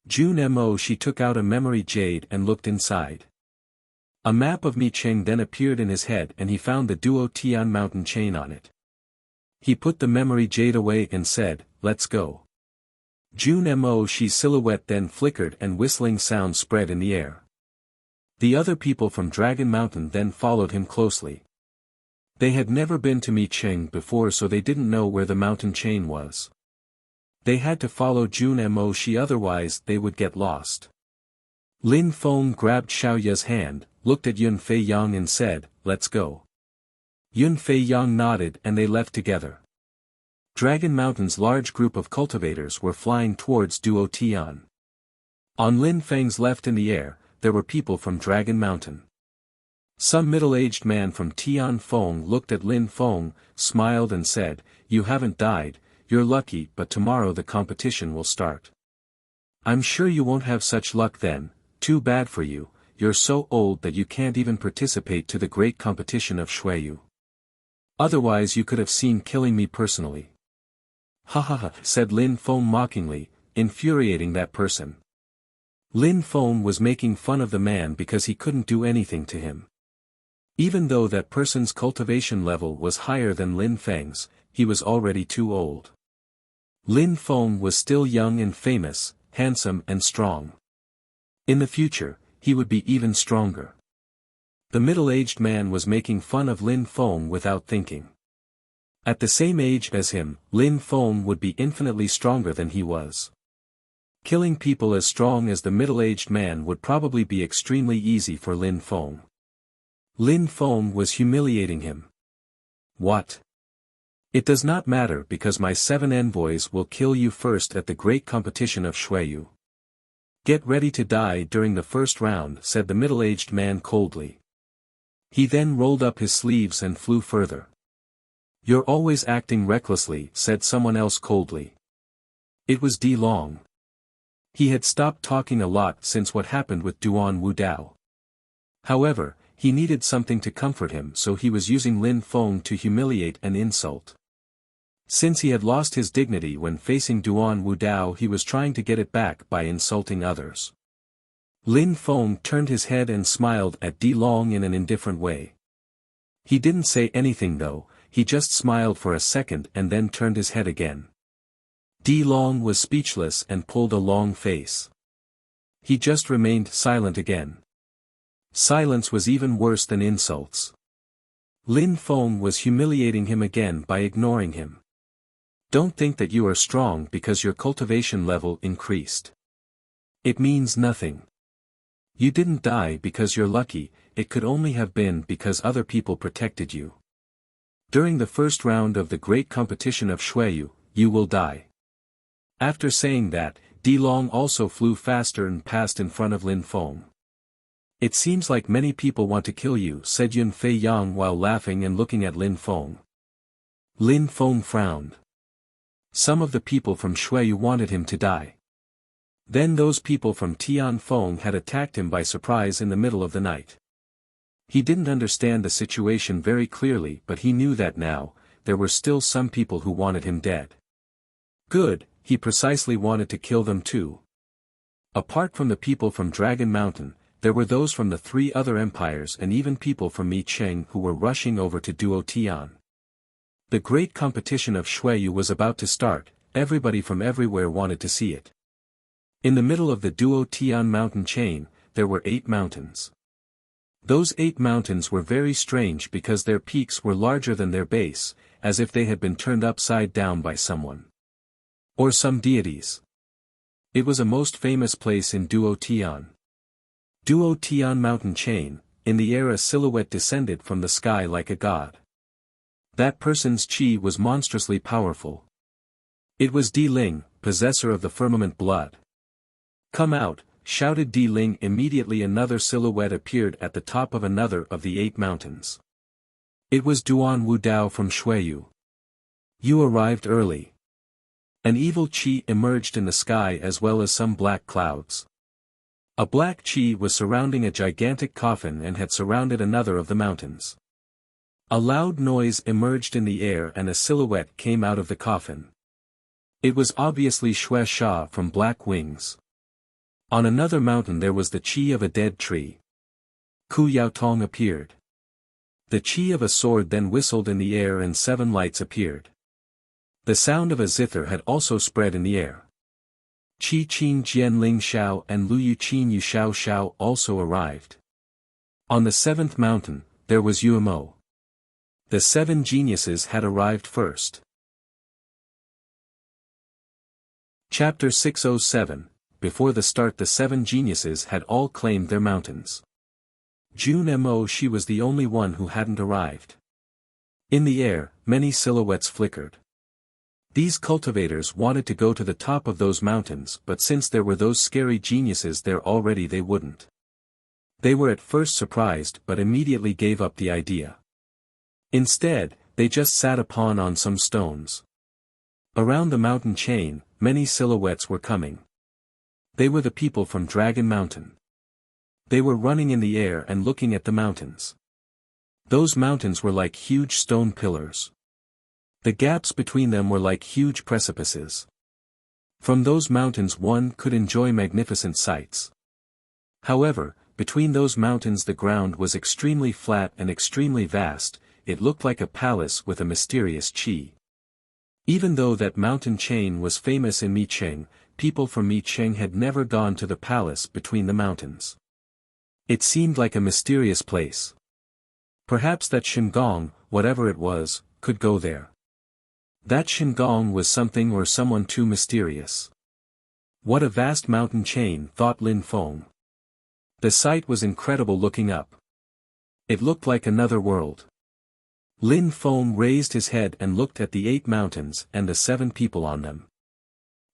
June Mo. She took out a memory jade and looked inside. A map of Micheng then appeared in his head and he found the Duo Tian mountain chain on it. He put the memory jade away and said, "Let's go." June Mo. She's silhouette then flickered and whistling sound spread in the air. The other people from Dragon Mountain then followed him closely. They had never been to Micheng before, so they didn't know where the mountain chain was. They had to follow June Mo. She, otherwise they would get lost. Lin Feng grabbed Xiaoya's hand, looked at Yun Fei Yang and said, "Let's go." Yun Fei Yang nodded and they left together. Dragon Mountain's large group of cultivators were flying towards Duo Tian. On Lin Feng's left in the air, there were people from Dragon Mountain. Some middle-aged man from Tian Feng looked at Lin Feng, smiled and said, "You haven't died, you're lucky, but tomorrow the competition will start." "I'm sure you won't have such luck then, too bad for you, you're so old that you can't even participate to the great competition of Shuiyu. Otherwise you could have seen killing me personally." "Ha ha ha," said Lin Feng mockingly, infuriating that person. Lin Feng was making fun of the man because he couldn't do anything to him. Even though that person's cultivation level was higher than Lin Feng's, he was already too old. Lin Feng was still young and famous, handsome and strong. In the future, he would be even stronger. The middle-aged man was making fun of Lin Feng without thinking. At the same age as him, Lin Feng would be infinitely stronger than he was. Killing people as strong as the middle-aged man would probably be extremely easy for Lin Feng. Lin Feng was humiliating him. "What? It does not matter because my 7 envoys will kill you first at the great competition of Shuiyu. Get ready to die during the first round," said the middle-aged man coldly. He then rolled up his sleeves and flew further. "You're always acting recklessly," said someone else coldly. It was Di Long. He had stopped talking a lot since what happened with Duan Wudao. However, he needed something to comfort him, so he was using Lin Feng to humiliate and insult. Since he had lost his dignity when facing Duan Wudao, he was trying to get it back by insulting others. Lin Feng turned his head and smiled at Di Long in an indifferent way. He didn't say anything though, he just smiled for a second and then turned his head again. Di Long was speechless and pulled a long face. He just remained silent again. Silence was even worse than insults. Lin Feng was humiliating him again by ignoring him. "Don't think that you are strong because your cultivation level increased. It means nothing. You didn't die because you're lucky, it could only have been because other people protected you. During the first round of the great competition of Shuiyu, you will die." After saying that, Di Long also flew faster and passed in front of Lin Feng. "It seems like many people want to kill you," said Yun Fei Yang while laughing and looking at Lin Feng. Lin Feng frowned. Some of the people from Shuiyu wanted him to die. Then those people from Tian Feng had attacked him by surprise in the middle of the night. He didn't understand the situation very clearly, but he knew that now, there were still some people who wanted him dead. Good, he precisely wanted to kill them too. Apart from the people from Dragon Mountain, there were those from the 3 other empires and even people from Micheng who were rushing over to Duo Tian. The great competition of Shuiyu was about to start, everybody from everywhere wanted to see it. In the middle of the Duo Tian mountain chain, there were 8 mountains. Those 8 mountains were very strange because their peaks were larger than their base, as if they had been turned upside down by someone. Or some deities. It was a most famous place in Duo Tian. Duo Tian mountain chain, in the air a silhouette descended from the sky like a god. That person's chi was monstrously powerful. It was Di Ling, possessor of the firmament blood. "Come out," shouted Di Ling. Immediately another silhouette appeared at the top of another of the 8 mountains. It was Duan Wudao from Shuiyu. "You arrived early." An evil chi emerged in the sky as well as some black clouds. A black chi was surrounding a gigantic coffin and had surrounded another of the mountains. A loud noise emerged in the air and a silhouette came out of the coffin. It was obviously Xue Sha from Black Wings. On another mountain there was the chi of a dead tree. Ku Yaotong appeared. The chi of a sword then whistled in the air and 7 lights appeared. The sound of a zither had also spread in the air. Qi Qin Jian Ling Xiao and Lu Yu Qin Yu Xiao Xiao also arrived. On the 7th mountain, there was Yuemo. The 7 geniuses had arrived first. Chapter 607. Before the start the 7 geniuses had all claimed their mountains. Jun Mo she was the only one who hadn't arrived. In the air, many silhouettes flickered. These cultivators wanted to go to the top of those mountains, but since there were those scary geniuses there already they wouldn't. They were at first surprised but immediately gave up the idea. Instead, they just sat on some stones. Around the mountain chain, many silhouettes were coming. They were the people from Dragon Mountain. They were running in the air and looking at the mountains. Those mountains were like huge stone pillars. The gaps between them were like huge precipices. From those mountains one could enjoy magnificent sights. However, between those mountains the ground was extremely flat and extremely vast. It looked like a palace with a mysterious qi. Even though that mountain chain was famous in Micheng, people from Micheng had never gone to the palace between the mountains. It seemed like a mysterious place. Perhaps that Shingong, whatever it was, could go there. That Shingong was something or someone too mysterious. What a vast mountain chain, thought Lin Feng. The sight was incredible looking up. It looked like another world. Lin Feng raised his head and looked at the 8 mountains and the 7 people on them.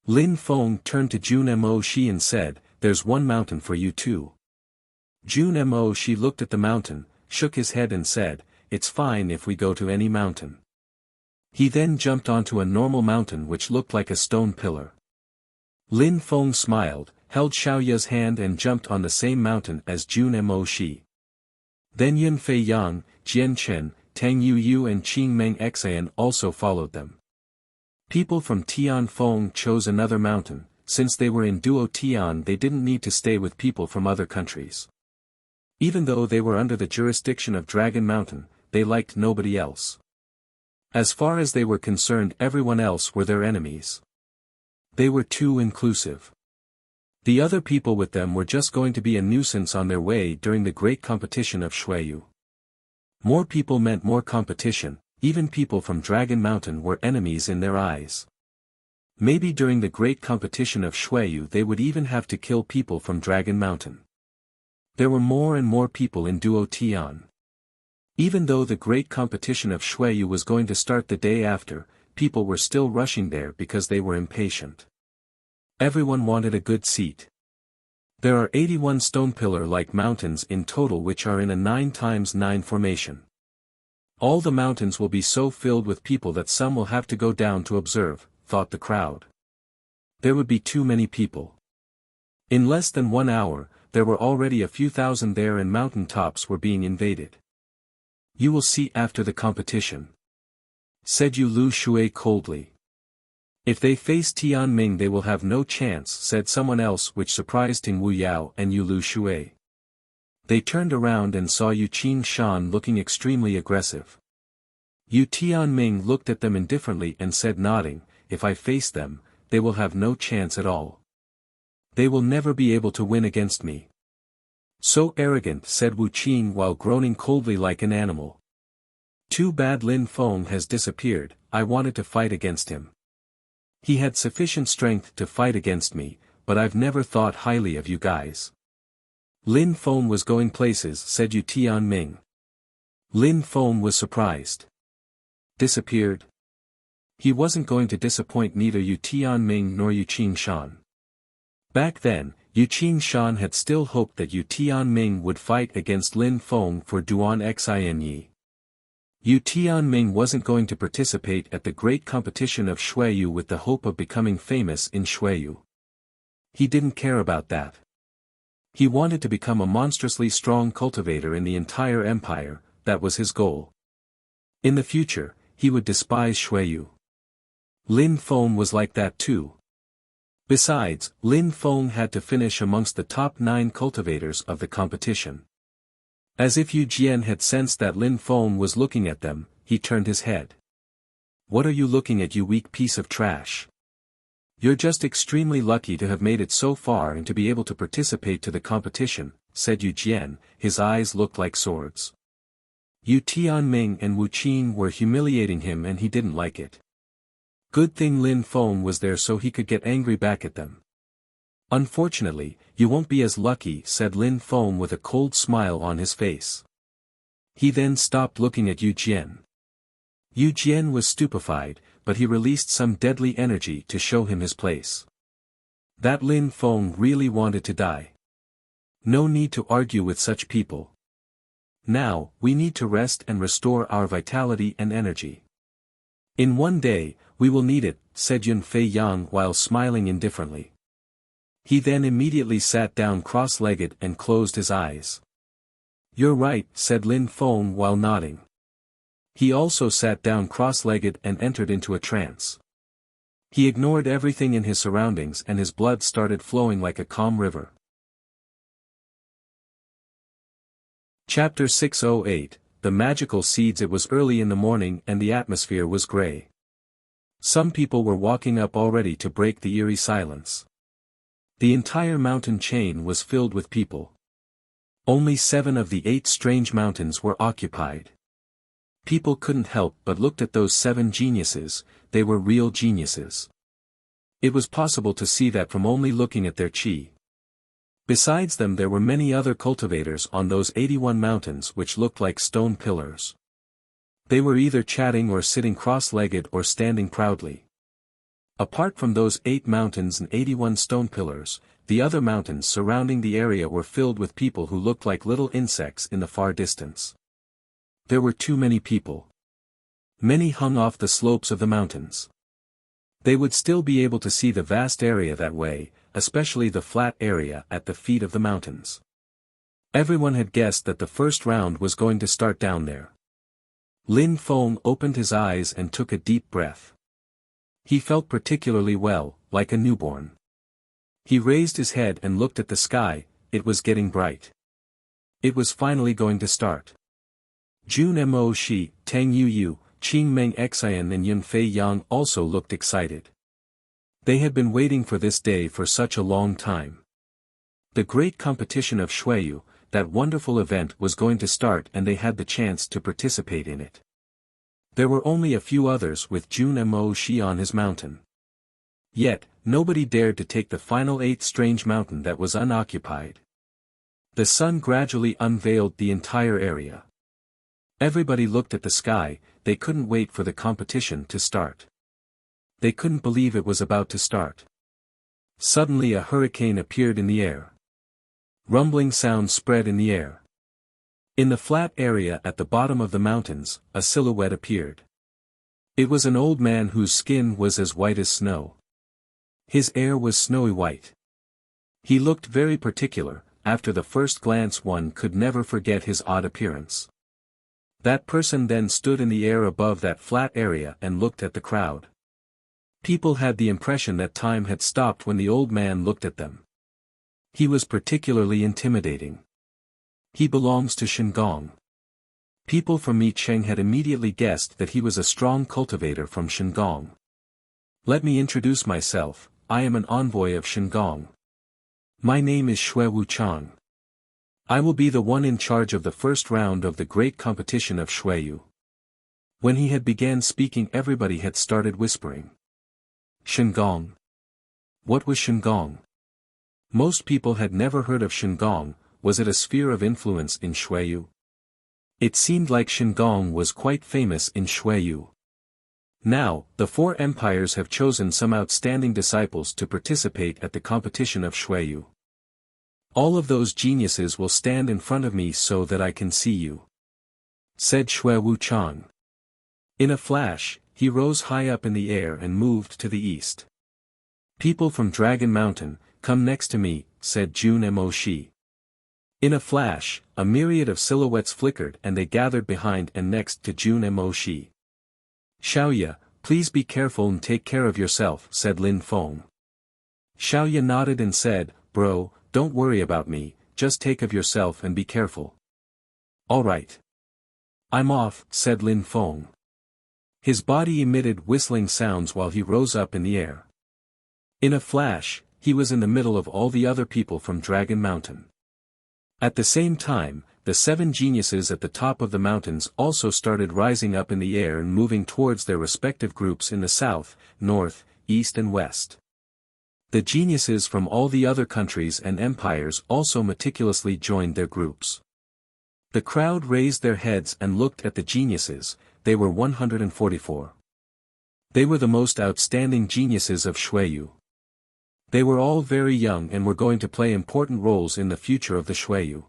Lin Feng turned to Jun Mo Shi and said, "There's one mountain for you too." Jun Mo Shi looked at the mountain, shook his head and said, "It's fine if we go to any mountain." He then jumped onto a normal mountain which looked like a stone pillar. Lin Feng smiled, held Xiaoya's hand and jumped on the same mountain as Jun Mo Shi. Then Yun Fei Yang, Jian Chen, Tang Yu Yu and Qing Meng Xian also followed them. People from Tian Feng chose another mountain. Since they were in Duo Tian they didn't need to stay with people from other countries. Even though they were under the jurisdiction of Dragon Mountain, they liked nobody else. As far as they were concerned everyone else were their enemies. They were too inclusive. The other people with them were just going to be a nuisance on their way during the great competition of Xueyu. More people meant more competition, even people from Dragon Mountain were enemies in their eyes. Maybe during the great competition of Xueyu they would even have to kill people from Dragon Mountain. There were more and more people in Duo Tian. Even though the great competition of Xueyu was going to start the day after, people were still rushing there because they were impatient. Everyone wanted a good seat. There are 81 stone pillar-like mountains in total which are in a 9x9 formation. All the mountains will be so filled with people that some will have to go down to observe, thought the crowd. There would be too many people. In less than 1 hour, there were already a few thousand there and mountain tops were being invaded. "You will see after the competition," said Yu Lu Shui coldly. "If they face Tian Ming they will have no chance," said someone else, which surprised Ting Wu Yao and Yu Lu Shui. They turned around and saw Yu Qin Shan looking extremely aggressive. Yu Tian Ming looked at them indifferently and said nodding, "If I face them, they will have no chance at all. They will never be able to win against me." "So arrogant," said Wu Qin while groaning coldly like an animal. "Too bad Lin Feng has disappeared, I wanted to fight against him. He had sufficient strength to fight against me, but I've never thought highly of you guys." "Lin Feng was going places," said Yu Tian Ming. Lin Feng was surprised. Disappeared? He wasn't going to disappoint neither Yu Tian Ming nor Yu Qin Shan. Back then, Yu Qin Shan had still hoped that Yu Tian Ming would fight against Lin Feng for Duan Xinyi. Yu Tian Ming wasn't going to participate at the great competition of Xueyu with the hope of becoming famous in Xueyu. He didn't care about that. He wanted to become a monstrously strong cultivator in the entire empire, that was his goal. In the future, he would despise Xueyu. Lin Feng was like that too. Besides, Lin Feng had to finish amongst the top 9 cultivators of the competition. As if Yu Jian had sensed that Lin Feng was looking at them, he turned his head. "What are you looking at, you weak piece of trash? You're just extremely lucky to have made it so far and to be able to participate to the competition," said Yu Jian. His eyes looked like swords. Yu Tianming and Wu Qin were humiliating him and he didn't like it. Good thing Lin Feng was there so he could get angry back at them. "Unfortunately, you won't be as lucky," said Lin Feng with a cold smile on his face. He then stopped looking at Yu Jian. Yu Jian was stupefied, but he released some deadly energy to show him his place. That Lin Feng really wanted to die. No need to argue with such people. Now, we need to rest and restore our vitality and energy. In one day, we will need it, said Yun Fei Yang while smiling indifferently. He then immediately sat down cross-legged and closed his eyes. "You're right," said Lin Feng while nodding. He also sat down cross-legged and entered into a trance. He ignored everything in his surroundings and his blood started flowing like a calm river. Chapter 608, The Magical Seeds. It was early in the morning and the atmosphere was gray. Some people were walking up already to break the eerie silence. The entire mountain chain was filled with people. Only 7 of the 8 strange mountains were occupied. People couldn't help but looked at those 7 geniuses. They were real geniuses. It was possible to see that from only looking at their chi. Besides them there were many other cultivators on those 81 mountains which looked like stone pillars. They were either chatting or sitting cross-legged or standing proudly. Apart from those 8 mountains and 81 stone pillars, the other mountains surrounding the area were filled with people who looked like little insects in the far distance. There were too many people. Many hung off the slopes of the mountains. They would still be able to see the vast area that way, especially the flat area at the feet of the mountains. Everyone had guessed that the first round was going to start down there. Lin Feng opened his eyes and took a deep breath. He felt particularly well, like a newborn. He raised his head and looked at the sky. It was getting bright. It was finally going to start. Jun Mo Shi, Tang Yu, Qing Meng Xian and Yun Fei Yang also looked excited. They had been waiting for this day for such a long time. The great competition of Xueyu, that wonderful event, was going to start and they had the chance to participate in it. There were only a few others with Jun Mo Shi on his mountain. Yet, nobody dared to take the final 8th strange mountain that was unoccupied. The sun gradually unveiled the entire area. Everybody looked at the sky. They couldn't wait for the competition to start. They couldn't believe it was about to start. Suddenly a hurricane appeared in the air. Rumbling sounds spread in the air. In the flat area at the bottom of the mountains, a silhouette appeared. It was an old man whose skin was as white as snow. His hair was snowy white. He looked very particular. After the first glance one could never forget his odd appearance. That person then stood in the air above that flat area and looked at the crowd. People had the impression that time had stopped when the old man looked at them. He was particularly intimidating. He belongs to Shingong. People from Micheng had immediately guessed that he was a strong cultivator from Shingong. Let me introduce myself. I am an envoy of Shingong. My name is Xue Wuchang. I will be the one in charge of the first round of the great competition of Xueyu. When he had began speaking, everybody had started whispering. Shingong. What was Shingong? Most people had never heard of Shingong. Was it a sphere of influence in Xueyu? It seemed like Shingong was quite famous in Xueyu. Now, the 4 empires have chosen some outstanding disciples to participate at the competition of Xueyu. All of those geniuses will stand in front of me so that I can see you, said Xue Wuchang. In a flash, he rose high up in the air and moved to the east. People from Dragon Mountain, come next to me, said Jun Mo Shi. In a flash, a myriad of silhouettes flickered and they gathered behind and next to Jun Mo Shi. Xiaoya, please be careful and take care of yourself, said Lin Feng. Xiaoya nodded and said, bro, don't worry about me, just take of yourself and be careful. Alright. I'm off, said Lin Feng. His body emitted whistling sounds while he rose up in the air. In a flash, he was in the middle of all the other people from Dragon Mountain. At the same time, the 7 geniuses at the top of the mountains also started rising up in the air and moving towards their respective groups in the south, north, east and west. The geniuses from all the other countries and empires also meticulously joined their groups. The crowd raised their heads and looked at the geniuses. They were 144. They were the most outstanding geniuses of Xueyu. They were all very young and were going to play important roles in the future of the Xueyu.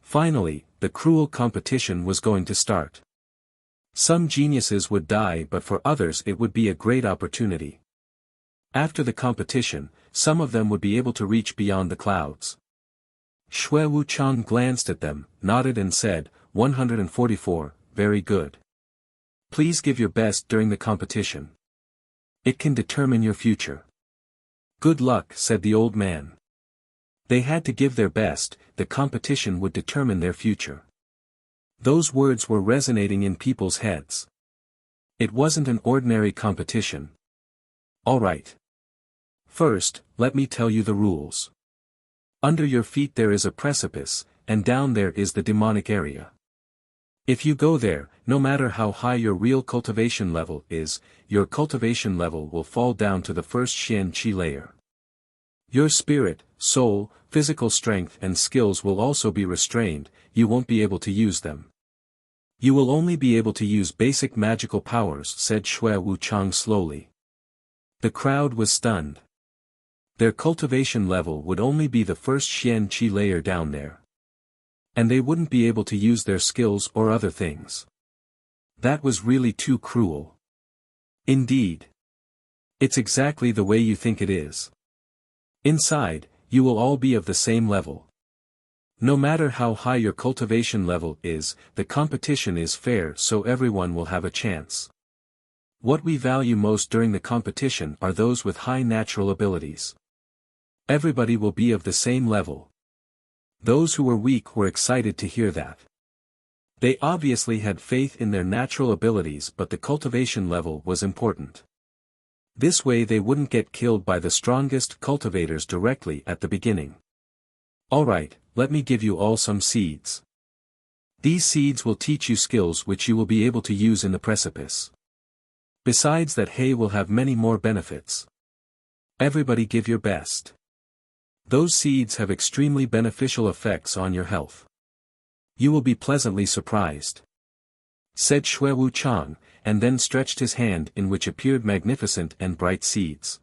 Finally, the cruel competition was going to start. Some geniuses would die, but for others it would be a great opportunity. After the competition, some of them would be able to reach beyond the clouds. Xue Wuchang glanced at them, nodded and said, 144, very good. Please give your best during the competition. It can determine your future. Good luck, said the old man. They had to give their best, the competition would determine their future. Those words were resonating in people's heads. It wasn't an ordinary competition. Alright. First, let me tell you the rules. Under your feet there is a precipice, and down there is the demonic area. If you go there, no matter how high your real cultivation level is, your cultivation level will fall down to the first Xian Qi layer. Your spirit, soul, physical strength and skills will also be restrained, you won't be able to use them. You will only be able to use basic magical powers, said Xue Wuchang slowly. The crowd was stunned. Their cultivation level would only be the first Xian Qi layer down there. And they wouldn't be able to use their skills or other things. That was really too cruel. Indeed. It's exactly the way you think it is. Inside, you will all be of the same level. No matter how high your cultivation level is, the competition is fair so everyone will have a chance. What we value most during the competition are those with high natural abilities. Everybody will be of the same level. Those who were weak were excited to hear that. They obviously had faith in their natural abilities, but the cultivation level was important. This way they wouldn't get killed by the strongest cultivators directly at the beginning. Alright, let me give you all some seeds. These seeds will teach you skills which you will be able to use in the precipice. Besides that, hay will have many more benefits. Everybody give your best. Those seeds have extremely beneficial effects on your health. You will be pleasantly surprised, said Xue Wuchang, and then stretched his hand in which appeared magnificent and bright seeds.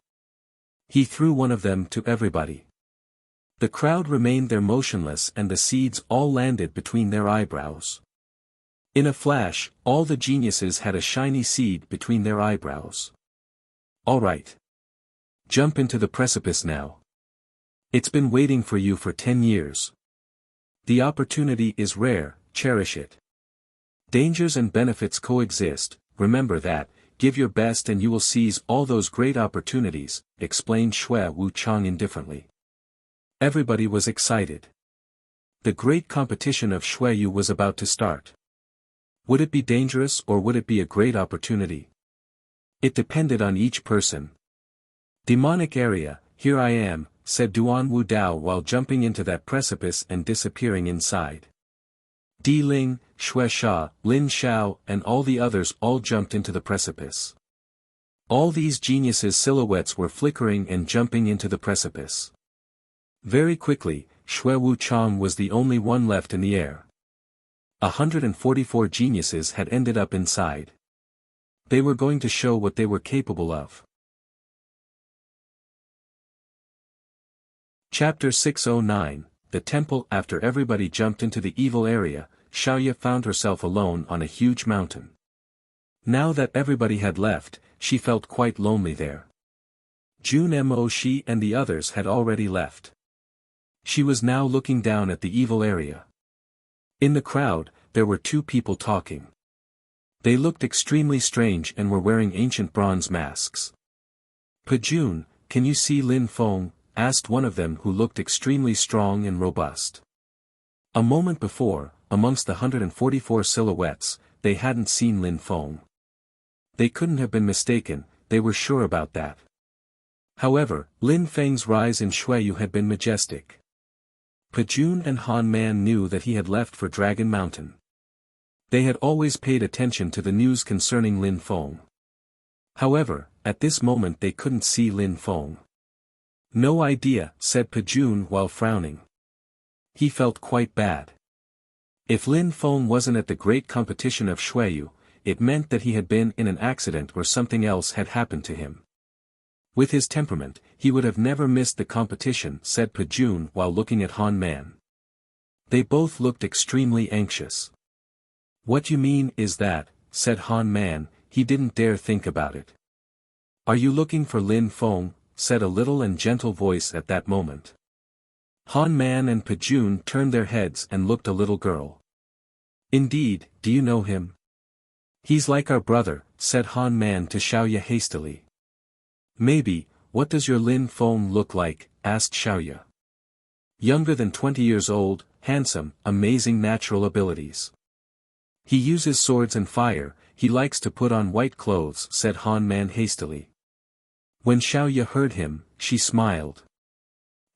He threw one of them to everybody. The crowd remained there motionless and the seeds all landed between their eyebrows. In a flash, all the geniuses had a shiny seed between their eyebrows. Alright. Jump into the precipice now. It's been waiting for you for 10 years. The opportunity is rare, cherish it. Dangers and benefits coexist, remember that, give your best and you will seize all those great opportunities, explained Xue Wuchang indifferently. Everybody was excited. The great competition of Xueyu was about to start. Would it be dangerous or would it be a great opportunity? It depended on each person. Demonic area, here I am, said Duan Wu Dao while jumping into that precipice and disappearing inside. Di Ling, Xue Sha, Lin Xiao and all the others all jumped into the precipice. All these geniuses' silhouettes were flickering and jumping into the precipice. Very quickly, Xue Wuchang was the only one left in the air. 144 geniuses had ended up inside. They were going to show what they were capable of. Chapter 609, The Temple. After everybody jumped into the evil area, Xiaoya found herself alone on a huge mountain. Now that everybody had left, she felt quite lonely there. Jun Mo Shi and the others had already left. She was now looking down at the evil area. In the crowd, there were two people talking. They looked extremely strange and were wearing ancient bronze masks. "Pajun, can you see Lin Feng?" asked one of them, who looked extremely strong and robust. A moment before, amongst the 144 silhouettes, they hadn't seen Lin Feng. They couldn't have been mistaken, they were sure about that. However, Lin Feng's rise in Shuiyu had been majestic. Pajun and Han Man knew that he had left for Dragon Mountain. They had always paid attention to the news concerning Lin Feng. However, at this moment they couldn't see Lin Feng. "No idea," said Pajun while frowning. He felt quite bad. If Lin Feng wasn't at the great competition of Shuiyu, it meant that he had been in an accident or something else had happened to him. With his temperament, he would have never missed the competition, said Pajun while looking at Han Man. They both looked extremely anxious. "What you mean is that," said Han Man, he didn't dare think about it. "Are you looking for Lin Feng?" said a little and gentle voice at that moment. Han Man and Pajun turned their heads and looked a little girl. "Indeed, do you know him?" "He's like our brother," said Han Man to Xiaoya hastily. "Maybe, what does your Lin Feng look like?" asked Xiaoya. "Younger than 20 years old, handsome, amazing natural abilities. He uses swords and fire, he likes to put on white clothes," said Han Man hastily. When Xiaoya heard him, she smiled.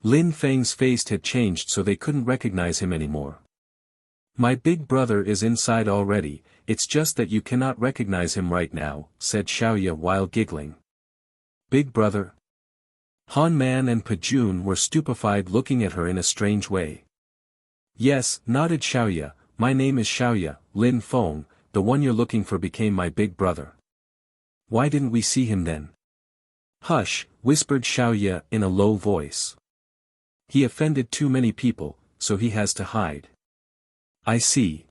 Lin Feng's face had changed so they couldn't recognize him anymore. "My big brother is inside already, it's just that you cannot recognize him right now," said Xiaoya while giggling. "Big brother?" Han Man and Pajun were stupefied, looking at her in a strange way. "Yes," nodded Xiaoya, "my name is Xiaoya. Lin Feng, the one you're looking for, became my big brother." "Why didn't we see him then?" "Hush," whispered Xiaoya in a low voice. "He offended too many people, so he has to hide." "I see."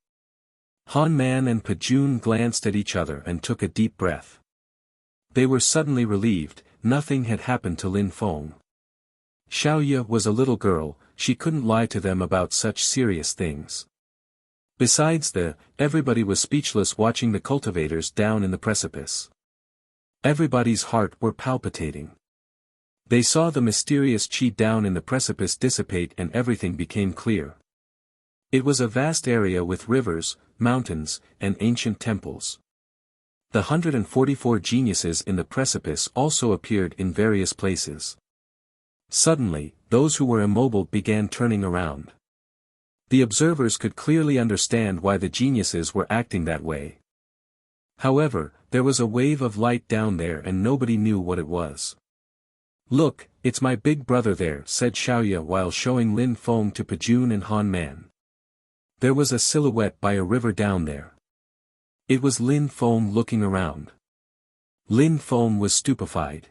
Han Man and Pajun glanced at each other and took a deep breath. They were suddenly relieved, nothing had happened to Lin Feng. Xiaoya was a little girl, she couldn't lie to them about such serious things. Besides everybody was speechless watching the cultivators down in the precipice. Everybody's heart were palpitating. They saw the mysterious chi down in the precipice dissipate and everything became clear. It was a vast area with rivers, mountains, and ancient temples. The 144 geniuses in the precipice also appeared in various places. Suddenly, those who were immobile began turning around. The observers could clearly understand why the geniuses were acting that way. However, there was a wave of light down there and nobody knew what it was. "Look, it's my big brother there," said Xiaoya while showing Lin Feng to Pajun and Han Man. There was a silhouette by a river down there. It was Lin Feng looking around. Lin Feng was stupefied.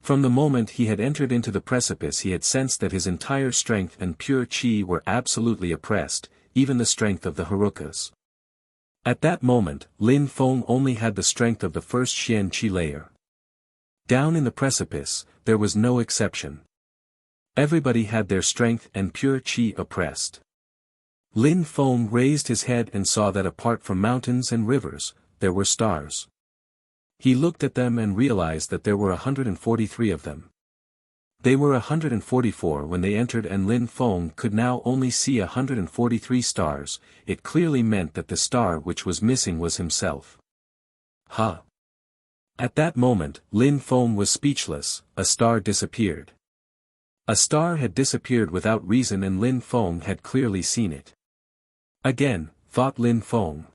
From the moment he had entered into the precipice he had sensed that his entire strength and pure chi were absolutely oppressed, even the strength of the Harukas. At that moment, Lin Feng only had the strength of the first Xian Qi layer. Down in the precipice, there was no exception. Everybody had their strength and pure chi oppressed. Lin Feng raised his head and saw that apart from mountains and rivers, there were stars. He looked at them and realized that there were 143 of them. They were 144 when they entered and Lin Feng could now only see 143 stars. It clearly meant that the star which was missing was himself. Huh! At that moment, Lin Feng was speechless, a star disappeared. A star had disappeared without reason and Lin Feng had clearly seen it. Again, thought Lin Feng.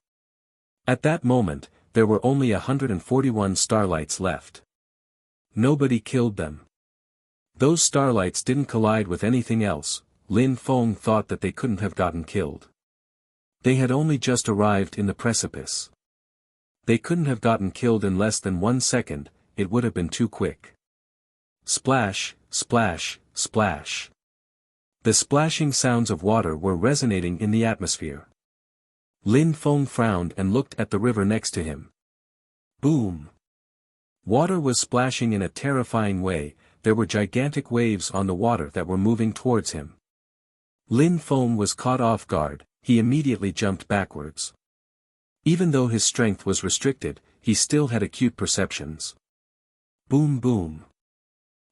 At that moment, there were only 141 starlights left. Nobody killed them. Those starlights didn't collide with anything else. Lin Feng thought that they couldn't have gotten killed. They had only just arrived in the precipice. They couldn't have gotten killed in less than 1 second, it would have been too quick. Splash, splash, splash. The splashing sounds of water were resonating in the atmosphere. Lin Feng frowned and looked at the river next to him. Boom! Water was splashing in a terrifying way. There were gigantic waves on the water that were moving towards him. Lin Feng was caught off guard, he immediately jumped backwards. Even though his strength was restricted, he still had acute perceptions. Boom boom.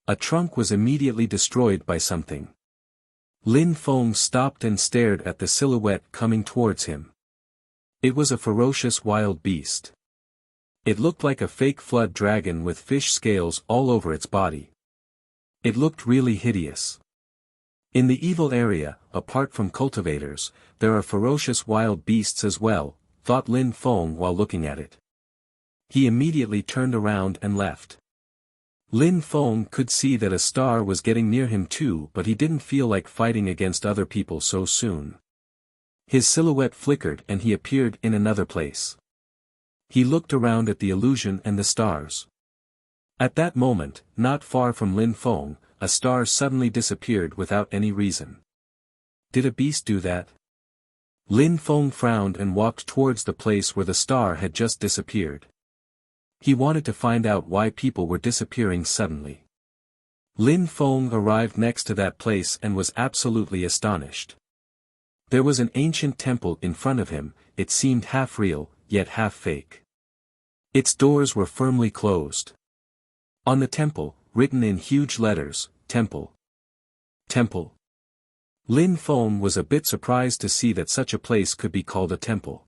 A trunk was immediately destroyed by something. Lin Feng stopped and stared at the silhouette coming towards him. It was a ferocious wild beast. It looked like a fake flood dragon with fish scales all over its body. It looked really hideous. In the evil area, apart from cultivators, there are ferocious wild beasts as well, thought Lin Feng while looking at it. He immediately turned around and left. Lin Feng could see that a star was getting near him too, but he didn't feel like fighting against other people so soon. His silhouette flickered and he appeared in another place. He looked around at the illusion and the stars. At that moment, not far from Lin Feng, a star suddenly disappeared without any reason. Did a beast do that? Lin Feng frowned and walked towards the place where the star had just disappeared. He wanted to find out why people were disappearing suddenly. Lin Feng arrived next to that place and was absolutely astonished. There was an ancient temple in front of him, it seemed half real, yet half fake. Its doors were firmly closed. On the temple, written in huge letters, Temple. Temple. Lin Feng was a bit surprised to see that such a place could be called a temple.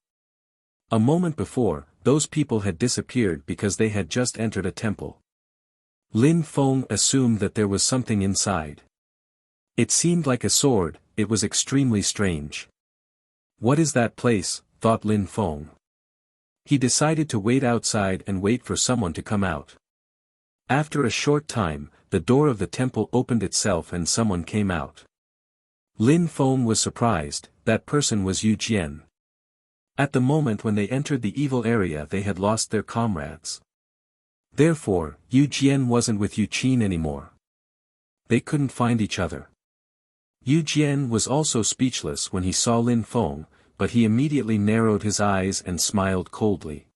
A moment before, those people had disappeared because they had just entered a temple. Lin Feng assumed that there was something inside. It seemed like a sword, it was extremely strange. What is that place, thought Lin Feng. He decided to wait outside and wait for someone to come out. After a short time, the door of the temple opened itself and someone came out. Lin Feng was surprised, that person was Yu Jian. At the moment when they entered the evil area they had lost their comrades. Therefore, Yu Jian wasn't with Yu Qin anymore. They couldn't find each other. Yu Jian was also speechless when he saw Lin Feng, but he immediately narrowed his eyes and smiled coldly.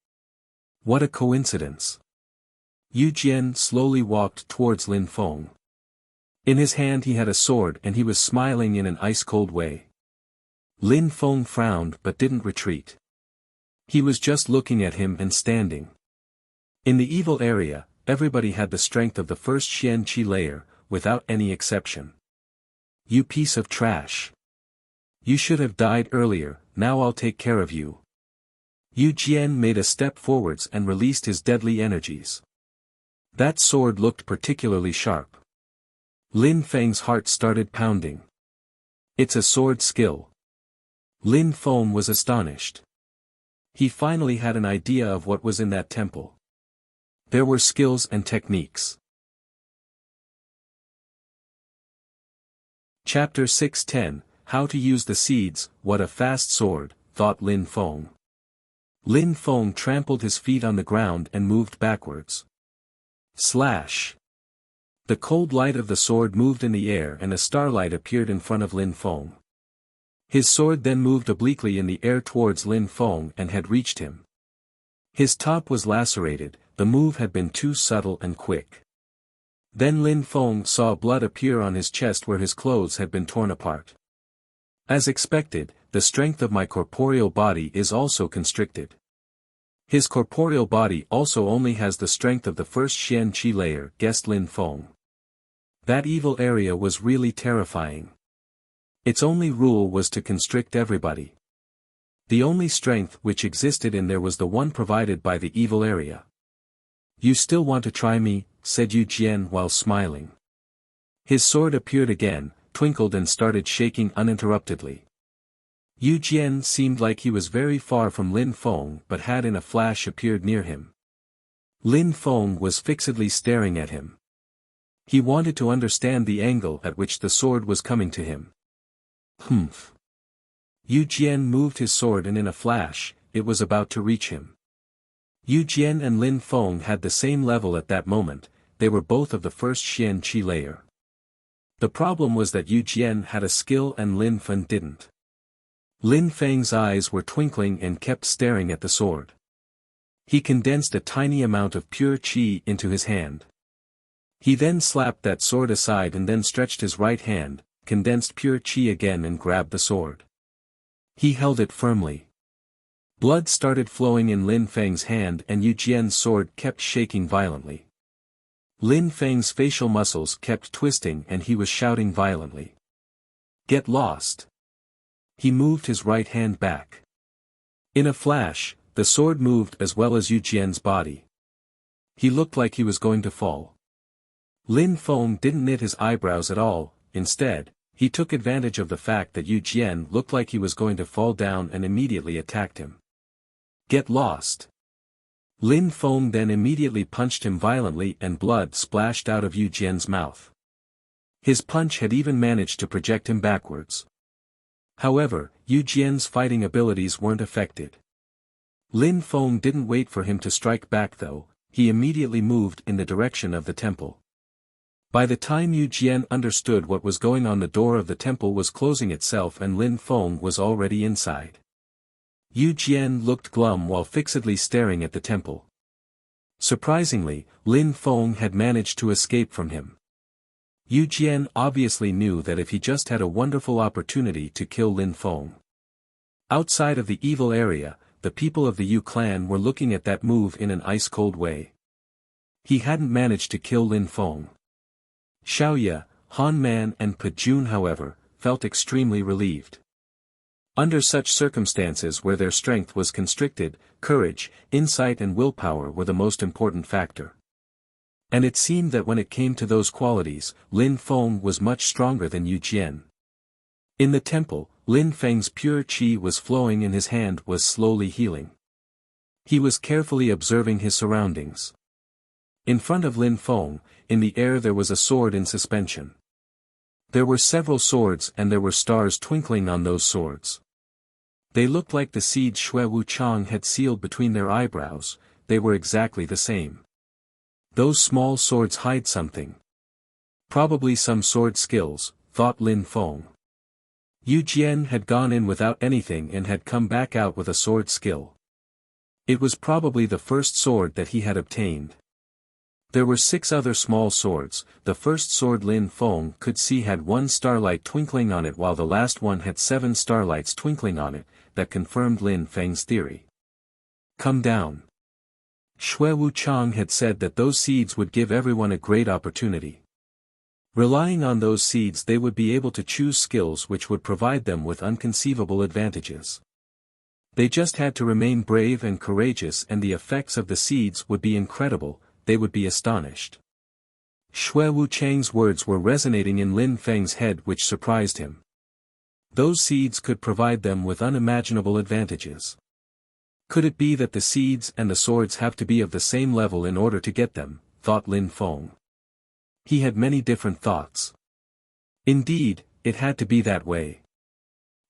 What a coincidence. Yu Jian slowly walked towards Lin Feng. In his hand he had a sword and he was smiling in an ice-cold way. Lin Feng frowned but didn't retreat. He was just looking at him and standing. In the evil area, everybody had the strength of the first Xian Qi layer, without any exception. You piece of trash. You should have died earlier, now I'll take care of you. Yu Jian made a step forwards and released his deadly energies. That sword looked particularly sharp. Lin Feng's heart started pounding. It's a sword skill. Lin Feng was astonished. He finally had an idea of what was in that temple. There were skills and techniques. Chapter 610, How to Use the Seeds, What a Fast Sword, thought Lin Feng. Lin Feng trampled his feet on the ground and moved backwards. Slash! The cold light of the sword moved in the air and a starlight appeared in front of Lin Feng. His sword then moved obliquely in the air towards Lin Feng and had reached him. His top was lacerated, the move had been too subtle and quick. Then Lin Feng saw blood appear on his chest where his clothes had been torn apart. As expected, the strength of my corporeal body is also constricted. His corporeal body also only has the strength of the first Xian Qi layer, guessed Lin Feng. That evil area was really terrifying. Its only rule was to constrict everybody. The only strength which existed in there was the one provided by the evil area. You still want to try me, said Yu Jian while smiling. His sword appeared again, twinkled and started shaking uninterruptedly. Yu Jian seemed like he was very far from Lin Feng but had in a flash appeared near him. Lin Feng was fixedly staring at him. He wanted to understand the angle at which the sword was coming to him. Humph. Yu Jian moved his sword and in a flash, it was about to reach him. Yu Jian and Lin Feng had the same level at that moment, they were both of the first Xian Qi layer. The problem was that Yu Jian had a skill and Lin Feng didn't. Lin Feng's eyes were twinkling and kept staring at the sword. He condensed a tiny amount of pure qi into his hand. He then slapped that sword aside and then stretched his right hand, condensed pure qi again and grabbed the sword. He held it firmly. Blood started flowing in Lin Feng's hand and Yu Jian's sword kept shaking violently. Lin Feng's facial muscles kept twisting and he was shouting violently. "Get lost!" He moved his right hand back. In a flash, the sword moved as well as Yu Jian's body. He looked like he was going to fall. Lin Feng didn't knit his eyebrows at all, instead, he took advantage of the fact that Yu Jian looked like he was going to fall down and immediately attacked him. "Get lost!" Lin Feng then immediately punched him violently and blood splashed out of Yu Jian's mouth. His punch had even managed to project him backwards. However, Yu Jian's fighting abilities weren't affected. Lin Feng didn't wait for him to strike back though, he immediately moved in the direction of the temple. By the time Yu Jian understood what was going on, the door of the temple was closing itself and Lin Feng was already inside. Yu Jian looked glum while fixedly staring at the temple. Surprisingly, Lin Feng had managed to escape from him. Yu Jian obviously knew that if he just had a wonderful opportunity to kill Lin Feng. Outside of the evil area, the people of the Yu clan were looking at that move in an ice-cold way. He hadn't managed to kill Lin Feng. Xiaoye, Han Man and Pa Jun however, felt extremely relieved. Under such circumstances where their strength was constricted, courage, insight and willpower were the most important factor. And it seemed that when it came to those qualities, Lin Feng was much stronger than Yu Jian. In the temple, Lin Feng's pure qi was flowing and his hand was slowly healing. He was carefully observing his surroundings. In front of Lin Feng, in the air there was a sword in suspension. There were several swords and there were stars twinkling on those swords. They looked like the seeds Xue Wuchang had sealed between their eyebrows, they were exactly the same. Those small swords hide something. Probably some sword skills, thought Lin Feng. Yu Jian had gone in without anything and had come back out with a sword skill. It was probably the first sword that he had obtained. There were 6 other small swords, the first sword Lin Feng could see had 1 starlight twinkling on it while the last one had 7 starlights twinkling on it, that confirmed Lin Feng's theory. "Come down." Xue Wuchang had said that those seeds would give everyone a great opportunity. Relying on those seeds they would be able to choose skills which would provide them with inconceivable advantages. They just had to remain brave and courageous and the effects of the seeds would be incredible, they would be astonished. Xue Wuchang's words were resonating in Lin Feng's head which surprised him. Those seeds could provide them with unimaginable advantages. Could it be that the seeds and the swords have to be of the same level in order to get them, thought Lin Feng. He had many different thoughts. Indeed, it had to be that way.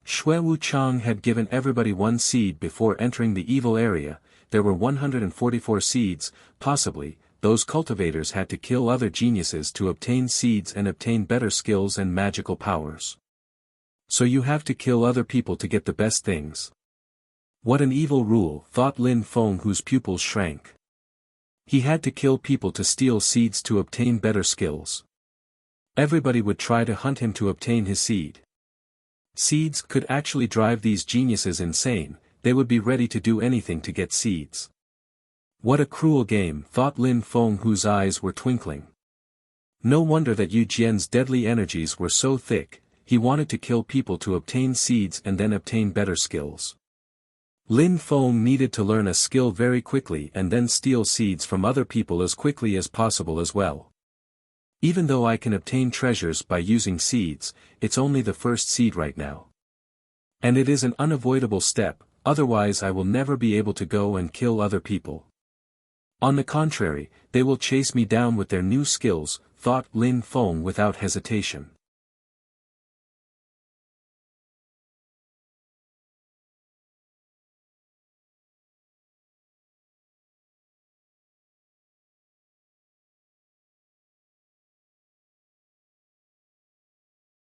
Xue Wuchang had given everybody 1 seed before entering the evil area, there were 144 seeds, possibly, those cultivators had to kill other geniuses to obtain seeds and obtain better skills and magical powers. So you have to kill other people to get the best things. What an evil rule, thought Lin Feng whose pupils shrank. He had to kill people to steal seeds to obtain better skills. Everybody would try to hunt him to obtain his seed. Seeds could actually drive these geniuses insane, they would be ready to do anything to get seeds. What a cruel game, thought Lin Feng whose eyes were twinkling. No wonder that Yu Jian's deadly energies were so thick, he wanted to kill people to obtain seeds and then obtain better skills. Lin Feng needed to learn a skill very quickly and then steal seeds from other people as quickly as possible as well. Even though I can obtain treasures by using seeds, it's only the first seed right now. And it is an unavoidable step, otherwise I will never be able to go and kill other people. On the contrary, they will chase me down with their new skills, thought Lin Feng without hesitation.